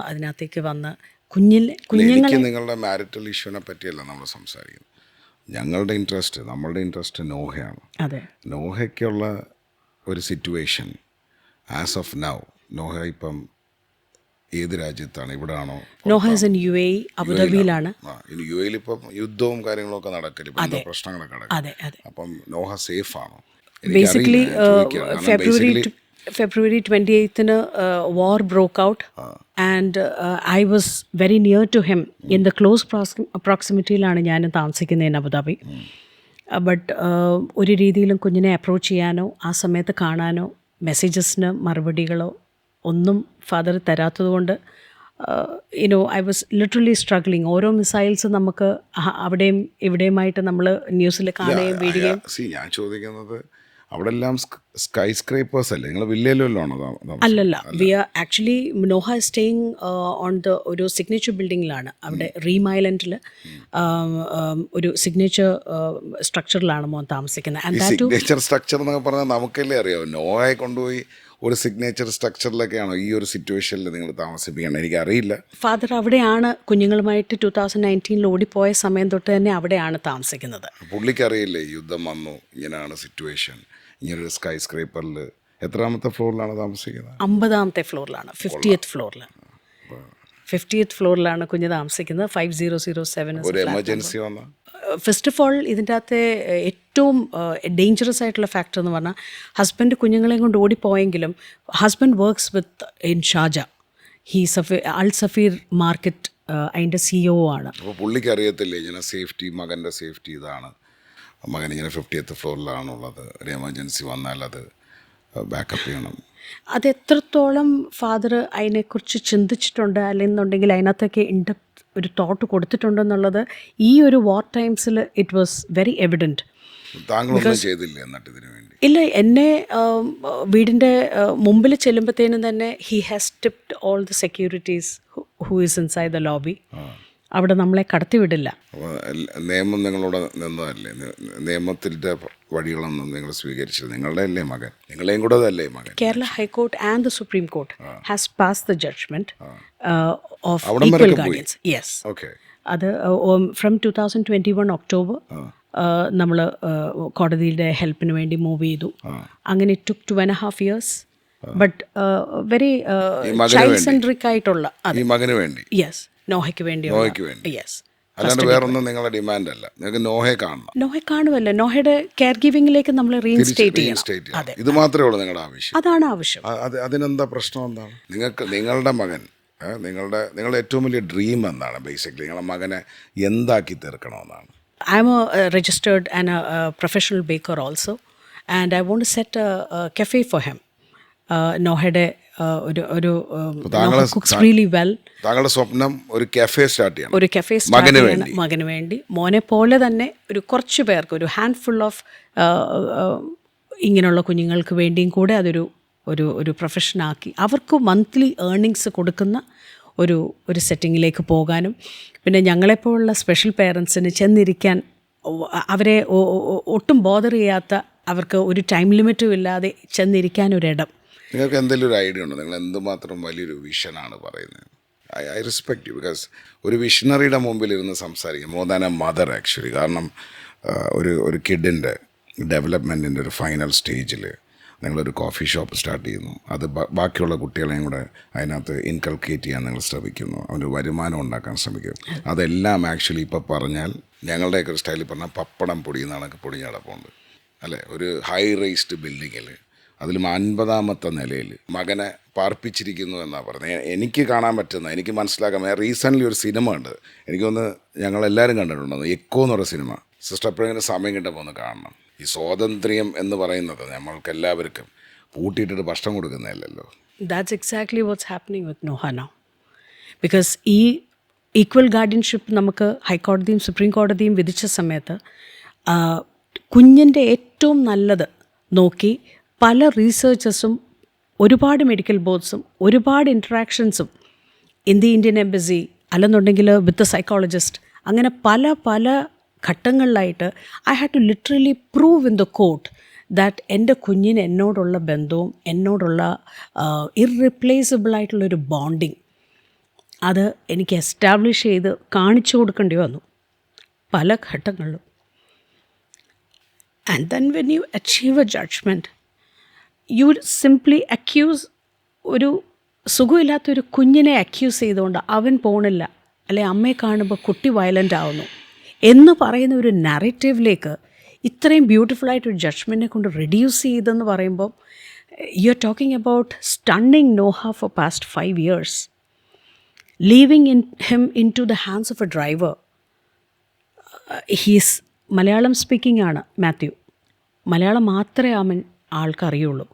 അതിനകത്തേക്ക് വന്ന് കുഞ്ഞുങ്ങളെ നിങ്ങളുടെ മാരിറ്റൽ ഇഷ്യൂവിനെ പറ്റിയല്ല നമ്മൾ സംസാരിക്കുന്നത്. നമ്മളുടെ ഇൻട്രസ്റ്റ് നോഹയാണ്. അതെ, നോഹയ്ക്കുള്ള ഒരു situation as of now. Noah ഇപ്പം ഏത് രാജ്യത്താണ്? ഇവിടെ ആണോ? Noah is in UAE, അബുദാബിയിലാണ്. ഇനി UAE ഇപ്പം യുദ്ധവും കാര്യങ്ങളൊക്കെ നടക്കല്, പ്രശ്നങ്ങളൊക്കെ നടക്കും. അതെ അതെ. അപ്പം നോഹ സേഫ് ആണോ? Basically February 28th war broke out and I was very near to him. In the close proximityയിലാണ് ഞാൻ താമസിക്കുന്നത് അബുദാബി. ബട്ട് ഒരു രീതിയിലും കുഞ്ഞിനെ അപ്രോച്ച് ചെയ്യാനോ ആ സമയത്ത് കാണാനോ മെസ്സേജസിന് മറുപടികളോ ഒന്നും ഫാദർ തരാത്തത് കൊണ്ട് ഐ വാസ് ലിറ്ററലി സ്ട്രഗ്ലിങ്. ഓരോ മിസൈൽസ് നമുക്ക് അവിടെയും ഇവിടെയുമായിട്ട് നമ്മൾ ന്യൂസിൽ കാണുകയും വീഴുകയും. ഞാൻ ചോദിക്കുന്നത് അവിടെ എല്ലാം സ്കൈ സ്ക്രേപ്പേഴ്സ് അല്ലേ? നിങ്ങൾ വില്ലേജിലാണോ? അല്ലല്ല, we are actually Noah staying on the ഒരു സിഗ്നേച്ചർ ബിൽഡിങ്ങിലാണ്. അവിടെ റീം ഐലൻഡിൽ ഒരു സിഗ്നേച്ചർ സ്ട്രക്ചറിലാണ് മോൻ താമസിക്കുന്നത്. സിഗ്നേച്ചർ സ്ട്രക്ചർ എന്നൊക്കെ പറഞ്ഞാൽ നമുക്കല്ലേ അറിയാമോ? നോഹയെ കൊണ്ടുപോയി ഒരു സിഗ്നേച്ചർ സ്ട്രക്ചറിലൊക്കെയാണോ ഈ ഒരു സിറ്റുവേഷനിൽ നിങ്ങൾ താമസിപ്പിക്കണം? എനിക്കറിയില്ല. ഫാദർ അവിടെയാണ് കുഞ്ഞുങ്ങളുമായിട്ട് 2019 ഓടിപ്പോയ സമയം തൊട്ട് തന്നെ അവിടെയാണ് താമസിക്കുന്നത്. പുള്ളിക്കറിയില്ലേ യുദ്ധം വന്നു, ഇങ്ങനെയാണ് സിറ്റുവേഷൻ, ഇങ്ങനൊരു സ്കൈ സ്ക്രേപ്പറിൽ എത്രാമത്തെ ഫ്ലോറിലാണ് താമസിക്കുന്നത്? 50th ഫ്ലോറിലാണ്, 50th ഫ്ലോറിലാണ് കുഞ്ഞ് താമസിക്കുന്നത്. 5007. ഒരു എമർജൻസി വന്നാൽ ഫസ്റ്റ് ഓഫ് ഓൾ ഇതിൻ്റെ അകത്തെ ഏറ്റവും ഡേഞ്ചറസ് ആയിട്ടുള്ള ഫാക്ടർ എന്ന് പറഞ്ഞാൽ ഹസ്ബൻഡ് കുഞ്ഞുങ്ങളെയും കൊണ്ട് ഓടിപ്പോയെങ്കിലും husband works with in Sharjah. Al Safeer market അതിൻ്റെ CEO ആണ്. അപ്പോൾ പുള്ളിക്ക് അറിയത്തില്ലേ ഇങ്ങനെ സേഫ്റ്റി, മകൻ്റെ സേഫ്റ്റി ഇതാണ്, മകൻ ഇങ്ങനെ 50th ഫ്ലോറിലാണുള്ളത്, ഒരു എമർജൻസി വന്നാൽ അത് ബാക്കപ്പ് ചെയ്യണം. അതെത്രത്തോളം ഫാദർ അതിനെക്കുറിച്ച് ചിന്തിച്ചിട്ടുണ്ട് അല്ലെന്നുണ്ടെങ്കിൽ അതിനകത്തൊക്കെ ഇൻഡെപ്ത് ഒരു തോട്ട് കൊടുത്തിട്ടുണ്ടെന്നുള്ളത് ഈ ഒരു വാർ ടൈംസിൽ ഇറ്റ് വാസ് വെരി എവിഡൻറ്റ്. താങ്കളൊന്നും ചെയ്തില്ല എന്നിട്ട് ഇതിനു വേണ്ടി? ഇല്ല, എന്നെ വീടിൻ്റെ മുമ്പിൽ ചെല്ലുമ്പോഴത്തേനും തന്നെ he has tipped all the securities who is inside the lobby. അവിടെ നമ്മളെ കടത്തിവിടില്ല. നിയമം നിങ്ങളോട് നിന്നതല്ലേ? നിയമത്തിൻ്റെ വഴികളൊന്നും നിങ്ങൾ സ്വീകരിച്ചത് നിങ്ങളുടെ അല്ലേ മകൻ? നിങ്ങളെയും കൂടെ അതല്ലേ മകൻ? Kerala high court and the supreme court has passed the judgement of equal guardians. Yes, അത് ഫ്രം 2021 ഒക്ടോബർ നമ്മൾ കോടതിയുടെ ഹെൽപ്പിന് വേണ്ടി മൂവ് ചെയ്തു. അങ്ങനെ it took 2.5 years. But very child centric ആയിട്ടുള്ള മകന് വേണ്ടി. യെസ്, നോഹയ്ക്ക് വേണ്ടി. യെസ്, അല്ലാണ്ട് വേറൊന്നും നിങ്ങളുടെ ഡിമാൻഡ് അല്ല. നിങ്ങൾക്ക് നോഹയെ കാണണം. നോഹയെ കാണുമല്ല, നോഹയുടെ കെയർ ഗിവിംഗിലേക്ക് നമ്മൾ റീഇൻസ്റ്റേറ്റ് ചെയ്യണം. ഇത് മാത്രമേ ഉള്ളൂ നിങ്ങളുടെ ആവശ്യം? അതാണ് ആവശ്യം. അതിനെന്താ പ്രശ്നം? എന്താണ് നിങ്ങൾക്ക് നിങ്ങളുടെ മകൻ, നിങ്ങളുടെ ഏറ്റവും വലിയ ഡ്രീം എന്താണ്? ബേസിക്കലി നിങ്ങളുടെ മകനെ എന്താക്കി തീർക്കണമെന്നാണ്? I am a registered and a professional baker also, and I want to set a cafe for him. നോഹയുടെ cooks really well. താങ്കളുടെ സ്വപ്നം ഒരു കഫേ സ്റ്റാർട്ട് ചെയ്യണം. ഒരു കഫേ സ്റ്റാർട്ട് ചെയ്യണം മകന് വേണ്ടി. മോനെ പോലെ തന്നെ ഒരു കുറച്ച് പേർക്ക്, ഒരു ഹാൻഡ് ഫുൾ ഓഫ് ഇങ്ങനെയുള്ള കുഞ്ഞുങ്ങൾക്ക് വേണ്ടിയും കൂടെ അതൊരു ഒരു പ്രൊഫഷനാക്കി അവർക്ക് മന്ത്ലി ഏർണിങ്സ് കൊടുക്കുന്ന ഒരു സെറ്റിങ്ങിലേക്ക് പോകാനും, പിന്നെ ഞങ്ങളെപ്പോലുള്ള സ്പെഷ്യൽ പേരൻസിന് ചെന്നിരിക്കാൻ അവരെ ഒട്ടും ബോദർ ചെയ്യാത്ത, അവർക്ക് ഒരു ടൈം ലിമിറ്റും ഇല്ലാതെ ചെന്നിരിക്കാനൊരിടം. നിങ്ങൾക്ക് എന്തെങ്കിലും ഒരു ഐഡിയ ഉണ്ടോ? നിങ്ങൾ എന്തുമാത്രം വലിയൊരു വിഷനാണ് പറയുന്നത്. ഐ റെസ്പെക്ട് യു, ബിക്കോസ് ഒരു വിഷണറിയുടെ മുമ്പിൽ ഇരുന്ന് സംസാരിക്കും more than A mother actually. കാരണം ഒരു കിഡിൻ്റെ ഡെവലപ്മെൻറ്റിൻ്റെ ഒരു ഫൈനൽ സ്റ്റേജിൽ നിങ്ങളൊരു കോഫി ഷോപ്പ് സ്റ്റാർട്ട് ചെയ്യുന്നു. അത് ബാക്കിയുള്ള കുട്ടികളെയും കൂടെ അതിനകത്ത് ഇൻകൾക്കേറ്റ് ചെയ്യാൻ നിങ്ങൾ ശ്രമിക്കുന്നു. അവന് വരുമാനം ഉണ്ടാക്കാൻ ശ്രമിക്കും. അതെല്ലാം ആക്ച്വലി ഇപ്പോൾ പറഞ്ഞാൽ ഞങ്ങളുടെയൊക്കെ സ്റ്റൈലിൽ പറഞ്ഞാൽ പപ്പടം പൊടിയുന്ന കണക്ക് പൊടിഞ്ഞ് കിടപ്പുണ്ട് അല്ലേ? ഒരു ഹൈ റൈസ്ഡ് ബിൽഡിങ്ങിൽ അതിലും 50ാമത്തെ നിലയിൽ മകനെ പാർപ്പിച്ചിരിക്കുന്നു എന്നാണ് പറഞ്ഞത്. എനിക്ക് കാണാൻ പറ്റുന്ന, എനിക്ക് മനസ്സിലാക്കാൻ റീസെൻ്റ്ലി ഒരു സിനിമ ഉണ്ട്, എനിക്കൊന്ന് ഞങ്ങളെല്ലാവരും കണ്ടിട്ടുണ്ടെന്ന്, എക്കോ എന്ന് പറയുന്ന സിനിമ. സിസ്റ്റർ എപ്പോഴെങ്കിലും സമയം കിട്ടുമ്പോൾ ഒന്ന് കാണണം. ഈ സ്വാതന്ത്ര്യം എന്ന് പറയുന്നത് നമ്മൾക്ക് എല്ലാവർക്കും പൂട്ടിയിട്ടിട്ട് ഭക്ഷണം കൊടുക്കുന്നതല്ലല്ലോ. That's exactly what's happening with Noha now. Because ഈ ഈക്വൽ ഗാർഡിയൻഷിപ്പ് നമുക്ക് ഹൈക്കോടതിയും സുപ്രീം കോടതിയും വിധിച്ച സമയത്ത് കുഞ്ഞിൻ്റെ ഏറ്റവും നല്ലത് നോക്കി പല റീസേർച്ചേഴ്സും ഒരുപാട് മെഡിക്കൽ ബോർഡ്സും ഒരുപാട് ഇൻട്രാക്ഷൻസും ഇന്ത്യൻ എംബസി അല്ലെന്നുണ്ടെങ്കിൽ വിത്ത് സൈക്കോളജിസ്റ്റ് അങ്ങനെ പല ഘട്ടങ്ങളിലായിട്ട് I had to literally prove in the court that എൻ്റെ കുഞ്ഞിന് എന്നോടുള്ള ബന്ധവും എന്നോടുള്ള ഇർറിപ്ലേസബിളായിട്ടുള്ളൊരു ബോണ്ടിങ് അത് എനിക്ക് എസ്റ്റാബ്ലിഷ് ചെയ്ത് കാണിച്ചു കൊടുക്കേണ്ടി വന്നു പല ഘട്ടങ്ങളിലും. And then when you achieve a judgement you simply accuse, ഒരു സുഖമില്ലാത്തൊരു കുഞ്ഞിനെ അക്യൂസ് ചെയ്തുകൊണ്ട് അവൻ പോണില്ല അല്ലെ അമ്മയെ കാണുമ്പോൾ കുട്ടി വയലൻ്റ് ആവുന്നു എന്ന് പറയുന്ന ഒരു നറേറ്റീവിലേക്ക് ഇത്രയും ബ്യൂട്ടിഫുള്ളായിട്ടൊരു ജഡ്ജ്മെൻറ്റിനെ കൊണ്ട് റെഡ്യൂസ് ചെയ്തെന്ന് പറയുമ്പോൾ you are talking about stunning Noah for past 5 years, leaving him into the hands of a driver. He's Malayalam speaking ആണ് മാത്യു. മലയാളം മാത്രമേ ആൾക്കറിയുള്ളൂ.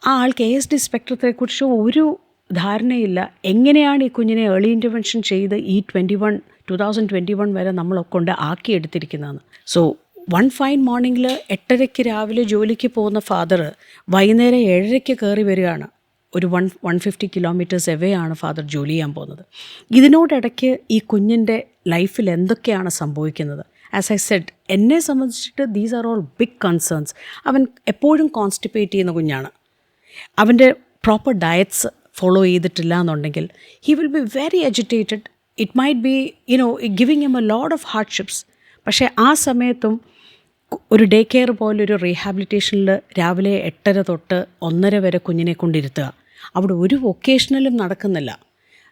ആ ആൾക്ക് ASD സ്പെക്ട്രത്തെക്കുറിച്ച് ഒരു ധാരണയില്ല. എങ്ങനെയാണ് ഈ കുഞ്ഞിനെ ഏർലി ഇൻ്റർവെൻഷൻ ചെയ്ത് ഈ 2021 വരെ നമ്മളൊക്കെ കൊണ്ട് ആക്കിയെടുത്തിരിക്കുന്നതെന്ന്. സോ വൺ ഫൈൻ മോർണിംഗിൽ 8:30 രാവിലെ ജോലിക്ക് പോകുന്ന ഫാദർ വൈകുന്നേരം 7:30 കയറി വരികയാണ്. ഒരു 150 kilometers എവേ ആണ് ഫാദർ ജോലി ചെയ്യാൻ പോകുന്നത്. ഇതിനോടിടയ്ക്ക് ഈ കുഞ്ഞിൻ്റെ ലൈഫിൽ എന്തൊക്കെയാണ് സംഭവിക്കുന്നത്? ആസ് ഐ സെഡ്, എന്നെ സംബന്ധിച്ചിട്ട് these are all big concerns. അവൻ എപ്പോഴും കോൺസ്റ്റിപ്പേറ്റ് ചെയ്യുന്ന കുഞ്ഞാണ്. അവൻ്റെ പ്രോപ്പർ ഡയറ്റ്സ് ഫോളോ ചെയ്തിട്ടില്ല എന്നുണ്ടെങ്കിൽ he will be very agitated. It might be giving him a lot of hardships. പക്ഷേ ആ സമയത്തും ഒരു ഡേ കെയർ പോലൊരു റീഹാബിലിറ്റേഷനിൽ രാവിലെ 8:30 തൊട്ട് 1:30 വരെ കുഞ്ഞിനെ കൊണ്ടിരുത്തുക. അവിടെ ഒരു വൊക്കേഷണലും നടക്കുന്നില്ല.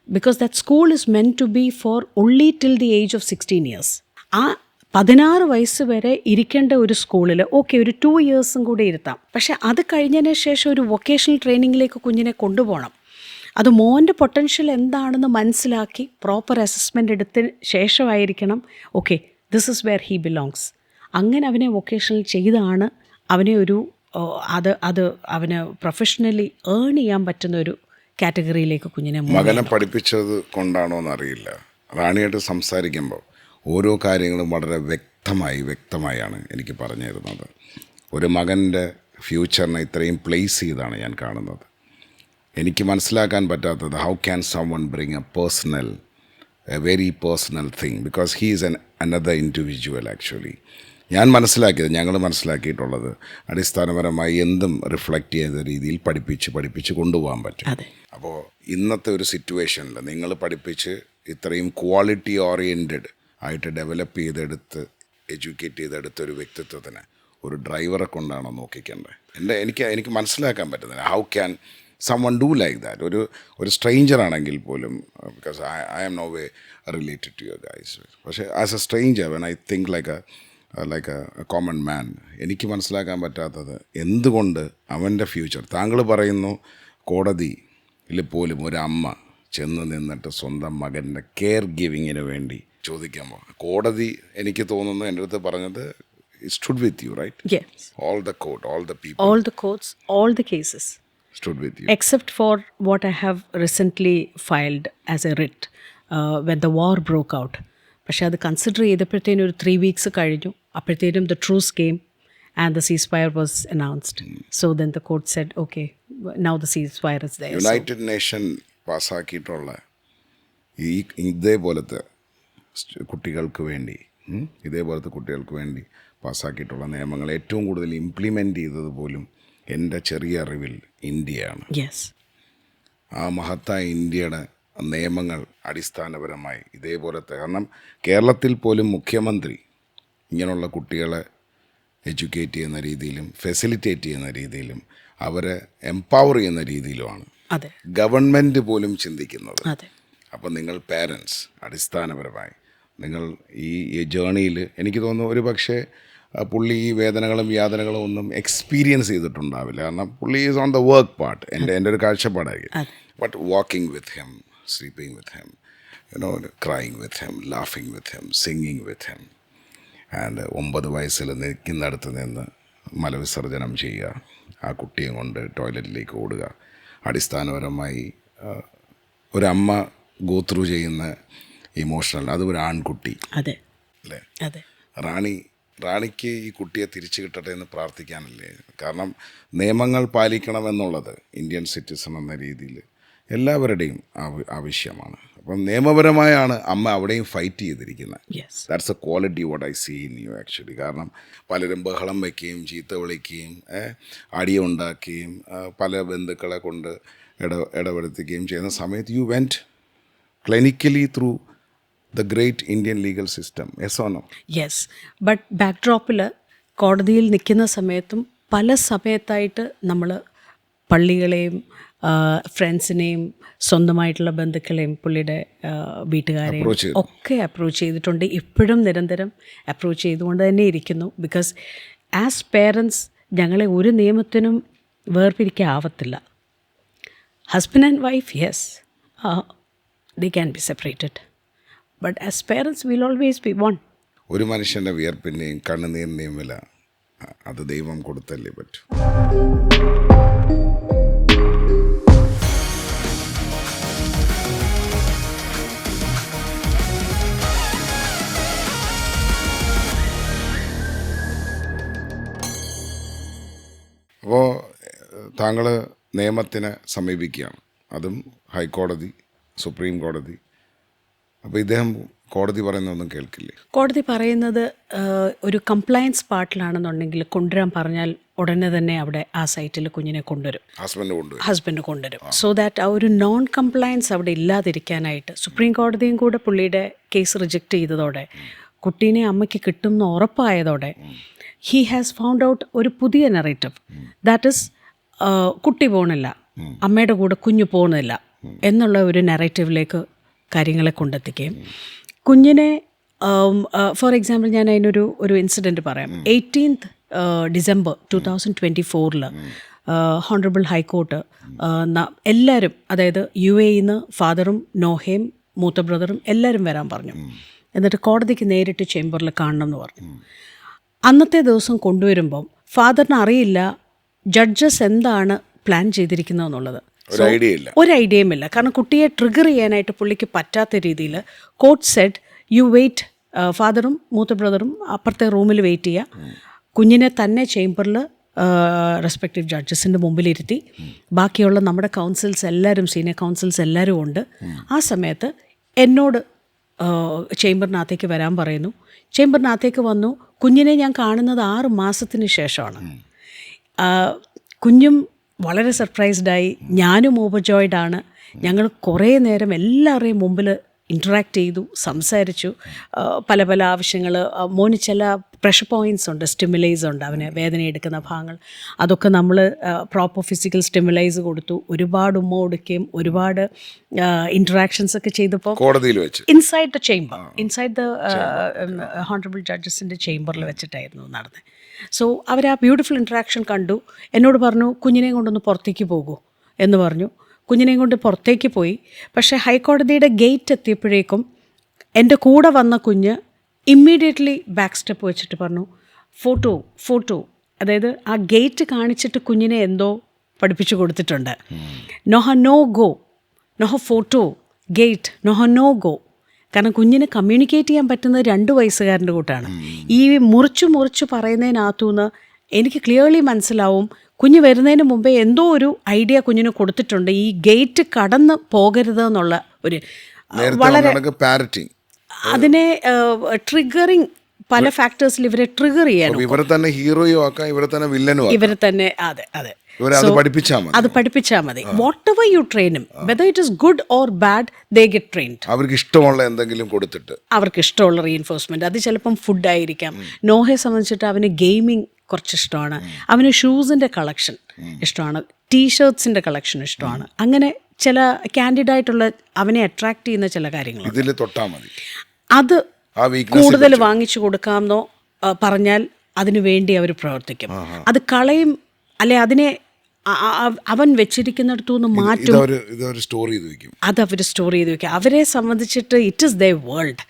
Because that school is meant to be for only till the age of 16 years. ആ 16 വയസ്സ് വരെ ഇരിക്കേണ്ട ഒരു സ്കൂളിൽ ഓക്കെ ഒരു 2 years കൂടി ഇരുത്താം. പക്ഷേ അത് കഴിഞ്ഞതിന് ശേഷം ഒരു വൊക്കേഷണൽ ട്രെയിനിങ്ങിലേക്ക് കുഞ്ഞിനെ കൊണ്ടുപോകണം. അത് മോൻ്റെ പൊട്ടൻഷ്യൽ എന്താണെന്ന് മനസ്സിലാക്കി പ്രോപ്പർ അസസ്മെൻ്റ് എടുത്തതിന് ശേഷമായിരിക്കണം okay this is where he belongs. അങ്ങനെ അവനെ വൊക്കേഷണൽ ചെയ്താണ് അവനെ ഒരു അത് അവന് പ്രൊഫഷണലി ഏൺ ചെയ്യാൻ പറ്റുന്ന ഒരു കാറ്റഗറിയിലേക്ക് കുഞ്ഞിനെ. മകനെ പഠിപ്പിച്ചത് കൊണ്ടാണോ എന്നറിയില്ല, റാണിയായിട്ട് സംസാരിക്കുമ്പോൾ ഓരോ കാര്യങ്ങളും വളരെ വ്യക്തമായാണ് എനിക്ക് പറഞ്ഞു തരുന്നത്. ഒരു മകൻ്റെ ഫ്യൂച്ചറിനെ ഇത്രയും പ്ലേസ് ചെയ്താണ് ഞാൻ കാണുന്നത്. എനിക്ക് മനസ്സിലാക്കാൻ പറ്റാത്തത് how can someone bring a very personal thing because he is another individual actually. ഞങ്ങൾ മനസ്സിലാക്കിയിട്ടുള്ളത് അടിസ്ഥാനപരമായി എന്തും റിഫ്ലക്റ്റ് ചെയ്യുന്ന രീതിയിൽ പഠിപ്പിച്ച് കൊണ്ടുപോകാൻ പറ്റും. അപ്പോൾ ഇന്നത്തെ ഒരു സിറ്റുവേഷനിൽ നിങ്ങൾ പഠിപ്പിച്ച് ഇത്രയും ക്വാളിറ്റി ഓറിയൻറ്റഡ് ആയിട്ട് ഡെവലപ്പ് ചെയ്തെടുത്ത് എഡ്യൂക്കേറ്റ് ചെയ്തെടുത്ത ഒരു വ്യക്തിത്വത്തിന് ഒരു ഡ്രൈവറെ കൊണ്ടാണോ നോക്കിക്കേണ്ടത്? എനിക്ക് മനസ്സിലാക്കാൻ പറ്റുന്നില്ല. How can someone do like that? ഒരു സ്ട്രേഞ്ചർ ആണെങ്കിൽ പോലും, because I am no way related to you guys. പക്ഷേ as A stranger when I think like a common man, എനിക്ക് മനസ്സിലാക്കാൻ പറ്റാത്തത് എന്തുകൊണ്ട് അവൻ്റെ ഫ്യൂച്ചർ. താങ്കൾ പറയുന്നു കോടതിയിൽ പോലും ഒരു അമ്മ ചെന്ന് നിന്നിട്ട് സ്വന്തം മകൻ്റെ കെയർ ഗിവിങ്ങിന് വേണ്ടി ചോദിക്കുമ്പോൾ കോടതി എനിക്ക് തോന്നുന്നു എൻ്റെ അടുത്ത് പറഞ്ഞത് it stood with you, right? Yes. All the court, all the people. All the courts, all the cases. Stood with you. Except for what I have recently filed as a writ when the war broke out. പക്ഷേ അത് consider ചെയ്തപ്പോഴത്തേനും ഒരു 3 weeks കഴിഞ്ഞു. അപ്പോഴത്തേനും the truce came and the ceasefire was announced. So then the court said, okay, now the ceasefire is there. United Nation പാസ്സാക്കിയിട്ടുള്ള ഇതേപോലത്തെ കുട്ടികൾക്ക് വേണ്ടി പാസ്സാക്കിയിട്ടുള്ള നിയമങ്ങൾ ഏറ്റവും കൂടുതൽ ഇംപ്ലിമെൻ്റ് ചെയ്തത് പോലും എൻ്റെ ചെറിയ അറിവിൽ ഇന്ത്യയാണ്. ആ മഹത്തായ ഇന്ത്യയുടെ നിയമങ്ങൾ അടിസ്ഥാനപരമായി ഇതേപോലത്തെ, കാരണം കേരളത്തിൽ പോലും മുഖ്യമന്ത്രി ഇങ്ങനെയുള്ള കുട്ടികളെ എഡ്യൂക്കേറ്റ് ചെയ്യുന്ന രീതിയിലും ഫെസിലിറ്റേറ്റ് ചെയ്യുന്ന രീതിയിലും അവരെ എംപവർ ചെയ്യുന്ന രീതിയിലുമാണ് ഗവൺമെൻറ് പോലും ചിന്തിക്കുന്നത്. അപ്പം നിങ്ങൾ പേരൻസ് അടിസ്ഥാനപരമായി നിങ്ങൾ ഈ ജേണിയിൽ എനിക്ക് തോന്നുന്നു ഒരു പക്ഷേ പുള്ളി ഈ വേദനകളും യാതനകളും ഒന്നും എക്സ്പീരിയൻസ് ചെയ്തിട്ടുണ്ടാവില്ല. കാരണം പുള്ളി is on the work part. എൻ്റെ ഒരു കാഴ്ചപ്പാടായിരിക്കും. But walking with him, sleeping with him, crying with him, ലാഫിങ് with him, singing with him. And 9 വയസ്സിൽ നിൽക്കുന്നിടത്ത് നിന്ന് മലവിസർജനം ചെയ്യുക, ആ കുട്ടിയെ കൊണ്ട് ടോയ്ലറ്റിലേക്ക് ഓടുക. അടിസ്ഥാനപരമായി ഒരമ്മ ഗോ ത്രൂ ചെയ്യുന്ന ഇമോഷണൽ, അത് ഒരു ആൺകുട്ടി അതെ അല്ലേ? അതെ. റാണിക്ക് ഈ കുട്ടിയെ തിരിച്ചു കിട്ടട്ടെ എന്ന് പ്രാർത്ഥിക്കാനല്ലേ? കാരണം നിയമങ്ങൾ പാലിക്കണമെന്നുള്ളത് ഇന്ത്യൻ സിറ്റിസൺ എന്ന രീതിയിൽ എല്ലാവരുടെയും ആവശ്യമാണ്. അപ്പം നിയമപരമായാണ് അമ്മ അവിടെയും ഫൈറ്റ് ചെയ്തിരിക്കുന്നത്. That's a quality what I see in you actually. കാരണം പലരും ബഹളം വയ്ക്കുകയും ചീത്ത വിളിക്കുകയും അടിയുണ്ടാക്കുകയും പല ബന്ധുക്കളെ കൊണ്ട് ഇടപെടുത്തുകയും ചെയ്യുന്ന സമയത്ത് you went clinically through the great Indian legal system. Yes or no? Yes. But backdropൽ കോടതിയിൽ നിൽക്കുന്ന സമയത്തും പല സമയത്തായിട്ട് നമ്മൾ പള്ളികളെയും ഫ്രണ്ട്സിനെയും സ്വന്തമായിട്ടുള്ള ബന്ധുക്കളെയും പുള്ളിയുടെ വീട്ടുകാരെയും ഒക്കെ അപ്രോച്ച് ചെയ്തിട്ടുണ്ട്. ഇപ്പോഴും നിരന്തരം അപ്രോച്ച് ചെയ്തുകൊണ്ട് തന്നെ ഇരിക്കുന്നു. ബിക്കോസ് ആസ് പേരൻസ് ഞങ്ങളെ ഒരു നിയമത്തിനും വേർപിരിക്കാവത്തില്ല. Husband and wife, yes, they can be separated. But as parents, we'll always be one. ഒരു മനുഷ്യൻ്റെ വിയർപ്പിൻ്റെയും കണ്ണുനീരിൻ്റെയും വില അത് ദൈവം കൊടുത്തല്ലേ പറ്റൂ. അപ്പോൾ താങ്കൾ നിയമത്തിനെ സമീപിക്കുകയാണ്, അതും ഹൈക്കോടതി, സുപ്രീം കോടതി. അപ്പോൾ ഇദ്ദേഹം കോടതി പറയുന്നതൊന്നും കേൾക്കില്ലേ? കോടതി പറയുന്നത് ഒരു കംപ്ലയൻസ് പാർട്ടിലാണെന്നുണ്ടെങ്കിൽ കൊണ്ടുവരാൻ പറഞ്ഞാൽ ഉടനെ തന്നെ അവിടെ ആ സൈറ്റിൽ കുഞ്ഞിനെ കൊണ്ടുവരും, ഹസ്ബൻഡ് കൊണ്ടുവരും. സോ ദാറ്റ് ആ ഒരു നോൺ കംപ്ലയൻസ് അവിടെ ഇല്ലാതിരിക്കാനായിട്ട് സുപ്രീം കോടതിയും കൂടെ പുള്ളിയുടെ കേസ് റിജക്റ്റ് ചെയ്തതോടെ, കുട്ടീനെ അമ്മയ്ക്ക് കിട്ടും എന്ന് ഉറപ്പായതോടെ, ഹി ഹാസ് ഫൗണ്ട് ഔട്ട് ഒരു പുതിയ നെറേറ്റീവ്. ദാറ്റ് ഇസ് കുട്ടി പോകണില്ല, അമ്മയുടെ കൂടെ കുഞ്ഞു പോകുന്നില്ല എന്നുള്ള ഒരു നെറേറ്റീവിലേക്ക് കാര്യങ്ങളെ കൊണ്ടെത്തിക്കുകയും കുഞ്ഞിനെ, ഫോർ എക്സാമ്പിൾ ഞാൻ അതിനൊരു ഇൻസിഡൻറ്റ് പറയാം. 18th December 2024 ഹോണറബിൾ ഹൈക്കോർട്ട് എല്ലാവരും, അതായത് UAE ഫാദറും നോഹയും മൂത്ത ബ്രദറും എല്ലാവരും വരാൻ പറഞ്ഞു. എന്നിട്ട് കോടതിക്ക് നേരിട്ട് ചേംബറിൽ കാണണം എന്ന് പറഞ്ഞു. അന്നത്തെ ദിവസം കൊണ്ടുവരുമ്പം ഫാദറിന് അറിയില്ല ജഡ്ജസ് എന്താണ് പ്ലാൻ ചെയ്തിരിക്കുന്നതെന്നുള്ളത്. ഒരു ഐഡിയയും ഇല്ല. കാരണം കുട്ടിയെ ട്രിഗർ ചെയ്യാനായിട്ട് പുള്ളിക്ക് പറ്റാത്ത രീതിയിൽ കോർട്ട് സെഡ് യു വെയിറ്റ്, ഫാദറും മൂത്ത ബ്രദറും അപ്പുറത്തെ റൂമിൽ വെയിറ്റ് ചെയ്യുക, കുഞ്ഞിനെ തന്നെ ചേംബറിൽ റെസ്പെക്റ്റീവ് ജഡ്ജസിൻ്റെ മുമ്പിലിരുത്തി, ബാക്കിയുള്ള നമ്മുടെ കൗൺസിൽസ് എല്ലാവരും, സീനിയർ കൗൺസിൽസ് എല്ലാവരും ഉണ്ട്. ആ സമയത്ത് എന്നോട് ചേംബറിനകത്തേക്ക് വരാൻ പറയുന്നു. ചേംബറിനകത്തേക്ക് വന്നു. കുഞ്ഞിനെ ഞാൻ കാണുന്നത് 6 മാസത്തിന് ശേഷമാണ്. കുഞ്ഞും വളരെ സർപ്രൈസ്ഡായി, ഞാനും ഓവർജോയ്ഡാണ്. ഞങ്ങൾ കുറേ നേരം എല്ലാവരുടെയും മുമ്പിൽ ഇൻറ്ററാക്ട് ചെയ്തു, സംസാരിച്ചു. പല പല ആവശ്യങ്ങൾ, മോന് ചില പ്രഷർ പോയിൻറ്റ്സ് ഉണ്ട്, സ്റ്റിമുലൈസ് ഉണ്ട്, അവന് വേദനയെടുക്കുന്ന ഭാഗങ്ങൾ, അതൊക്കെ നമ്മൾ പ്രോപ്പർ ഫിസിക്കൽ സ്റ്റിമുലൈസ് കൊടുത്തു. ഒരുപാട് ഉമ്മ കൊടുക്കുകയും ഒരുപാട് ഇൻറ്ററാക്ഷൻസ് ഒക്കെ ചെയ്തപ്പോൾ കോടതിയിൽ വെച്ച് inside the chamber, inside the honorable ജഡ്ജസിൻ്റെ ചേംബറിൽ വെച്ചിട്ടായിരുന്നു നടന്നത്. സോ അവർ ആ ബ്യൂട്ടിഫുൾ ഇൻറ്ററാക്ഷൻ കണ്ടു. എന്നോട് പറഞ്ഞു കുഞ്ഞിനെയും കൊണ്ടൊന്ന് പുറത്തേക്ക് പോകൂ എന്ന് പറഞ്ഞു. കുഞ്ഞിനെയും കൊണ്ട് പുറത്തേക്ക് പോയി. പക്ഷേ ഹൈക്കോടതിയുടെ ഗേറ്റ് എത്തിയപ്പോഴേക്കും എൻ്റെ കൂടെ വന്ന കുഞ്ഞ് ഇമ്മീഡിയറ്റ്ലി ബാക്ക് സ്റ്റെപ്പ് വെച്ചിട്ട് പറഞ്ഞു ഫോട്ടോ. അതായത് ആ ഗേറ്റ് കാണിച്ചിട്ട് കുഞ്ഞിനെ എന്തോ പഠിപ്പിച്ചു കൊടുത്തിട്ടുണ്ട്. Noah no go, Noah photo, gate, Noah no go. കാരണം കുഞ്ഞിന് കമ്മ്യൂണിക്കേറ്റ് ചെയ്യാൻ പറ്റുന്നത് 2 വയസ്സുകാരൻ്റെ കൂട്ടാണ്. ഈ മുറിച്ചു പറയുന്നതിനകത്തുനിന്ന് എനിക്ക് ക്ലിയർലി മനസ്സിലാവും കുഞ്ഞ് വരുന്നതിന് മുമ്പേ എന്തോ ഒരു ഐഡിയ കുഞ്ഞിന് കൊടുത്തിട്ടുണ്ട്, ഈ ഗേറ്റ് കടന്ന് പോകരുത് എന്നുള്ള ഒരു വളരെ അതിനെ ട്രിഗറിങ്, പല ഫാക്ടേഴ്സിൽ ഇവരെ ട്രിഗർ ചെയ്യാനും ഇവരെ തന്നെ ഹീറോയും ആക്കാം, ഇവരെ തന്നെ വില്ലനും ആക്കാം, ഇവരെ തന്നെ. അതെ അതെ, അത് പഠിപ്പിച്ചാൽ മതി. What ever you train him, whether it is good or bad, they get trained. അവർക്ക് ഇഷ്ടമുള്ള എന്തെങ്കിലും കൊടുത്തിട്ട്, അവർക്ക് ഇഷ്ടമുള്ള റീഇൻഫോഴ്സ്മെന്റ്. അത് ചിലപ്പം ഫുഡായിരിക്കാം. നോഹയെ സംബന്ധിച്ചിട്ട് അവന് ഗെയിമിംഗ് കുറച്ച് ഇഷ്ടമാണ്, അവന് ഷൂസിൻ്റെ കളക്ഷൻ ഇഷ്ടമാണ്, ടീഷർട്സിൻ്റെ കളക്ഷൻ ഇഷ്ടമാണ്. അങ്ങനെ ചില കാൻഡിഡായിട്ടുള്ള അവനെ അട്രാക്ട് ചെയ്യുന്ന ചില കാര്യങ്ങൾ ഇതിൽ തൊട്ടാൽ മതി. അത് കൂടുതൽ വാങ്ങിച്ചു കൊടുക്കാമെന്നോ പറഞ്ഞാൽ അതിനു വേണ്ടി അവർ പ്രവർത്തിക്കും. അത് കളയും, അല്ലെ അതിനെ അവൻ വെച്ചിരിക്കുന്നിടത്തു നിന്ന് മാറ്റും. അത് അവർ സ്റ്റോർ ചെയ്ത് വെക്കും. അവരെ സംബന്ധിച്ചിട്ട് ഇറ്റ് ഈസ് ദെയർ വേൾഡ്.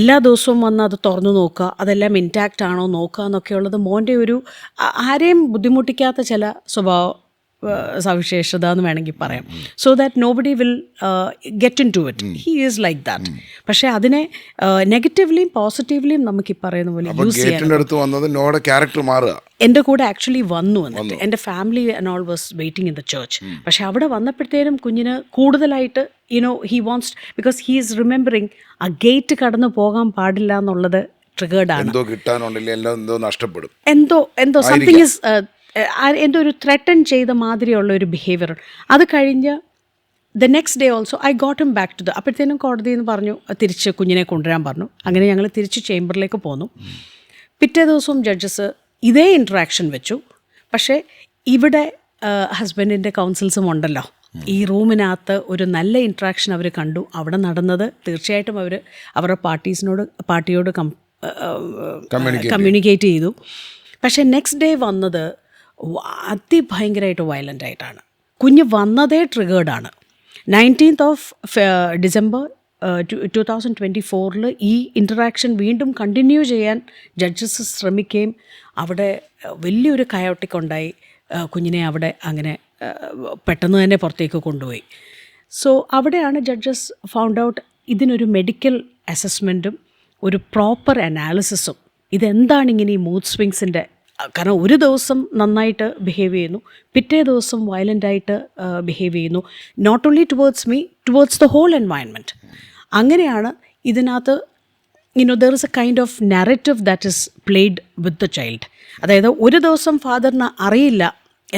എല്ലാ ദിവസവും വന്ന് അത് തുറന്നു നോക്കുക, അതെല്ലാം ഇൻടാക്റ്റ് ആണോ നോക്കുക എന്നൊക്കെയുള്ളത് മോൻ്റെ ഒരു ആരെയും ബുദ്ധിമുട്ടിക്കാത്ത ചില സവിശേഷത എന്ന് വേണമെങ്കിൽ പറയാം. So that nobody will get into it. He is like that. പക്ഷേ അതിനെ നെഗറ്റീവ്ലിയും പോസിറ്റീവ്ലിയും നമുക്ക് ഈ പറയുന്ന പോലെ യൂസ് ചെയ്യാൻ. എൻ്റെ കൂടെ ആക്ച്വലി വന്നു വന്നിട്ട് എൻ്റെ family and all was waiting in the church. പക്ഷെ അവിടെ വന്നപ്പോഴത്തേനും കുഞ്ഞിന് കൂടുതലായിട്ട് he wants, because he is remembering ആ ഗേറ്റ് കടന്നു പോകാൻ പാടില്ല എന്നുള്ളത് ട്രിഗേർഡാണ്. എന്തോ സംതിങ് ഈസ് എന്തോ ഒരു ത്രെട്ടൺ ചെയ്ത മാതിരിയുള്ള ഒരു ബിഹേവിയർ. അത് കഴിഞ്ഞ് the next day also I got him back to അപ്പോഴത്തേനും കോടതി എന്ന് പറഞ്ഞു തിരിച്ച് കുഞ്ഞിനെ കൊണ്ടുവരാൻ പറഞ്ഞു. അങ്ങനെ ഞങ്ങൾ തിരിച്ച് ചേംബറിലേക്ക് പോന്നു. പിറ്റേ ദിവസവും ജഡ്ജസ് ഇതേ ഇൻട്രാക്ഷൻ വെച്ചു. പക്ഷേ ഇവിടെ ഹസ്ബൻഡിൻ്റെ കൗൺസിൽസും ഉണ്ടല്ലോ, ഈ റൂമിനകത്ത് ഒരു നല്ല ഇൻട്രാക്ഷൻ അവർ കണ്ടു. അവിടെ നടന്നത് തീർച്ചയായിട്ടും അവർ അവരുടെ പാർട്ടിയോട് കമ്മ്യൂണിക്കേറ്റ് ചെയ്തു. പക്ഷേ നെക്സ്റ്റ് ഡേ വന്നത് അതിഭയങ്കരമായിട്ട് വയലൻ്റ് ആയിട്ടാണ്. കുഞ്ഞ് വന്നതേ ട്രിഗേർഡാണ്. 19th of December 2024 ഈ ഇൻറ്ററാക്ഷൻ വീണ്ടും കണ്ടിന്യൂ ചെയ്യാൻ ജഡ്ജസ് ശ്രമിക്കുകയും അവിടെ വലിയൊരു കയോട്ടിക് ഉണ്ടായി. കുഞ്ഞിനെ അവിടെ അങ്ങനെ പെട്ടെന്ന് തന്നെ പുറത്തേക്ക് കൊണ്ടുപോയി. സോ അവിടെയാണ് ജഡ്ജസ് ഫൗണ്ട് ഔട്ട് ഇതിനൊരു മെഡിക്കൽ അസസ്മെൻറ്റും ഒരു പ്രോപ്പർ അനാലിസിസും ഇതെന്താണ് ഇങ്ങനെ ഈ മൂഡ് സ്വിങ്സിൻ്റെ. കാരണം ഒരു ദിവസം നന്നായിട്ട് ബിഹേവ് ചെയ്യുന്നു, പിറ്റേ ദിവസം വയലൻ്റായിട്ട് ബിഹേവ് ചെയ്യുന്നു. Not only towards me, towards the whole environment. അങ്ങനെയാണ് ഇതിനകത്ത് there is a kind of narrative that is played with the child. അതായത് ഒരു ദിവസം ഫാദറിന് അറിയില്ല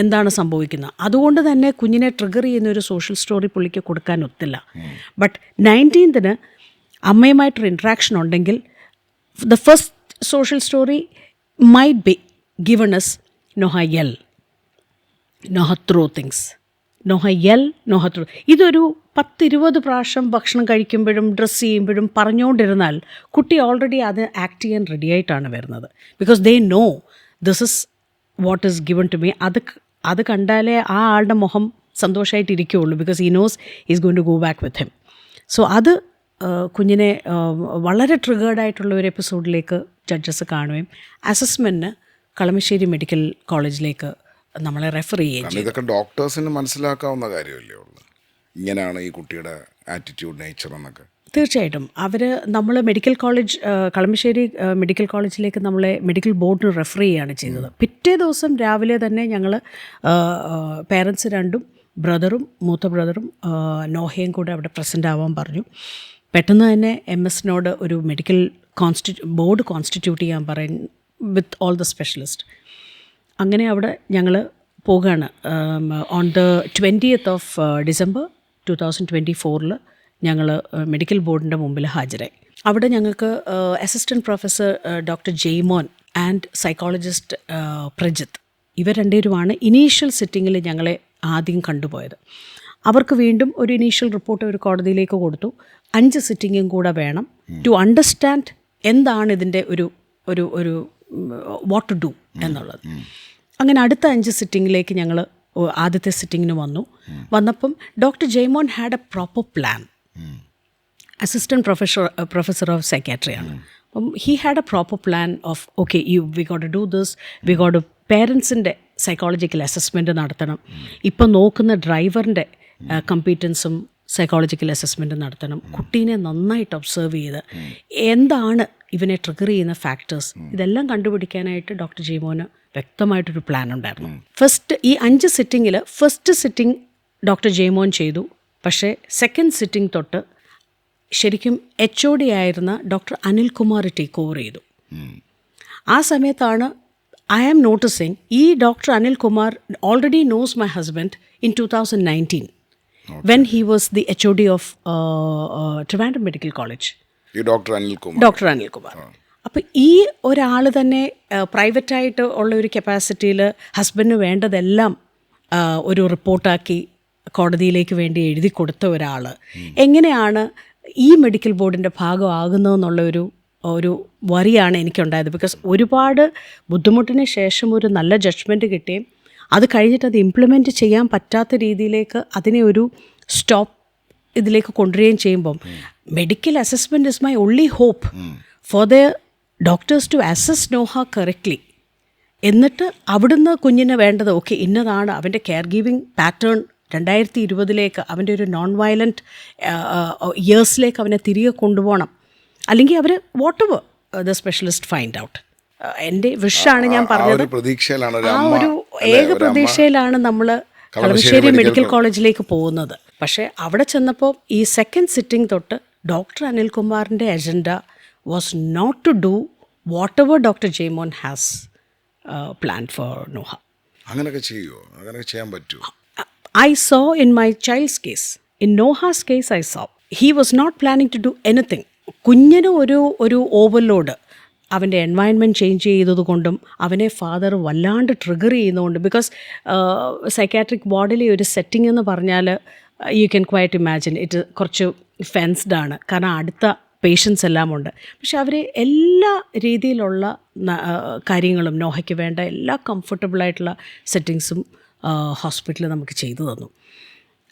എന്താണ് സംഭവിക്കുന്നത്, അതുകൊണ്ട് തന്നെ കുഞ്ഞിനെ ട്രിഗർ ചെയ്യുന്ന ഒരു സോഷ്യൽ സ്റ്റോറി പുള്ളിക്ക് കൊടുക്കാൻ ഒത്തില്ല. ബട്ട് 19th അമ്മയുമായിട്ടൊരു ഇൻട്രാക്ഷൻ ഉണ്ടെങ്കിൽ the first social story might be given as Noha yell, Noha throw things, Noha yell, Noha throw. ഇതൊരു 10-20 പ്രാവശ്യം ഭക്ഷണം കഴിക്കുമ്പോഴും ഡ്രസ്സ് ചെയ്യുമ്പോഴും പറഞ്ഞുകൊണ്ടിരുന്നാൽ കുട്ടി ഓൾറെഡി അത് ആക്ട് ചെയ്യാൻ റെഡി ആയിട്ടാണ് വരുന്നത്. Because they know this is what is given to me. അത് കണ്ടാലേ ആ ആളുടെ മുഖം സന്തോഷമായിട്ടിരിക്കുകയുള്ളൂ. Because he knows is going to go back with him. So അത് കുഞ്ഞിനെ വളരെ ട്രിഗേർഡായിട്ടുള്ള ഒരു എപ്പിസോഡിലേക്ക് ജഡ്ജസ് കാണുകയും അസസ്മെൻറ്റിന് കളമശ്ശേരി മെഡിക്കൽ കോളേജിലേക്ക് നമ്മളെ റെഫർ ചെയ്യുകയും ചെയ്യും. ഇതൊക്കെ ഡോക്ടേഴ്സിന് മനസ്സിലാക്കാവുന്ന കാര്യമല്ലേ ഉള്ളൂ, ഇങ്ങനെയാണ് ഈ കുട്ടിയുടെ ആറ്റിറ്റ്യൂഡ്, നേച്ചർ എന്നൊക്കെ. തീർച്ചയായിട്ടും നമ്മൾ മെഡിക്കൽ കോളേജ് കളമശ്ശേരി മെഡിക്കൽ കോളേജിലേക്ക് നമ്മളെ മെഡിക്കൽ ബോർഡിന് റെഫർ ചെയ്യുകയാണ് ചെയ്തത്. പിറ്റേ ദിവസം രാവിലെ തന്നെ ഞങ്ങൾ പേരൻസ് രണ്ടും മൂത്ത ബ്രദറും നോഹയും കൂടെ അവിടെ പ്രസൻ്റ് ആവാൻ പറഞ്ഞു. പെട്ടെന്ന് തന്നെ MS-നോട് ഒരു മെഡിക്കൽ ബോർഡ് കോൺസ്റ്റിറ്റ്യൂട്ട് ചെയ്യാൻ പറയും വിത്ത് ഓൾ ദ സ്പെഷ്യലിസ്റ്റ്. അങ്ങനെ അവിടെ ഞങ്ങൾ പോകുകയാണ്. On the 20th of December 2024 ഞങ്ങൾ മെഡിക്കൽ ബോർഡിൻ്റെ മുമ്പിൽ ഹാജരായി. അവിടെ ഞങ്ങൾക്ക് assistant professor doctor Jaimon and psychologist Prajith, ഇവർ രണ്ടുപേരുമാണ് ഇനീഷ്യൽ സിറ്റിങ്ങിൽ ഞങ്ങളെ ആദ്യം കണ്ടുപോയത്. അവർക്ക് വീണ്ടും ഒരു ഇനീഷ്യൽ റിപ്പോർട്ട് ഒരു കോടതിയിലേക്ക് കൊടുത്തു. 5 സിറ്റിങ്ങും കൂടെ വേണം ടു അണ്ടർസ്റ്റാൻഡ് എന്താണ് ഇതിൻ്റെ ഒരു വാട്ട് ടു ഡു എന്നുള്ളത്. അങ്ങനെ അടുത്ത 5 സിറ്റിങ്ങിലേക്ക് ഞങ്ങൾ ആദ്യത്തെ സിറ്റിങ്ങിന് വന്നപ്പം doctor Jaimon had a proper plan. Assistant professor of സൈക്കാട്രിയാണ്. അപ്പം he had a proper plan of okay we got to do this, we got പേരൻസിൻ്റെ സൈക്കോളജിക്കൽ അസസ്മെൻറ്റ് നടത്തണം, ഇപ്പം നോക്കുന്ന ഡ്രൈവറിൻ്റെ കമ്പീറ്റൻസും സൈക്കോളജിക്കൽ അസസ്മെൻറ്റ് നടത്തണം, കുട്ടീനെ നന്നായിട്ട് ഒബ്സർവ് ചെയ്ത് എന്താണ് ഇവനെ ട്രിഗർ ചെയ്യുന്ന ഫാക്ടേഴ്സ് ഇതെല്ലാം കണ്ടുപിടിക്കാനായിട്ട് ഡോക്ടർ ജെയ്മോന് വ്യക്തമായിട്ടൊരു പ്ലാൻ ഉണ്ടായിരുന്നു. ഈ 5 സിറ്റിങ്ങിൽ ഫസ്റ്റ് സിറ്റിംഗ് ഡോക്ടർ ജെയ്മോൻ ചെയ്തു. പക്ഷേ സെക്കൻഡ് സിറ്റിംഗ് തൊട്ട് ശരിക്കും HOD ആയിരുന്ന ഡോക്ടർ അനിൽകുമാർ ടേക്ക് ഓവർ ചെയ്തു. ആ സമയത്താണ് I am noticing ഈ doctor Anilkumar already knows my husband in 2019 when he was the HOD of Trivandrum Medical College. ഈ ഡോക്ടർ അനിൽകുമാർ. അപ്പോൾ ഈ ഒരാൾ തന്നെ പ്രൈവറ്റായിട്ട് ഉള്ള ഒരു കപ്പാസിറ്റിയിൽ ഹസ്ബൻഡിന് വേണ്ടതെല്ലാം ഒരു റിപ്പോർട്ടാക്കി കോടതിയിലേക്ക് വേണ്ടി എഴുതി കൊടുത്ത ഒരാൾ എങ്ങനെയാണ് ഈ മെഡിക്കൽ ബോർഡിൻ്റെ ഭാഗമാകുന്നതെന്നുള്ള ഒരു വറിയാണ് എനിക്കുണ്ടായത്. ബിക്കോസ് ഒരുപാട് ബുദ്ധിമുട്ടിന് ശേഷം ഒരു നല്ല ജഡ്ജ്മെൻറ്റ് കിട്ടുകയും അത് കഴിഞ്ഞിട്ട് അത് ഇംപ്ലിമെൻറ്റ് ചെയ്യാൻ പറ്റാത്ത രീതിയിലേക്ക് അതിനെ ഒരു സ്റ്റോപ്പ് ഇതിലേക്ക് കൊണ്ടുവരികയും ചെയ്യുമ്പം medical assessment is my only hope for the doctors to assess Noah correctly. എന്നിട്ട് അവിടുന്ന് കുഞ്ഞിന് വേണ്ടത് ഓക്കെ ഇന്നതാണ് അവൻ്റെ കെയർ ഗീവിങ് പാറ്റേൺ 2020 അവൻ്റെ ഒരു നോൺ വയലൻറ്റ് ഇയേഴ്സിലേക്ക് അവനെ തിരികെ കൊണ്ടുപോകണം. അല്ലെങ്കിൽ അവർ whatever the specialist find out. എൻ്റെ വിഷാണ് ഞാൻ പറഞ്ഞത്. ആ ഒരു ഏക പ്രതീക്ഷയിലാണ് നമ്മൾ കളമശ്ശേരി മെഡിക്കൽ കോളേജിലേക്ക് പോകുന്നത്. പക്ഷേ അവിടെ ചെന്നപ്പോൾ ഈ സെക്കൻഡ് സിറ്റിംഗ് തൊട്ട് ഡോക്ടർ അനിൽകുമാറിൻ്റെ agenda was not to do whatever doctor Jaimon has plan for Noah. അങ്ങനെയൊക്കെ ചെയ്യുമോ? അങ്ങനെയൊക്കെ ചെയ്യാൻ പറ്റുമോ? I saw in my child's case, in Noha's case I saw, he was not planning to do anything. കുഞ്ഞിന് ഒരു overload അവൻ്റെ environment change ചെയ്തതുകൊണ്ടും അവനെ father വല്ലാണ്ട് ട്രിഗർ ചെയ്യുന്നതുകൊണ്ട്. ബിക്കോസ് സൈക്കാട്രിക് വാർഡിലെ ഒരു സെറ്റിംഗ് എന്ന് പറഞ്ഞാൽ U can quite imagine it കുറച്ച് ഫെൻസ്ഡ് ആണ്. കാരണം അടുത്ത പേഷ്യൻസ് എല്ലാം ഉണ്ട്. പക്ഷെ അവർ എല്ലാ രീതിയിലുള്ള കാര്യങ്ങളും നോഹയ്ക്ക് വേണ്ട എല്ലാ കംഫർട്ടബിളായിട്ടുള്ള സെറ്റിങ്സും ഹോസ്പിറ്റലിൽ നമുക്ക് ചെയ്തു തന്നു.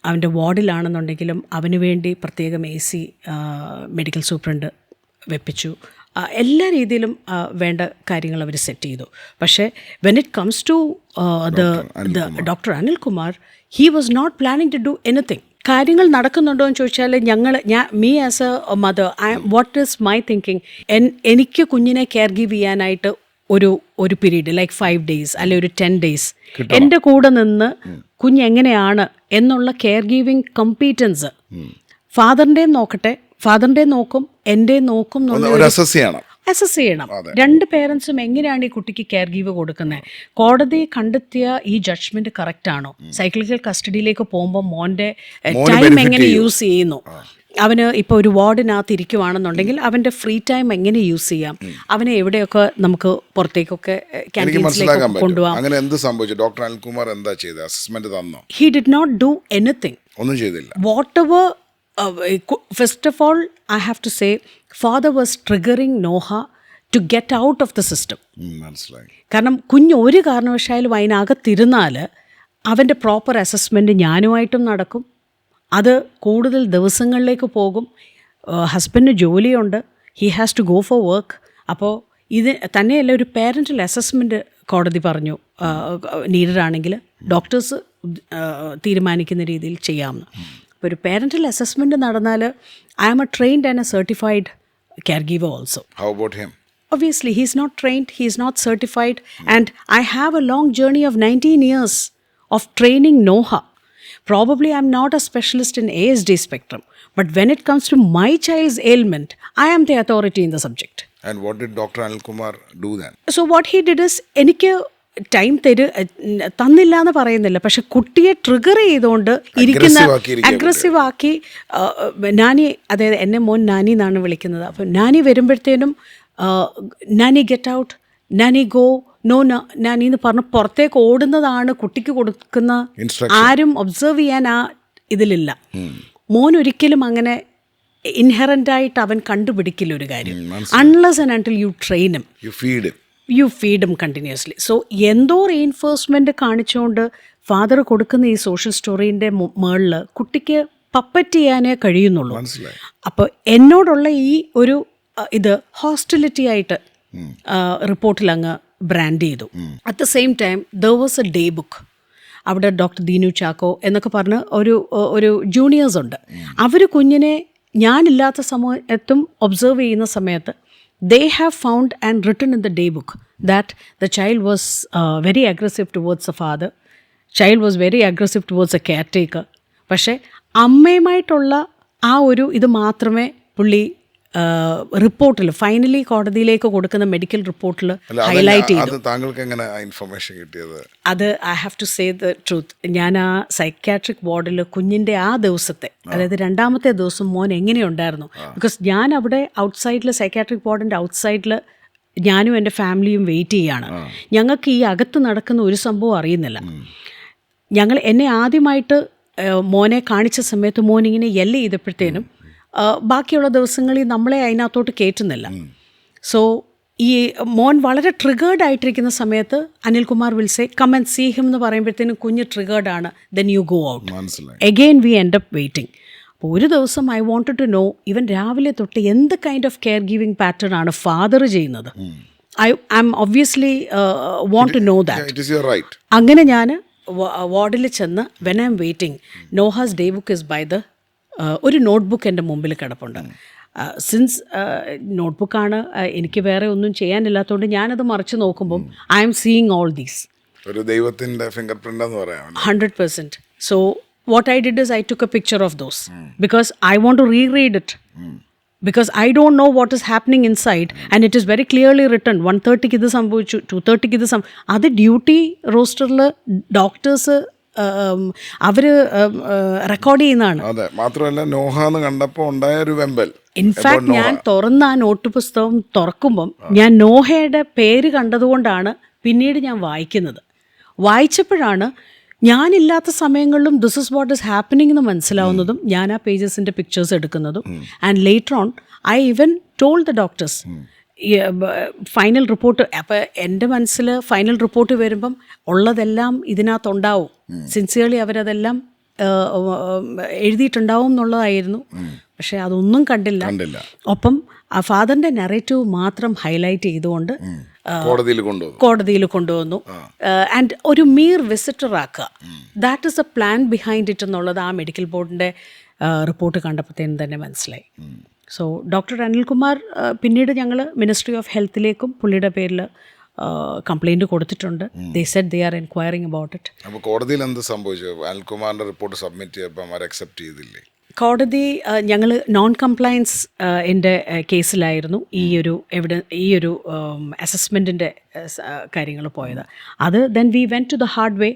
അവൻ്റെ വാർഡിലാണെന്നുണ്ടെങ്കിലും അവന് വേണ്ടി പ്രത്യേകം AC മെഡിക്കൽ സൂപ്രണ്ട് വെപ്പിച്ചു. എല്ലാ രീതിയിലും വേണ്ട കാര്യങ്ങൾ അവർ സെറ്റ് ചെയ്തു. പക്ഷേ when it comes to the doctor Anilkumar, he was not planning to do anything. കാര്യങ്ങൾ നടക്കുന്നുണ്ടോ എന്ന് ചോദിച്ചാൽ me as a mother, what is my thinking, എനിക്ക് കുഞ്ഞിനെ കെയർ ഗീവ് ചെയ്യാനായിട്ട് ഒരു പീരീഡ് ലൈക്ക് 5 days അല്ലെ ഒരു 10 days എൻ്റെ കൂടെ നിന്ന് കുഞ്ഞെങ്ങനെയാണ് എന്നുള്ള കെയർ ഗീവിങ് കമ്പീറ്റൻസ് ഫാദറിൻ്റെ നോക്കട്ടെ, ഫാദറിൻ്റെ നോക്കും എൻ്റെ നോക്കും അസസ് ചെയ്യണം. രണ്ട് പേരൻസും എങ്ങനെയാണ് ഈ കുട്ടിക്ക് കെയർ ഗീവ് കൊടുക്കുന്നത്, കോടതി കണ്ടെത്തിയ ഈ ജഡ്ജ്മെന്റ് കറക്റ്റ് ആണോ, സൈക്ലിക്കൽ കസ്റ്റഡിയിലേക്ക് പോകുമ്പോൾ മോൻ്റെ ടൈം എങ്ങനെ യൂസ് ചെയ്യുന്നു, അവന് ഇപ്പോൾ ഒരു വാർഡിനകത്ത് ഇരിക്കുവാണെന്നുണ്ടെങ്കിൽ അവൻ്റെ ഫ്രീ ടൈം എങ്ങനെ യൂസ് ചെയ്യാം, അവനെ എവിടെയൊക്കെ നമുക്ക് പുറത്തേക്കൊക്കെ ക്യാൻറ്റീൻസിലേക്ക് കൊണ്ടുപോകാം. അങ്ങനെ എന്ത് സംഭവിച്ചു? ഡോക്ടർ അനിൽകുമാർ എന്താ ചെയ്തത്? അസസ്മെന്റ് തന്നോ? He did not do anything. ഒന്നും ചെയ്തില്ല. Whatever first of all I have to say father was triggering Noah to get out of the system. മനസ്സിലായി. കാരണം കുഞ്ഞ് ഒരു കാരണവശാലും അതിനകത്തിരുന്നാൽ അവൻ്റെ പ്രോപ്പർ അസസ്മെൻറ്റ് ഞാനുമായിട്ടും നടക്കും, അത് കൂടുതൽ ദിവസങ്ങളിലേക്ക് പോകും. ഹസ്ബൻഡിന് ജോലിയുണ്ട്, he has to go for work. അപ്പോൾ ഇത് തന്നെയല്ല, ഒരു പാരൻ്റൽ അസസ്മെൻറ്റ് കോടതി പറഞ്ഞു നീഡഡ് ആണെങ്കിൽ ഡോക്ടേഴ്സ് തീരുമാനിക്കുന്ന രീതിയിൽ ചെയ്യാമെന്ന്. അപ്പോൾ ഒരു പാരൻ്റൽ അസസ്മെൻറ്റ് നടന്നാൽ I am a trained and a certified care giver also. How about him? Obviously, he is not trained, he is not certified, and I have a long journey of 19 years of training Noha. Probably I'm not a specialist in ASD spectrum, but when it comes to my child's ailment, I am the authority in the subject. And what did Dr. Anilkumar do then? So what he did is, എനിക്ക് time തന്നില്ല എന്ന് പറയുന്നില്ല, പക്ഷെ കുട്ടിയെ trigger ചെയ്തുകൊണ്ട് aggressive ആക്കി. നാനി, അതായത് എന്നെ മോൻ നാനി എന്നാണ് വിളിക്കുന്നത്. അപ്പം നാനി വരുമ്പോഴത്തേനും nanny get out, nanny go, no nanny എന്ന് പറഞ്ഞ് പുറത്തേക്ക് ഓടുന്നതാണ് കുട്ടിക്ക് കൊടുക്കുന്ന. ആരും ഒബ്സർവ് ചെയ്യാൻ ആ ഇതിലില്ല. മോൻ ഒരിക്കലും അങ്ങനെ ഇൻഹെറൻ്റായിട്ട് അവൻ കണ്ടുപിടിക്കില്ല ഒരു കാര്യം, unless and until you train him, you feed him continuously. So എന്തോ റീഇൻഫോഴ്സ്മെൻറ്റ് കാണിച്ചുകൊണ്ട് ഫാദർ കൊടുക്കുന്ന ഈ സോഷ്യൽ സ്റ്റോറീൻ്റെ മുകളിൽ കുട്ടിക്ക് പപ്പറ്റ് ചെയ്യാനേ കഴിയുന്നുള്ളൂ. അപ്പോൾ എന്നോടുള്ള ഈ ഒരു ഇത് ഹോസ്റ്റിലിറ്റി ആയിട്ട് റിപ്പോർട്ടിൽ അങ്ങ് ബ്രാൻഡ് ചെയ്തു. At the same time there was A day book. അവിടെ ഡോക്ടർ ദീനു ചാക്കോ എന്നൊക്കെ പറഞ്ഞ് ഒരു ജൂനിയേഴ്സ് ഉണ്ട്. അവർ കുഞ്ഞിനെ ഞാനില്ലാത്ത സമയത്തും ഒബ്സർവ് ചെയ്യുന്ന സമയത്ത് they have found and written in the day book that the child was very aggressive towards the father, child was very aggressive towards a caretaker. പക്ഷേ അമ്മയുമായിട്ടുള്ള ആ ഒരു ഇത് മാത്രമേ പുള്ളി റിപ്പോർട്ടിൽ ഫൈനലി കോടതിയിലേക്ക് കൊടുക്കുന്ന മെഡിക്കൽ റിപ്പോർട്ടിൽ ഹൈലൈറ്റ് ചെയ്തു. താങ്കൾക്ക് എങ്ങനെ ഇൻഫർമേഷൻ കിട്ടിയത്? അത് I have to say the truth. ഞാൻ ആ സൈക്യാട്രിക് വാർഡിൽ കുഞ്ഞിൻ്റെ ആ ദിവസത്തെ, അതായത് 2ാമത്തെ ദിവസം മോൻ എങ്ങനെയുണ്ടായിരുന്നു, ബിക്കോസ് ഞാൻ അവിടെ ഔട്ട്സൈഡിൽ സൈക്യാട്രിക് വാർഡിൻ്റെ ഔട്ട്സൈഡിൽ ഞാനും എൻ്റെ ഫാമിലിയും വെയിറ്റ് ചെയ്യാണ്. ഞങ്ങൾക്ക് ഈ അകത്ത് നടക്കുന്ന ഒരു സംഭവം അറിയുന്നില്ല. എന്നെ ആദ്യമായിട്ട് മോനെ കാണിച്ച സമയത്ത് മോനിങ്ങനെ യെല്ല് ചെയ്തപ്പോഴത്തേനും ബാക്കിയുള്ള ദിവസങ്ങളിൽ നമ്മളെ അതിനകത്തോട്ട് കയറ്റുന്നില്ല. സോ ഈ മോൻ വളരെ ട്രിഗേർഡ് ആയിട്ടിരിക്കുന്ന സമയത്ത് Anilkumar will say come and see him എന്ന് പറയുമ്പോഴത്തേനും കുഞ്ഞ് ട്രിഗേർഡ് ആണ്, then you go out. Again we end up waiting. അപ്പോൾ ഒരു ദിവസം ഐ വോണ്ടഡ് ടു നോ ഇവൻ രാവിലെ തൊട്ട് എന്ത് kind of care giving pattern ആണ് ഫാദർ ചെയ്യുന്നത്. I am obviously want to know that. അങ്ങനെ ഞാൻ വാർഡിൽ ചെന്ന് when I am waiting, Noah's day book is by the ഒരു നോട്ട്ബുക്ക് എൻ്റെ മുമ്പിൽ കിടപ്പുണ്ട്. സിൻസ് നോട്ട്ബുക്കാണ്, എനിക്ക് വേറെ ഒന്നും ചെയ്യാനില്ലാത്തതുകൊണ്ട് ഞാനത് മറിച്ച് നോക്കുമ്പം I am seeing all these. ഒരു ദൈവത്തിൻ്റെ ഫിംഗർ പ്രിൻ്റ് എന്ന് പറയാം. 100%. So what I did is I took a picture of those because I want to reread it. Because I don't know what is happening inside and it is very clearly written 1:30 ഇത് സംഭവിച്ചു, 2:30 ഇത് അത് duty റോസ്റ്ററിൽ doctors അവർ record ചെയ്യുന്നതാണ്. അതെ, മാത്രമല്ല നോഹ എന്ന് കണ്ടപ്പോൾ ഉണ്ടായ ഒരു വെമ്പൽ. ഇൻഫാക്ട് ഞാൻ തുറന്ന ആ നോട്ട് പുസ്തകം തുറക്കുമ്പം ഞാൻ നോഹയുടെ പേര് കണ്ടതുകൊണ്ടാണ് പിന്നീട് ഞാൻ വായിക്കുന്നത്. വായിച്ചപ്പോഴാണ് ഞാനില്ലാത്ത സമയങ്ങളിലും this is what is happening എന്ന് മനസ്സിലാവുന്നതും ഞാൻ ആ പേജസിൻ്റെ പിക്ചേഴ്സ് എടുക്കുന്നതും. And later on I even told the doctors final report. അപ്പോൾ എൻ്റെ മനസ്സിൽ ഫൈനൽ റിപ്പോർട്ട് വരുമ്പം ഉള്ളതെല്ലാം ഇതിനകത്തുണ്ടാവും. സിൻസിയർലി അവരതെല്ലാം എഴുതിയിട്ടുണ്ടാവും എന്നുള്ളതായിരുന്നു. പക്ഷേ അതൊന്നും കണ്ടില്ല. ഒപ്പം ആ ഫാദറിൻ്റെ നെറേറ്റീവ് മാത്രം ഹൈലൈറ്റ് ചെയ്തുകൊണ്ട് കോടതിയിൽ കൊണ്ടുവന്നു. ആൻഡ് ഒരു മീർ വിസിറ്റർ ആക്കുക, that is A plan behind it എന്നുള്ളത് ആ മെഡിക്കൽ ബോർഡിൻ്റെ റിപ്പോർട്ട് കണ്ടപ്പോഴത്തേനും തന്നെ മനസ്സിലായി. സോ ഡോക്ടർ അനിൽകുമാർ പിന്നീട് ഞങ്ങൾ മിനിസ്ട്രി ഓഫ് ഹെൽത്തിലേക്കും പുള്ളിയുടെ പേരിൽ കംപ്ലൈൻറ്റ് കൊടുത്തിട്ടുണ്ട്. They said they are enquiring about it. അപ്പോൾ കോടതിയിൽ എന്ത് സംഭവിച്ചു? അനിൽകുമാറിൻ്റെ റിപ്പോർട്ട് സബ്മിറ്റ് ചെയ്തപ്പോൾ അവർ അക്സെപ്റ്റ് ചെയ്തില്ലേ? കോടതി ഞങ്ങൾ നോൺ കംപ്ലയൻസ് എൻ്റെ കേസിലായിരുന്നു ഈ ഒരു അസസ്മെൻറ്റിൻ്റെ കാര്യങ്ങൾ പോയത്. അത് then we went to the hard way.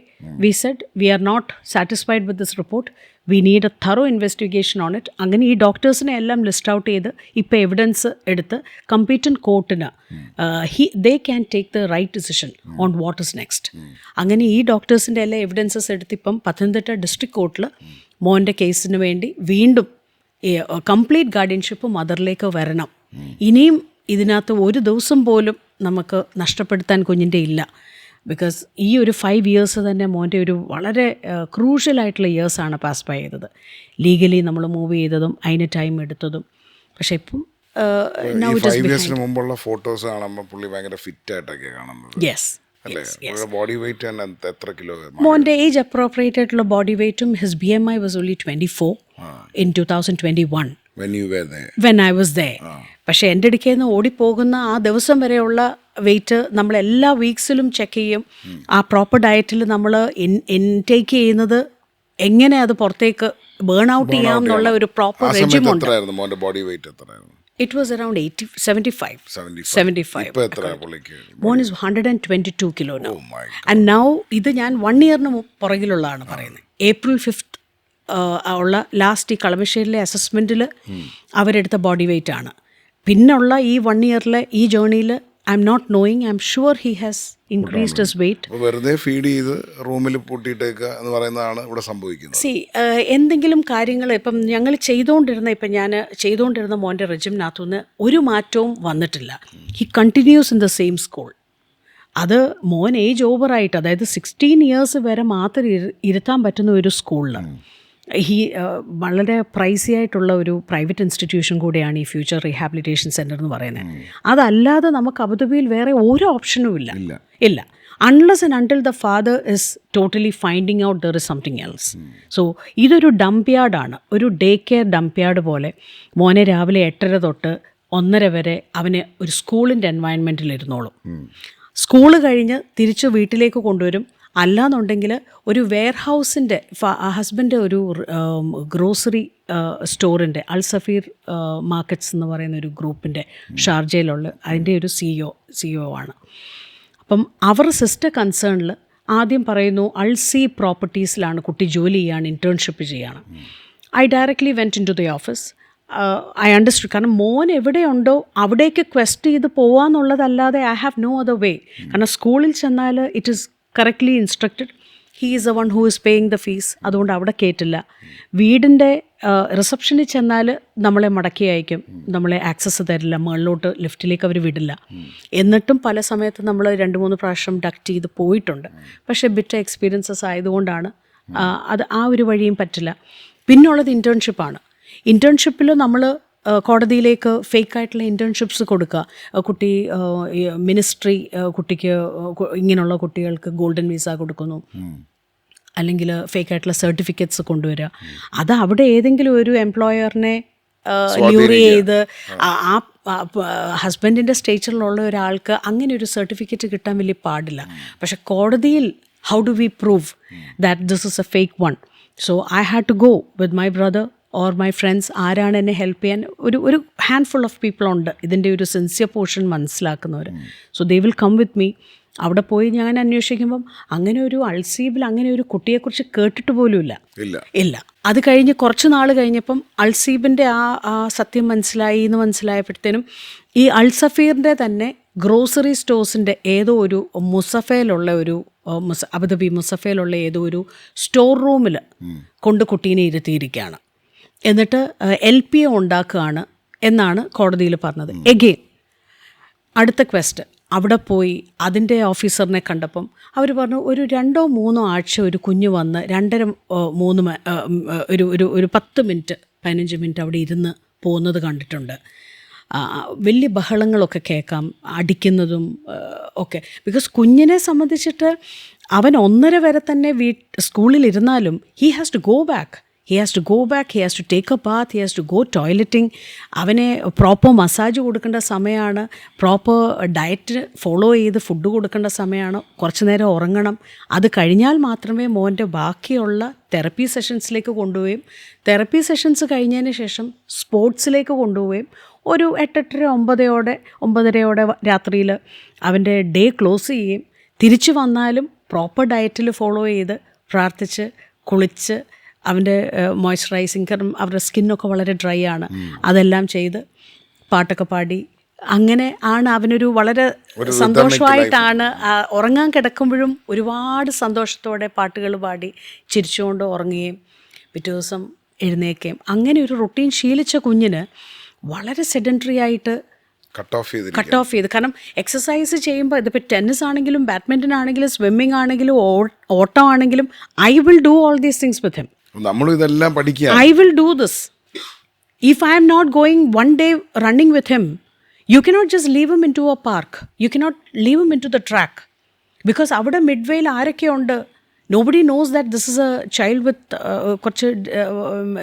We said we are not satisfied with this report, we need a thorough investigation on it. അങ്ങനെ ഈ ഡോക്ടേഴ്സിനെ എല്ലാം ലിസ്റ്റ് ഔട്ട് ചെയ്ത് ഇപ്പോൾ എവിഡൻസ് എടുത്ത് കമ്പീറ്റൻറ്റ് കോർട്ടിന് they can take the right decision on what is next. അങ്ങനെ ഈ ഡോക്ടേഴ്സിൻ്റെ എല്ലാ എവിഡൻസസ് എടുത്ത് ഇപ്പം പത്തനംതിട്ട ഡിസ്ട്രിക്ട് കോർട്ടിൽ മോൻ്റെ കേസിന് വേണ്ടി വീണ്ടും കംപ്ലീറ്റ് ഗാർഡിയൻഷിപ്പ് മദറിലേക്ക് വരണം. ഇനിയും ഇതിനകത്ത് ഒരു ദിവസം പോലും നമുക്ക് നഷ്ടപ്പെടുത്താൻ കുഞ്ഞിൻ്റെ ഇല്ല. ബിക്കോസ് ഈ ഒരു 5 years തന്നെ മോൻ്റെ ഒരു വളരെ ക്രൂഷ്യലായിട്ടുള്ള ഇയേഴ്സാണ് പാസ് ബൈ ചെയ്തത്. ലീഗലി നമ്മൾ മൂവ് ചെയ്തതും അതിന് ടൈം എടുത്തതും. പക്ഷെ ഇപ്പം 5 years മുമ്പുള്ള ഫോട്ടോസ് കാണുമ്പോൾ പുള്ളി ഭയങ്കര ഫിറ്റ് ആയിട്ടൊക്കെ കാണുന്നത്. യെസ്. ബോഡി വെയിറ്റ് എത്ര കിലോ? മോൻ്റെ ഏജ് അപ്രോപ്രിയേറ്റ് ആയിട്ടുള്ള ബോഡി വെയിറ്റും his BMI was only 24 in 2021 when I was there. പക്ഷേ എൻ്റെ അടുക്കൽ നിന്ന് ഓടിപ്പോകുന്ന ആ ദിവസം വരെയുള്ള വെയിറ്റ് നമ്മൾ എല്ലാ വീക്സിലും ചെക്ക് ചെയ്യും. ആ പ്രോപ്പർ ഡയറ്റിൽ നമ്മൾ ഇൻടേക്ക് ചെയ്യുന്നത് എങ്ങനെ അത് പുറത്തേക്ക് ബേൺ ഔട്ട് ചെയ്യാം എന്നുള്ള ഒരു proper റെജിമുണ്ട്. It was around 75. One is 122 kilo now. And now ഇത് ഞാൻ 1 year പുറകിലുള്ളതാണ് പറയുന്നത്. April 5th ഉള്ള ലാസ്റ്റ് ഈ കളമശ്ശേരിയിലെ അസസ്മെൻറ്റിൽ അവരെടുത്ത ബോഡി വെയിറ്റ് ആണ്. പിന്നുള്ള ഈ 1 yearലെ ഈ ജേർണിയിൽ I'm not knowing, I'm sure he has increased his weight. വെറുതെ ഫീഡ് ചെയ്ത് റൂമിൽ പൂട്ടിയിട്ടേക്കുക എന്ന് പറയുന്നതാണ് ഇവിടെ സംഭവിക്കുന്നത്. എന്തെങ്കിലും കാര്യങ്ങൾ ഇപ്പം ഞങ്ങൾ ഞാൻ ചെയ്തുകൊണ്ടിരുന്ന മോൻ്റെ റെജിമിനകത്തുനിന്ന് ഒരു മാറ്റവും വന്നിട്ടില്ല. He continuous in the same school. അത് മോൻ ഏജ് ഓവറായിട്ട്, അതായത് 16 years വരെ മാത്രം ഇരുത്താൻ പറ്റുന്ന ഒരു സ്കൂളിൽ വളരെ പ്രൈസി ആയിട്ടുള്ള ഒരു പ്രൈവറ്റ് ഇൻസ്റ്റിറ്റ്യൂഷൻ കൂടിയാണ് ഈ ഫ്യൂച്ചർ റീഹാബിലിറ്റേഷൻ സെൻറ്റർ എന്ന് പറയുന്നത്. അതല്ലാതെ നമുക്ക് അബുദാബിയിൽ വേറെ ഒരു ഓപ്ഷനും ഇല്ല. Unless and until the father is totally finding out there is something else. So ഇതൊരു ഡംപ് യാർഡാണ്, ഒരു ഡേ കെയർ ഡംപ് യാർഡ് പോലെ. മോനെ രാവിലെ 8:30 തൊട്ട് 1:30 വരെ അവന് ഒരു സ്കൂളിൻ്റെ എൻവയൺമെൻറ്റിൽ ഇരുന്നോളും. സ്കൂള് കഴിഞ്ഞ് തിരിച്ച് വീട്ടിലേക്ക് കൊണ്ടുവരും. അല്ലാന്നുണ്ടെങ്കിൽ ഒരു വെയർഹൗസിൻ്റെ ഹസ്ബൻഡ് ഒരു ഗ്രോസറി സ്റ്റോറിൻ്റെ അൽസഫീർ മാർക്കറ്റ്സ് എന്ന് പറയുന്ന ഒരു ഗ്രൂപ്പിൻ്റെ ഷാർജയിലുള്ള അതിൻ്റെ ഒരു CEO ആണ്. അപ്പം അവർ സിസ്റ്റർ കൺസേണിൽ ആദ്യം പറയുന്നു അൾസി പ്രോപ്പർട്ടീസിലാണ് കുട്ടി ജോലി ചെയ്യാണ്, ഇന്റേൺഷിപ്പ് ചെയ്യാണ്. I directly went in to the office. I understood. കാരണം മോൻ എവിടെയുണ്ടോ അവിടേക്ക് ക്വസ്റ്റ് ചെയ്ത് പോവാന്നുള്ളതല്ലാതെ I have no other way. കാരണം സ്കൂളിൽ ചെന്നാൽ it is correctly instructed. He is a one who is paying the fees. അതുകൊണ്ട് അവിടെ കയറ്റില്ല. വീടിൻ്റെ റിസപ്ഷനിൽ ചെന്നാൽ നമ്മളെ മടക്കി അയക്കും, നമ്മളെ ആക്സസ് തരില്ല, മുകളിലോട്ട് ലിഫ്റ്റിലേക്ക് അവർ വിടില്ല. എന്നിട്ടും പല സമയത്ത് നമ്മൾ 2-3 പ്രാവശ്യം ഡക്റ്റ് ചെയ്ത് പോയിട്ടുണ്ട്. പക്ഷേ ബിറ്റർ എക്സ്പീരിയൻസസ് ആയതുകൊണ്ടാണ് അത് ആ ഒരു വഴിയും പറ്റില്ല. പിന്നുള്ളത് ഇൻറ്റേൺഷിപ്പാണ്. ഇൻറ്റേൺഷിപ്പിൽ നമ്മൾ കോടതിയിലേക്ക് ഫേക്കായിട്ടുള്ള ഇൻറ്റേൺഷിപ്സ് കൊടുക്കുക. കുട്ടി മിനിസ്ട്രി കുട്ടിക്ക് ഇങ്ങനെയുള്ള കുട്ടികൾക്ക് ഗോൾഡൻ വിസ കൊടുക്കുന്നു, അല്ലെങ്കിൽ ഫേക്കായിട്ടുള്ള സർട്ടിഫിക്കറ്റ്സ് കൊണ്ടുവരിക. അത് അവിടെ ഏതെങ്കിലും ഒരു എംപ്ലോയറിനെ ലൂർ ചെയ്ത് ആ ഹസ്ബൻഡിൻ്റെ സ്റ്റേച്ചറിലുള്ള ഒരാൾക്ക് അങ്ങനെ ഒരു സർട്ടിഫിക്കറ്റ് കിട്ടാൻ വലിയ പാടില്ല. പക്ഷെ കോടതിയിൽ how do we prove that this is a fake one? So I had to go with my brother or my friends. ആരാണ് എന്നെ ഹെൽപ്പ് ചെയ്യാൻ? ഒരു ഹാൻഡ്ഫുൾ ഓഫ് പീപ്പിൾ ഉണ്ട് ഇതിൻ്റെ ഒരു സിൻസിയർ പോർഷൻ മനസ്സിലാക്കുന്നവർ. So they will come with me. അവിടെ പോയി ഞാൻ അന്വേഷിക്കുമ്പം അങ്ങനെ ഒരു അൾസീബിൽ അങ്ങനെ ഒരു കുട്ടിയെക്കുറിച്ച് കേട്ടിട്ട് പോലും ഇല്ല. അത് കഴിഞ്ഞ് കുറച്ച് നാൾ കഴിഞ്ഞപ്പം അൾസീബിൻ്റെ ആ സത്യം മനസ്സിലായപ്പോഴത്തേനും ഈ അൾസഫീറിൻ്റെ തന്നെ ഗ്രോസറി സ്റ്റോഴ്സിൻ്റെ ഏതോ ഒരു മുസഫയിലുള്ള ഒരു അബുദാബി മുസഫയിലുള്ള ഏതോ ഒരു സ്റ്റോർ റൂമിൽ കൊണ്ട് കുട്ടീനെ ഇരുത്തിയിരിക്കുകയാണ്. എന്നിട്ട് LPO ഉണ്ടാക്കുകയാണ് എന്നാണ് കോടതിയിൽ പറഞ്ഞത്. എഗെയിൻ അടുത്ത ക്വസ്റ്റ്, അവിടെ പോയി അതിൻ്റെ ഓഫീസറിനെ കണ്ടപ്പം അവർ പറഞ്ഞു ഒരു 2-3 ആഴ്ച ഒരു കുഞ്ഞ് വന്ന് 2-3 ഒരു 10 മിനിറ്റ് 15 മിനിറ്റ് അവിടെ ഇരുന്ന് പോകുന്നത് കണ്ടിട്ടുണ്ട്. വലിയ ബഹളങ്ങളൊക്കെ കേൾക്കാം, അടിക്കുന്നതും ഒക്കെ. ബിക്കോസ് കുഞ്ഞിനെ സംബന്ധിച്ചിട്ട് അവൻ 1.5 വരെ തന്നെ സ്കൂളിലിരുന്നാലും he has to go back, he has to take a bath, he has to go toileting. അവനെ പ്രോപ്പർ മസാജ് കൊടുക്കേണ്ട സമയമാണ്, പ്രോപ്പർ ഡയറ്റ് ഫോളോ ചെയ്ത് ഫുഡ് കൊടുക്കേണ്ട സമയമാണ്, കുറച്ച് നേരം ഉറങ്ങണം. അത് കഴിഞ്ഞാൽ മാത്രമേ മോൻ്റെ ബാക്കിയുള്ള തെറപ്പി സെഷൻസിലേക്ക് കൊണ്ടുപോവുകയും തെറപ്പി സെഷൻസ് കഴിഞ്ഞതിന് ശേഷം സ്പോർട്സിലേക്ക് കൊണ്ടുപോവുകയും ഒരു 8-9 രാത്രിയിൽ അവൻ്റെ ഡേ ക്ലോസ് ചെയ്യുകയും തിരിച്ചു വന്നാലും പ്രോപ്പർ ഡയറ്റിൽ ഫോളോ ചെയ്ത് പ്രാർത്ഥിച്ച് കുളിച്ച് അവൻ്റെ മോയ്സ്ചറൈസിങ്, കാരണം അവരുടെ സ്കിന്നൊക്കെ വളരെ ഡ്രൈ ആണ്, അതെല്ലാം ചെയ്ത് പാട്ടൊക്കെ പാടി അങ്ങനെ ആണ് അവനൊരു വളരെ സന്തോഷമായിട്ടാണ് ഉറങ്ങാൻ കിടക്കുമ്പോഴും ഒരുപാട് സന്തോഷത്തോടെ പാട്ടുകൾ പാടി ചിരിച്ചുകൊണ്ട് ഉറങ്ങുകയും പിറ്റേ ദിവസം എഴുന്നേക്കുകയും അങ്ങനെ ഒരു റൊട്ടീൻ ശീലിച്ച കുഞ്ഞിന് വളരെ സെഡൻറ്ററി ആയിട്ട് കട്ട് ഓഫ് ചെയ്ത്. കാരണം എക്സസൈസ് ചെയ്യുമ്പോൾ ഇതിപ്പോൾ ടെന്നീസ് ആണെങ്കിലും ബാഡ്മിൻ്റൺ ആണെങ്കിലും സ്വിമ്മിങ് ആണെങ്കിലും ഓട്ടം ആണെങ്കിലും I will do all these things with him. നമ്മളിതെല്ലാം പഠിക്കുക. I will do this. If I am not going one day running with him, you cannot just leave him into a park. You cannot leave him into the track. Because avada midway ആരൊക്കെ ഉണ്ട്, nobody knows that this is a child with കുറച്ച്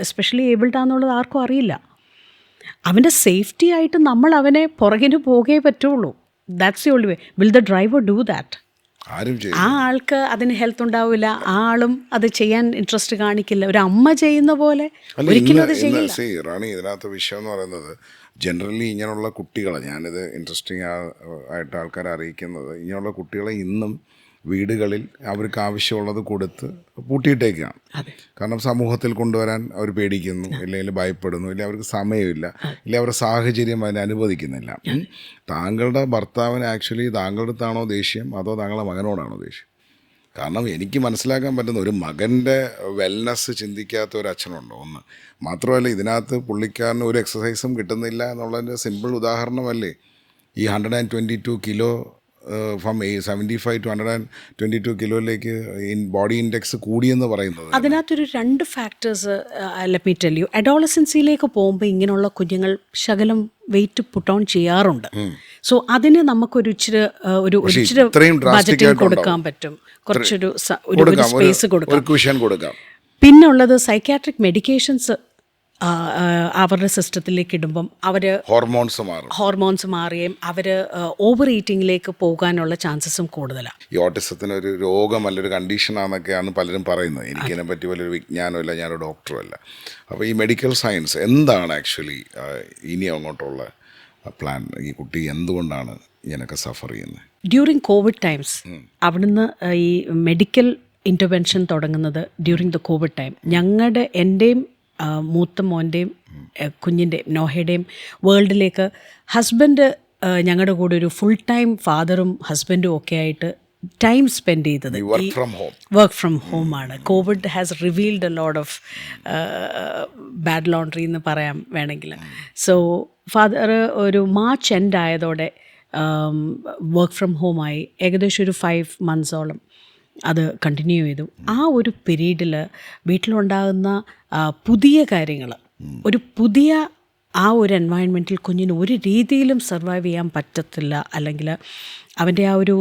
especially abled ആണെന്നുള്ളത് ആർക്കും അറിയില്ല. അവൻ്റെ safety ആയിട്ട് നമ്മൾ അവനെ പുറകിന് പോകേ പറ്റുള്ളൂ. That's the only way. Will the driver do that? ആ ആൾക്ക് അതിന് ഹെൽത്ത് ഉണ്ടാവില്ല, ആ ആളും അത് ചെയ്യാൻ ഇൻട്രസ്റ്റ് കാണിക്കില്ല. ഒരു അമ്മ ചെയ്യുന്ന പോലെ ഒരിക്കലും അത് ചെയ്യില്ല. റാണി, ഇതിനകത്ത് വിഷയം എന്ന് പറയുന്നത് ജനറലി ഇങ്ങനെയുള്ള കുട്ടികളെ, ഞാനിത് ഇൻട്രസ്റ്റിംഗ് ആയിട്ട് ആൾക്കാരെ അറിയിക്കുന്നത്, ഇങ്ങനെയുള്ള കുട്ടികളെ ഇന്നും വീടുകളിൽ അവർക്ക് ആവശ്യമുള്ളത് കൊടുത്ത് പൂട്ടിയിട്ടേക്കാണ്. കാരണം സമൂഹത്തിൽ കൊണ്ടുവരാൻ അവർ പേടിക്കുന്നു, ഇല്ലെങ്കിൽ ഭയപ്പെടുന്നു, ഇല്ലെങ്കിൽ അവർക്ക് സമയമില്ല, ഇല്ലെങ്കിൽ അവരുടെ സാഹചര്യം അതിനെ അനുവദിക്കുന്നില്ല. താങ്കളുടെ ഭർത്താവിന് ആക്ച്വലി താങ്കളുടെ അടുത്താണോ ദേഷ്യം, അതോ താങ്കളുടെ മകനോടാണോ ദേഷ്യം? കാരണം എനിക്ക് മനസ്സിലാക്കാൻ പറ്റുന്ന ഒരു മകൻ്റെ വെൽനെസ് ചിന്തിക്കാത്ത ഒരു അച്ഛനുണ്ടോ? ഒന്ന് മാത്രമല്ല, ഇതിനകത്ത് പുള്ളിക്കാരന് ഒരു എക്സസൈസും കിട്ടുന്നില്ല എന്നുള്ളതിൻ്റെ സിമ്പിൾ ഉദാഹരണമല്ലേ ഈ 122 കിലോ ഫ്രം 75 to 122 കിലോയിലേക്ക് ബോഡി ഇൻഡെക്സ് കൂടിയെന്ന് പറയുന്നത്. അതിനകത്തൊരു 2 factors let me tell you. അഡോളസൻസിലേക്ക് പോകുമ്പോൾ ഇങ്ങനെയുള്ള കുഞ്ഞുങ്ങൾ ശകലം വെയിറ്റ് പുട്ട് ഓൺ ചെയ്യാറുണ്ട്. സോ അതിന് നമുക്കൊരു ഇച്ചിരി ബജറ്റിൽ കൊടുക്കാൻ പറ്റും, കുറച്ചൊരു സ്പേസ് കൊടുക്കാം. പിന്നെ ഉള്ളത് സൈക്യാട്രിക് മെഡിക്കേഷൻസ് അവരുടെ സിസ്റ്റത്തിലേക്ക് ഇടുമ്പം അവർ ഹോർമോൺസ് മാറുകയും അവർ ഓവർ ഈറ്റിങ്ങിലേക്ക് പോകാനുള്ള ചാൻസസും കൂടുതലാണ്. ഈ ഓട്ടിസത്തിന് ഒരു രോഗമല്ല, ഒരു കണ്ടീഷനാണെന്നൊക്കെയാണ് പലരും പറയുന്നത്. എനിക്കതിനെ പറ്റി വലിയൊരു വിജ്ഞാനമില്ല, ഞാനൊരു ഡോക്ടറും അല്ല. അപ്പോൾ ഈ മെഡിക്കൽ സയൻസ് എന്താണ് ആക്ച്വലി ഇനി അങ്ങോട്ടുള്ള പ്ലാൻ? ഈ കുട്ടി എന്തുകൊണ്ടാണ് ഇങ്ങനെയൊക്കെ സഫർ ചെയ്യുന്നത്? ഡ്യൂറിങ് കോവിഡ് ടൈംസ് അവിടുന്ന് ഈ മെഡിക്കൽ ഇൻ്റർവെൻഷൻ തുടങ്ങുന്നത് ഡ്യൂറിങ് ദ കോവിഡ് ടൈം. എൻ്റെയും മൂത്ത മോൻ്റെയും കുഞ്ഞിൻ്റെയും നോഹയുടെയും വേൾഡിലേക്ക് ഹസ്ബൻഡ് ഞങ്ങളുടെ കൂടെ ഒരു ഫുൾ ടൈം ഫാദറും ഹസ്ബൻഡും ഒക്കെ ആയിട്ട് ടൈം സ്പെൻഡ് ചെയ്തത് work from home. Work from ഹോമാണ്. Covid has revealed a lot of bad laundry എന്ന് പറയാം വേണമെങ്കിൽ. സോ ഫാദർ ഒരു മാർച്ച് എൻഡ് ആയതോടെ വർക്ക് ഫ്രം ഹോമായി ഏകദേശം ഒരു 5 months-ഓളം അത് കണ്ടിന്യൂ ചെയ്തു. ആ ഒരു പീരീഡിൽ വീട്ടിലുണ്ടാകുന്ന പുതിയ കാര്യങ്ങൾ, ഒരു പുതിയ ആ ഒരു എൻവയൺമെൻറ്റിൽ കുഞ്ഞിന് ഒരു രീതിയിലും സർവൈവ് ചെയ്യാൻ പറ്റത്തില്ല. അല്ലെങ്കിൽ അവൻ്റെ ആ ഒരു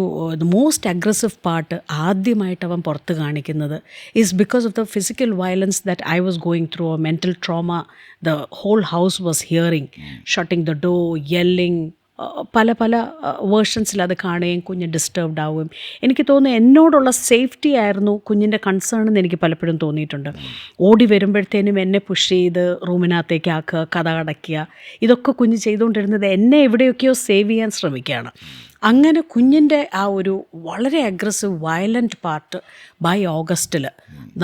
മോസ്റ്റ് അഗ്രസീവ് പാർട്ട് ആദ്യമായിട്ട് അവൻ പുറത്ത് കാണിക്കുന്നത് is because of the physical violence that I was going through, a mental trauma. The whole house was hearing, shutting the door, yelling, പല വേർഷൻസിൽ അത് കാണുകയും കുഞ്ഞ് ഡിസ്റ്റർബ്ഡ് ആവുകയും. എനിക്ക് തോന്നുന്നു എന്നോടുള്ള സേഫ്റ്റി ആയിരുന്നു കുഞ്ഞിൻ്റെ കൺസേൺ എന്ന് എനിക്ക് പലപ്പോഴും തോന്നിയിട്ടുണ്ട്. ഓടി വരുമ്പോഴത്തേനും എന്നെ പുഷ് ചെയ്ത് റൂമിനകത്തേക്ക് ആക്കുക, കഥ അടയ്ക്കുക, ഇതൊക്കെ കുഞ്ഞ് ചെയ്തുകൊണ്ടിരുന്നത് എന്നെ എവിടെയൊക്കെയോ സേവ് ചെയ്യാൻ ശ്രമിക്കുകയാണ്. അങ്ങനെ കുഞ്ഞിൻ്റെ ആ ഒരു വളരെ അഗ്രസീവ് വയലൻറ്റ് പാർട്ട് ബൈ ഓഗസ്റ്റിൽ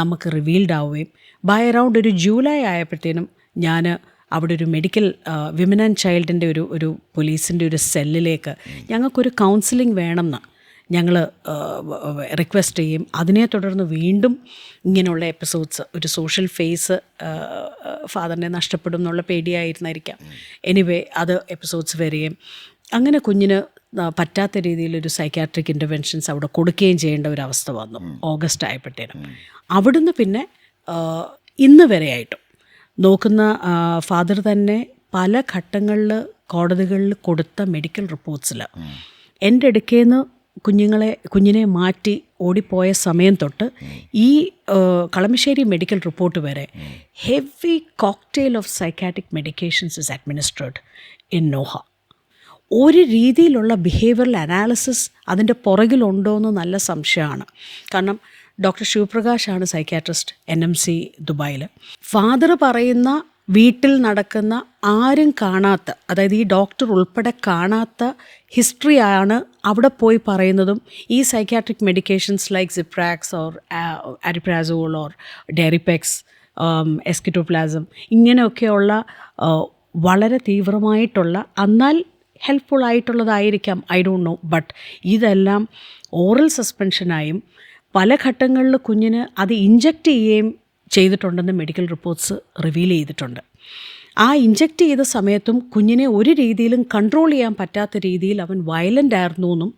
നമുക്ക് റിവീൽഡ് ആവുകയും ബൈ അറൗണ്ട് ഒരു ജൂലൈ ആയപ്പോഴത്തേനും ഞാൻ അവിടെ ഒരു മെഡിക്കൽ വിമൻ ആൻഡ് ചൈൽഡിൻ്റെ ഒരു പോലീസിൻ്റെ ഒരു സെല്ലിലേക്ക് ഞങ്ങൾക്കൊരു കൗൺസിലിംഗ് വേണമെന്ന് ഞങ്ങൾ റിക്വസ്റ്റ് ചെയ്യും. അതിനെ തുടർന്ന് വീണ്ടും ഇങ്ങനെയുള്ള എപ്പിസോഡ്സ്, ഒരു സോഷ്യൽ ഫേസ് ഫാദറിനെ നഷ്ടപ്പെടും എന്നുള്ള പേടിയായിരുന്നായിരിക്കാം. എനിവേ അത് എപ്പിസോഡ്സ് വരികയും അങ്ങനെ കുഞ്ഞിന് പറ്റാത്ത രീതിയിലൊരു സൈക്യാട്രിക് ഇൻ്റർവെൻഷൻസ് അവിടെ കൊടുക്കുകയും ചെയ്യേണ്ട ഒരു അവസ്ഥ വന്നു ഓഗസ്റ്റ് ആയപ്പോഴത്തേനും. അവിടുന്ന് പിന്നെ ഇന്ന് വരെയായിട്ടും നോക്കുന്ന ഫാദർ തന്നെ പല ഘട്ടങ്ങളിൽ കോടതികളിൽ കൊടുത്ത മെഡിക്കൽ റിപ്പോർട്ട്സിൽ എൻ്റെ അടുക്കേന്ന് കുഞ്ഞിനെ മാറ്റി ഓടിപ്പോയ സമയം തൊട്ട് ഈ കളമശ്ശേരി മെഡിക്കൽ റിപ്പോർട്ട് വരെ heavy cocktail of psychiatric medications is administered in Noah. ഒരു രീതിയിലുള്ള ബിഹേവിയറൽ അനാലിസിസ് അതിൻ്റെ പുറകിലുണ്ടോ എന്ന് നല്ല സംശയമാണ്. കാരണം ഡോക്ടർ ശിവപ്രകാശാണ് സൈക്യാട്രിസ്റ്റ് NMC ദുബായിൽ. ഫാദർ പറയുന്ന വീട്ടിൽ നടക്കുന്ന ആരും കാണാത്ത, അതായത് ഈ ഡോക്ടർ ഉൾപ്പെടെ കാണാത്ത ഹിസ്റ്ററിയാണ് അവിടെ പോയി പറയുന്നതും. ഈ സൈക്യാട്രിക് മെഡിക്കേഷൻസ് ലൈക്ക് സിപ്രാക്സ് ഓർ അരിപ്രാസോൾ ഓർ ഡെറിപെക്സ്, എസ്കിറ്റോപ്ലാസം, ഇങ്ങനെയൊക്കെയുള്ള വളരെ തീവ്രമായിട്ടുള്ള എന്നാൽ ഹെൽപ്ഫുൾ ആയിട്ടുള്ളതായിരിക്കാം, ഐ ഡോണ്ട് നോ. ബട്ട് ഇതെല്ലാം ഓറൽ സസ്പെൻഷനായും പല ഘട്ടങ്ങളിൽ കുഞ്ഞിന് അത് ഇഞ്ചക്റ്റ് ചെയ്യുകയും ചെയ്തിട്ടുണ്ടെന്ന് മെഡിക്കൽ റിപ്പോർട്ട്സ് റിവീൽ ചെയ്തിട്ടുണ്ട്. ആ ഇഞ്ചക്റ്റ് ചെയ്ത സമയത്തും കുഞ്ഞിനെ ഒരു രീതിയിലും കൺട്രോൾ ചെയ്യാൻ പറ്റാത്ത രീതിയിൽ അവൻ വയലൻ്റ് ആയിരുന്നു എന്നും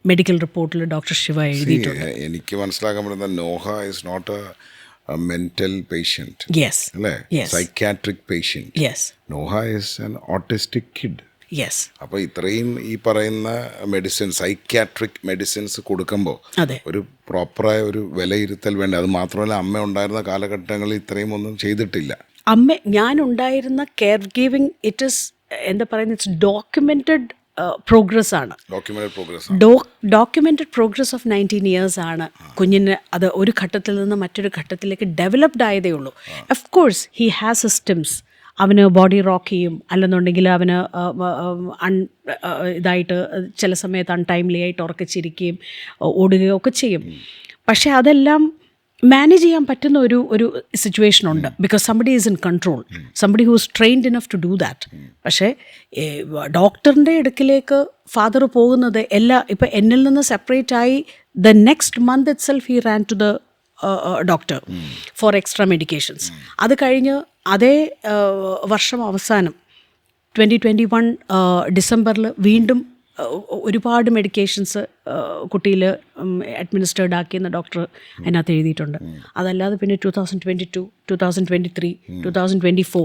മെഡിക്കൽ റിപ്പോർട്ടിൽ ഡോക്ടർ ശിവ എഴുതിയിട്ടുണ്ട്. എനിക്ക് മനസ്സിലാക്കാൻ പറ്റുന്ന Noah is not a mental patient. Yes, അല്ലേ? Psychiatric patient. Yes. Noah is an autistic kid. Yes. അപ്പോൾ ഇത്രയും ഈ പറയുന്ന സൈക്യാട്രിക് മെഡിസിൻസ് കൊടുക്കുമ്പോൾ ഒരു പ്രോപ്പറായ ഒരു വിലയിരുത്തൽ വേണ്ട. അത് മാത്രമല്ല, അമ്മ ഉണ്ടായിരുന്ന കാലഘട്ടങ്ങളിൽ ഇത്രയും ഒന്നും ചെയ്തിട്ടില്ല. ഞാൻ ഉണ്ടായിരുന്ന കെയർ ഗിവിങ് ഇറ്റ് ഇസ് എന്താ പറയുന്നത്, ഇറ്റ്സ് ഡോക്യുമെൻറ്റഡ് പ്രോഗ്രസ് ആണ്. ഡോക്യുമെൻറ്റഡ് പ്രോഗ്രസ് ഓഫ് 19 years ആണ് കുഞ്ഞിന്. അത് ഒരു ഘട്ടത്തിൽ നിന്ന് മറ്റൊരു ഘട്ടത്തിലേക്ക് ഡെവലപ്ഡ് ആയതേ ഉള്ളൂ. Of course he has systems. അവന് ബോഡി റോക്ക് ചെയ്യും, അല്ലെന്നുണ്ടെങ്കിൽ അവന് ഇതായിട്ട് ചില സമയത്ത് അൺടൈംലി ആയിട്ട് ഉറക്കിച്ചിരിക്കുകയും ഓടുകയോ ഒക്കെ ചെയ്യും. പക്ഷേ അതെല്ലാം മാനേജ് ചെയ്യാൻ പറ്റുന്ന ഒരു സിറ്റുവേഷൻ ഉണ്ട്. Because somebody is in control, somebody who's trained enough to do that. പക്ഷേ ഡോക്ടറിൻ്റെ അടുക്കിലേക്ക് ഫാദർ പോകുന്നത് ഇപ്പം എന്നിൽ നിന്ന് സെപ്പറേറ്റ് ആയി the next month itself he ran to the doctor for extra medications. അത് കഴിഞ്ഞ് അതേ വർഷം അവസാനം 2021 ഡിസംബറിൽ വീണ്ടും ഒരുപാട് മെഡിക്കേഷൻസ് കുട്ടിയിൽ അഡ്മിനിസ്ട്രേർഡ് ആക്കിയെന്ന് ഡോക്ടർ അതിനകത്ത് എഴുതിയിട്ടുണ്ട്. അതല്ലാതെ പിന്നെ 2022, 2023, 2024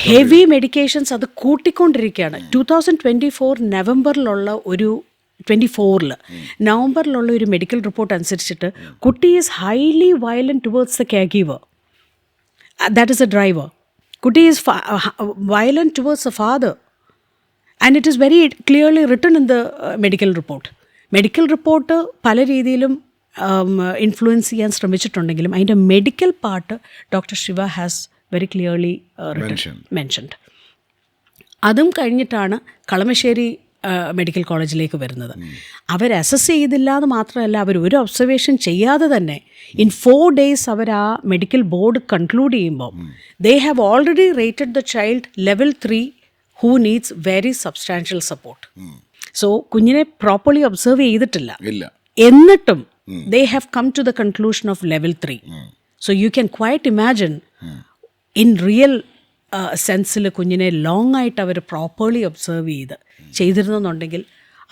ഹെവി മെഡിക്കേഷൻസ് അത് കൂട്ടിക്കൊണ്ടിരിക്കുകയാണ്. 2024 നവംബറിലുള്ള 24 നവംബറിലുള്ള ഒരു മെഡിക്കൽ റിപ്പോർട്ട് അനുസരിച്ചിട്ട് കുട്ടി is highly violent towards the care giver. That is a driver. Kutti is violent towards the father. And it is very clearly written in the medical report. Medical report പല രീതിയിലും influence ചെയ്യാൻ ശ്രമിച്ചിട്ടുണ്ടെങ്കിലും അതിൻ്റെ medical part doctor Shiva has very clearly mentioned. അതും കഴിഞ്ഞിട്ടാണ് Kalamassery medical കോളേജിലേക്ക് വരുന്നത്. അവർ assess ചെയ്തില്ല എന്ന് മാത്രമല്ല, അവർ ഒരു ഒബ്സർവേഷൻ ചെയ്യാതെ തന്നെ ഇൻ 4 days അവർ ആ മെഡിക്കൽ ബോർഡ് കൺക്ലൂഡ് ചെയ്യുമ്പോൾ they have already rated the child level 3 who needs very substantial support. So കുഞ്ഞിനെ പ്രോപ്പർലി ഒബ്സർവ് ചെയ്തിട്ടില്ല. ഇല്ല. എന്നിട്ടും they have come to the conclusion of level 3. So you can quite imagine in real സെൻസിൽ കുഞ്ഞിനെ long ആയിട്ട് അവർ properly observe ചെയ്തിരുന്നെന്നുണ്ടെങ്കിൽ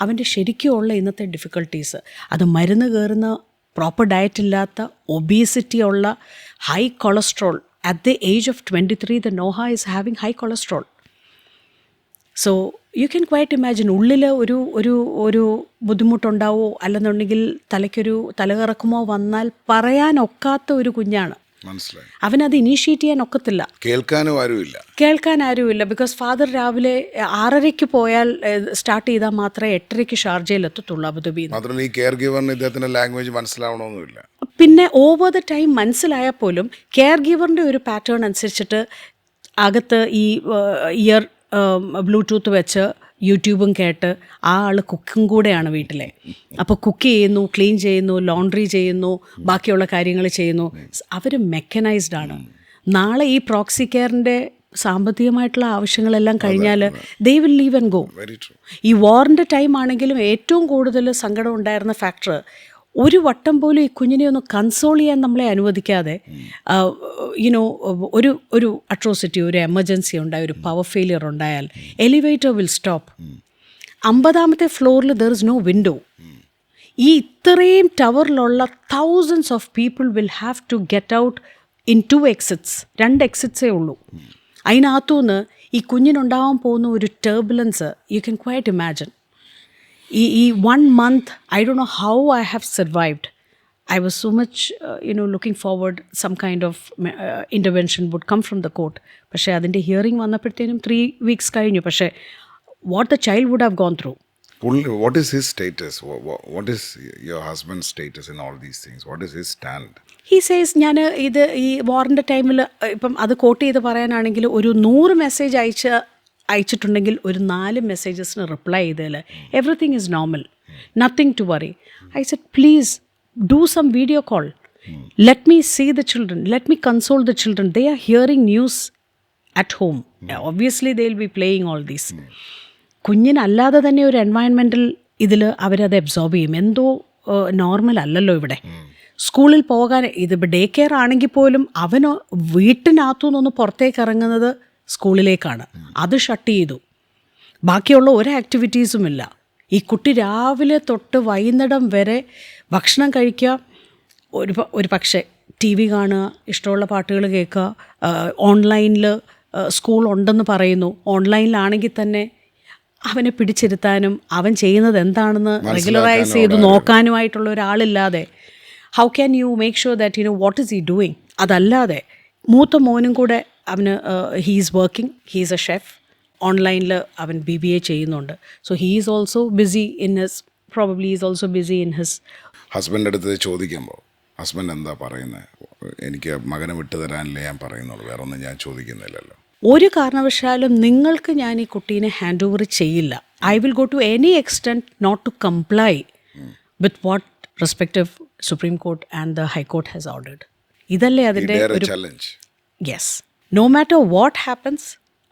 അവൻ്റെ ശരിക്കുമുള്ള ഇന്നത്തെ difficulties, അത് മരുന്ന് കയറുന്ന പ്രോപ്പർ ഡയറ്റ് ഇല്ലാത്ത, ഒബീസിറ്റി ഉള്ള, high cholesterol. At the age of 23 the Noha is having high cholesterol. So you can quite imagine ഉള്ളിൽ ഒരു ബുദ്ധിമുട്ടുണ്ടാവോ അല്ലെന്നുണ്ടെങ്കിൽ തലകറക്കുമോ വന്നാൽ പറയാനൊക്കാത്ത ഒരു കുഞ്ഞാണ്. മനസ്സിലായി. അവനത് ഇനീഷ്യേറ്റ് ചെയ്യാൻ ഒക്കത്തില്ല. കേൾക്കാൻ ആരുമില്ല. ബിക്കോസ് ഫാദർ രാവിലെ 6:30 പോയാൽ സ്റ്റാർട്ട് ചെയ്താൽ മാത്രമേ 8:30 ഷാർജയിൽ എത്തത്തുള്ളൂ, അബുദാബിയിൽ. മാത്രമല്ല ഈ കെയർ ഗിവറിന് ഇദ്ദേഹത്തിന്റെ ലാംഗ്വേജ് മനസ്സിലാവണമെന്നില്ല. പിന്നെ ഓവർ ദ ടൈം മനസ്സിലായാൽ പോലും കെയർ ഗിവറിൻ്റെ ഒരു പാറ്റേൺ അനുസരിച്ചിട്ട് അകത്ത് ഈ ഇയർ ബ്ലൂടൂത്ത് വെച്ച് യൂട്യൂബും കേട്ട് ആ ആൾ കുക്കും കൂടെയാണ് വീട്ടിലെ. അപ്പോൾ കുക്ക് ചെയ്യുന്നു, ക്ലീൻ ചെയ്യുന്നു, ലോണ്ട്രി ചെയ്യുന്നു, ബാക്കിയുള്ള കാര്യങ്ങൾ ചെയ്യുന്നു. അവർ മെക്കനൈസ്ഡ് ആണ്. നാളെ ഈ പ്രോക്സി കെയറിൻ്റെ സാമ്പത്തികമായിട്ടുള്ള ആവശ്യങ്ങളെല്ലാം കഴിഞ്ഞാൽ they will leave and go. ഈ വാറിൻ്റെ ടൈം ആണെങ്കിലും ഏറ്റവും കൂടുതൽ സങ്കടം ഉണ്ടായിരുന്ന ഫാക്ടർ, ഒരു വട്ടം പോലും ഈ കുഞ്ഞിനെ ഒന്ന് കൺസോൾ ചെയ്യാൻ നമ്മളെ അനുവദിക്കാതെ, ഒരു അട്രോസിറ്റി, ഒരു എമർജൻസി ഉണ്ടായി, ഒരു പവർ ഫെയിലിയർ ഉണ്ടായാൽ എലിവേറ്റർ വിൽ സ്റ്റോപ്പ്. 50ാമത്തെ ഫ്ലോറിൽ ദർ ഇസ് നോ വിൻഡോ. ഈ ഇത്രയും ടവറിലുള്ള thousands of people will have to get out in 2 exits. 2 exitsേ ഉള്ളൂ. അതിനകത്തുനിന്ന് ഈ കുഞ്ഞിനുണ്ടാവാൻ പോകുന്ന ഒരു turbulence you can quite imagine. ഈ 1 month, I don't know how I have survived. I was so much, looking forward some kind of intervention would come from the court. പക്ഷേ അതിൻ്റെ ഹിയറിംഗ് വന്നപ്പോഴത്തേനും 3 weeks കഴിഞ്ഞു. പക്ഷേ what the child would have gone through. What is his status? What is your husband's status in all these things? What is his stand? He says, ഞാൻ ഇത് ഈ വാറിൻ്റെ ടൈമിൽ ഇപ്പം അത് കോട്ട് ചെയ്ത് പറയാനാണെങ്കിൽ ഒരു 100 മെസ്സേജ് അയച്ചിട്ടുണ്ടെങ്കിൽ ഒരു 4 മെസ്സേജസിന് റിപ്ലൈ ചെയ്തതിൽ everything is normal, nothing to worry. I said please do some video call, let me see the children, let me console the children. They are hearing news at home. Obviously they will be playing all these. കുഞ്ഞിനല്ലാതെ തന്നെ ഒരു എൻവയൺമെൻറ്റിൽ ഇതിൽ അവരത് absorb ചെയ്യും. എന്തോ normal അല്ലല്ലോ ഇവിടെ. സ്കൂളിൽ പോകാൻ ഇതിപ്പോൾ ഡേ കെയർ ആണെങ്കിൽ പോലും അവന് വീട്ടിനകത്തു നിന്നൊന്ന് പുറത്തേക്ക് ഇറങ്ങുന്നത് സ്കൂളിലേക്കാണ്. അത് ഷട്ട് ചെയ്തു. ബാക്കിയുള്ള ഒരു ആക്ടിവിറ്റീസും ഇല്ല. ഈ കുട്ടി രാവിലെ തൊട്ട് വൈകുന്നേരം വരെ ഭക്ഷണം കഴിക്കുക, ഒരു പക്ഷേ ടി വി കാണുക, ഇഷ്ടമുള്ള പാട്ടുകൾ കേൾക്കുക, ഓൺലൈനിൽ സ്കൂൾ ഉണ്ടെന്ന് പറയുന്നു. ഓൺലൈനിലാണെങ്കിൽ തന്നെ അവനെ പിടിച്ചിരുത്താനും അവൻ ചെയ്യുന്നത് എന്താണെന്ന് റെഗുലറൈസ് ചെയ്ത് നോക്കാനുമായിട്ടുള്ള ഒരാളില്ലാതെ how can you make sure that what is he doing? അതല്ലാതെ മൂത്ത മോനും കൂടെ അവന് he is working, he is a chef. ഓൺലൈനിൽ അവൻ BBA ചെയ്യുന്നുണ്ട്. So he is also busy in his, probably is also busy in his. Husband അടുത്ത് ചോദിക്കുമ്പോൾ ഹസ്ബൻഡ് എന്താ പറയുന്നത്? എനിക്ക് മകനെ വിട്ടു തരാനല്ലേ ഞാൻ പറയുന്നുള്ളൂ, വേറെ ഒന്നും ഞാൻ ചോദിക്കുന്നില്ലല്ലോ. ഒരു കാരണവശാലും നിങ്ങൾക്ക് ഞാൻ ഈ കുട്ടീനെ ഹാൻഡ് ഓവർ ചെയ്യില്ല. I will go to any extent not to comply with what respective supreme court and the high court has ordered. ഇതല്ലേ അതിൻ്റെ ഒരു challenge. Yes, no matter what happens,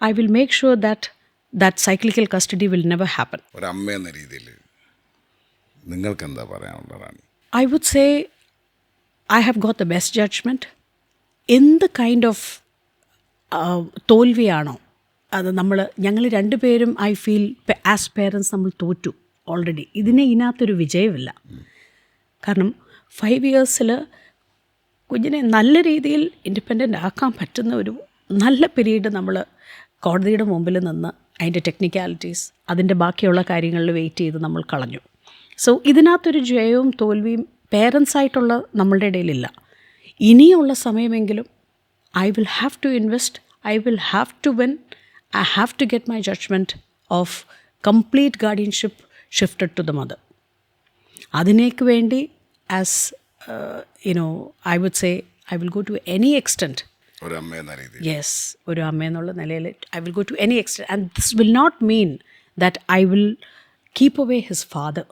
I will make sure that cyclical custody will never happen. ഒരു അമ്മ എന്ന രീതിയിൽ നിങ്ങൾക്ക് എന്താ പറയാനുള്ളത്? I would say I have got the best judgment. എന്ത് കൈൻഡ് ഓഫ് തോൽവിയാണോ അത് ഞങ്ങൾ രണ്ടുപേരും ഐ ഫീൽ ആസ് പേരൻസ് നമ്മൾ തോറ്റു ഓൾറെഡി. ഇതിനകത്തൊരു വിജയമില്ല. കാരണം 5 years കുഞ്ഞിനെ നല്ല രീതിയിൽ ഇൻഡിപെൻഡൻ്റ് ആക്കാൻ പറ്റുന്ന ഒരു നല്ല പീരീഡ് നമ്മൾ കോടതിയുടെ മുമ്പിൽ നിന്ന് അതിൻ്റെ ടെക്നിക്കാലിറ്റീസ്, അതിൻ്റെ ബാക്കിയുള്ള കാര്യങ്ങളിൽ വെയിറ്റ് ചെയ്ത് നമ്മൾ കളഞ്ഞു. സോ ഇതിനകത്തൊരു ജയവും തോൽവിയും പേരൻസായിട്ടുള്ള നമ്മളുടെ ഇടയിലില്ല. ഇനിയുള്ള സമയമെങ്കിലും I will have to invest, I will have to win, I have to get my judgement of complete guardianship shifted to the mother. അതിനേക്ക് വേണ്ടി as I would say I will go to any extent. Yes, ഒരു അമ്മ എന്നുള്ള നിലയിൽ I will go to any extent, and this will not mean that I will keep away his father,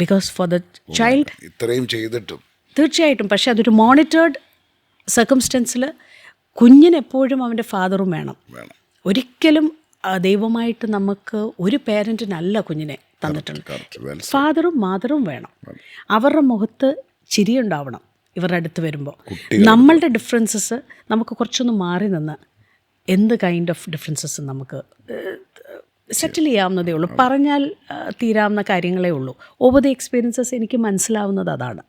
because for the child ഇത്രയും ചെയ്തിട്ടും തീർച്ചയായിട്ടും. പക്ഷേ അതൊരു monitored സർക്കംസ്റ്റൻസിൽ കുഞ്ഞിനെപ്പോഴും അവൻ്റെ ഫാദറും വേണം. ഒരിക്കലും ദൈവമായിട്ട് നമുക്ക് ഒരു പേരൻറ്റിനല്ല കുഞ്ഞിനെ തന്നിട്ടുണ്ട്. Correct. Well said. ഫാദറും മാതറും വേണം. അവരുടെ മുഖത്ത് ചിരിയുണ്ടാവണം ഇവരുടെ അടുത്ത് വരുമ്പോൾ. നമ്മളുടെ ഡിഫറൻസസ് നമുക്ക് കുറച്ചൊന്ന് മാറി നിന്ന് എന്ത് കൈൻഡ് ഓഫ് ഡിഫറൻസസ് നമുക്ക് സെറ്റിൽ ചെയ്യാവുന്നതേ ഉള്ളൂ. പറഞ്ഞാൽ തീരാവുന്ന കാര്യങ്ങളേ ഉള്ളൂ. ഓവർ ദി എക്സ്പീരിയൻസസ് എനിക്ക് മനസ്സിലാവുന്നത് അതാണ്.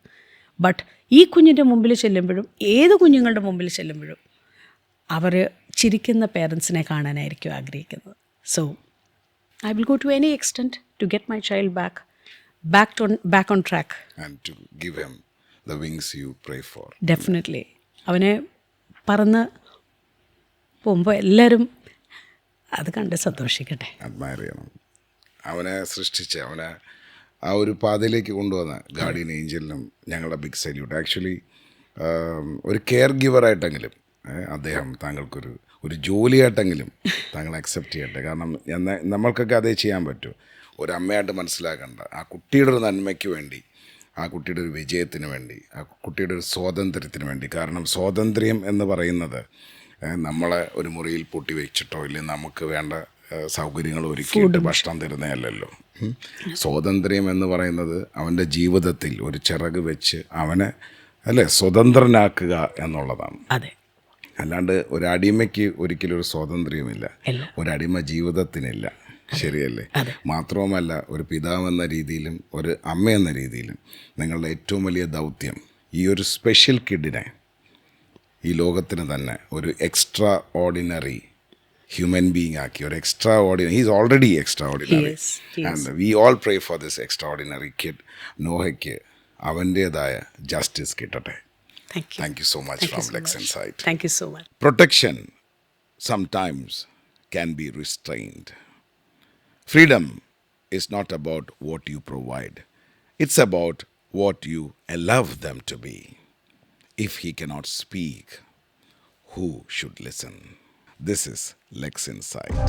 ബട്ട് ഈ കുഞ്ഞിൻ്റെ മുമ്പിൽ ചെല്ലുമ്പോഴും ഏത് കുഞ്ഞുങ്ങളുടെ മുമ്പിൽ ചെല്ലുമ്പോഴും അവർ ചിരിക്കുന്ന പേരൻസിനെ കാണാനായിരിക്കും ആഗ്രഹിക്കുന്നത്. So I will go to any extent to get my child back on track. And to give him the wings you pray for. Definitely. അവനെ പറന്ന് പോകുമ്പോൾ എല്ലാവരും അത് കണ്ട് സന്തോഷിക്കട്ടെ. അഡ്മയർ ചെയ്യണം. അവനെ സൃഷ്ടിച്ച് അവനെ ആ ഒരു പാതയിലേക്ക് കൊണ്ടുവന്ന ഗാർഡിയൻ ഏഞ്ചലിനും ഞങ്ങളുടെ ബിഗ് സല്യൂട്ട്. ആക്ച്വലി ഒരു കെയർ ഗിവറായിട്ടെങ്കിലും അദ്ദേഹം താങ്കൾക്കൊരു ജോലിയായിട്ടെങ്കിലും താങ്കൾ അക്സെപ്റ്റ് ചെയ്യട്ടെ. കാരണം നമ്മൾക്കൊക്കെ അതേ ചെയ്യാൻ പറ്റൂ. ഒരു അമ്മയായിട്ട് മനസ്സിലാക്കേണ്ട ആ കുട്ടിയുടെ ഒരു നന്മയ്ക്ക് വേണ്ടി, ആ കുട്ടിയുടെ ഒരു വിജയത്തിന് വേണ്ടി, ആ കുട്ടിയുടെ ഒരു സ്വാതന്ത്ര്യത്തിന് വേണ്ടി. കാരണം സ്വാതന്ത്ര്യം എന്ന് പറയുന്നത് നമ്മളെ ഒരു മുറിയിൽ പൂട്ടി വെച്ചിട്ടോ ഇല്ലെങ്കിൽ നമുക്ക് വേണ്ട സൗകര്യങ്ങൾ ഒരുക്കിയിട്ട് ഭക്ഷണം തരുന്നതല്ലല്ലോ. സ്വാതന്ത്ര്യം എന്ന് പറയുന്നത് അവൻ്റെ ജീവിതത്തിൽ ഒരു ചിറക് വെച്ച് അവനെ സ്വതന്ത്രനാക്കുക എന്നുള്ളതാണ്. അതെ. അല്ലാണ്ട് ഒരടിമയ്ക്ക് ഒരിക്കലും ഒരു സ്വാതന്ത്ര്യമില്ല, ഒരടിമ ജീവിതത്തിനില്ല. ശരിയല്ലേ? മാത്രവുമല്ല, ഒരു പിതാവെന്ന രീതിയിലും ഒരു അമ്മ എന്ന രീതിയിലും നിങ്ങളുടെ ഏറ്റവും വലിയ ദൗത്യം ഈ ഒരു സ്പെഷ്യൽ കിഡിനെ ഈ ലോകത്തിന് തന്നെ ഒരു എക്സ്ട്രാ ഓർഡിനറി ഹ്യൂമൻ ബീങ് ആക്കി, ഒരു extraordinary, he is already extraordinary and we all pray for this extraordinary kid. നോഹയ്ക്ക് അവൻ്റേതായ ജസ്റ്റിസ് കിട്ടട്ടെ. Thank you so much from Lex Insight. Thank you so much. Protection sometimes can be restrained. Freedom is not about what you provide. It's about what you allow them to be. If he cannot speak, who should listen? This is Lex Insight.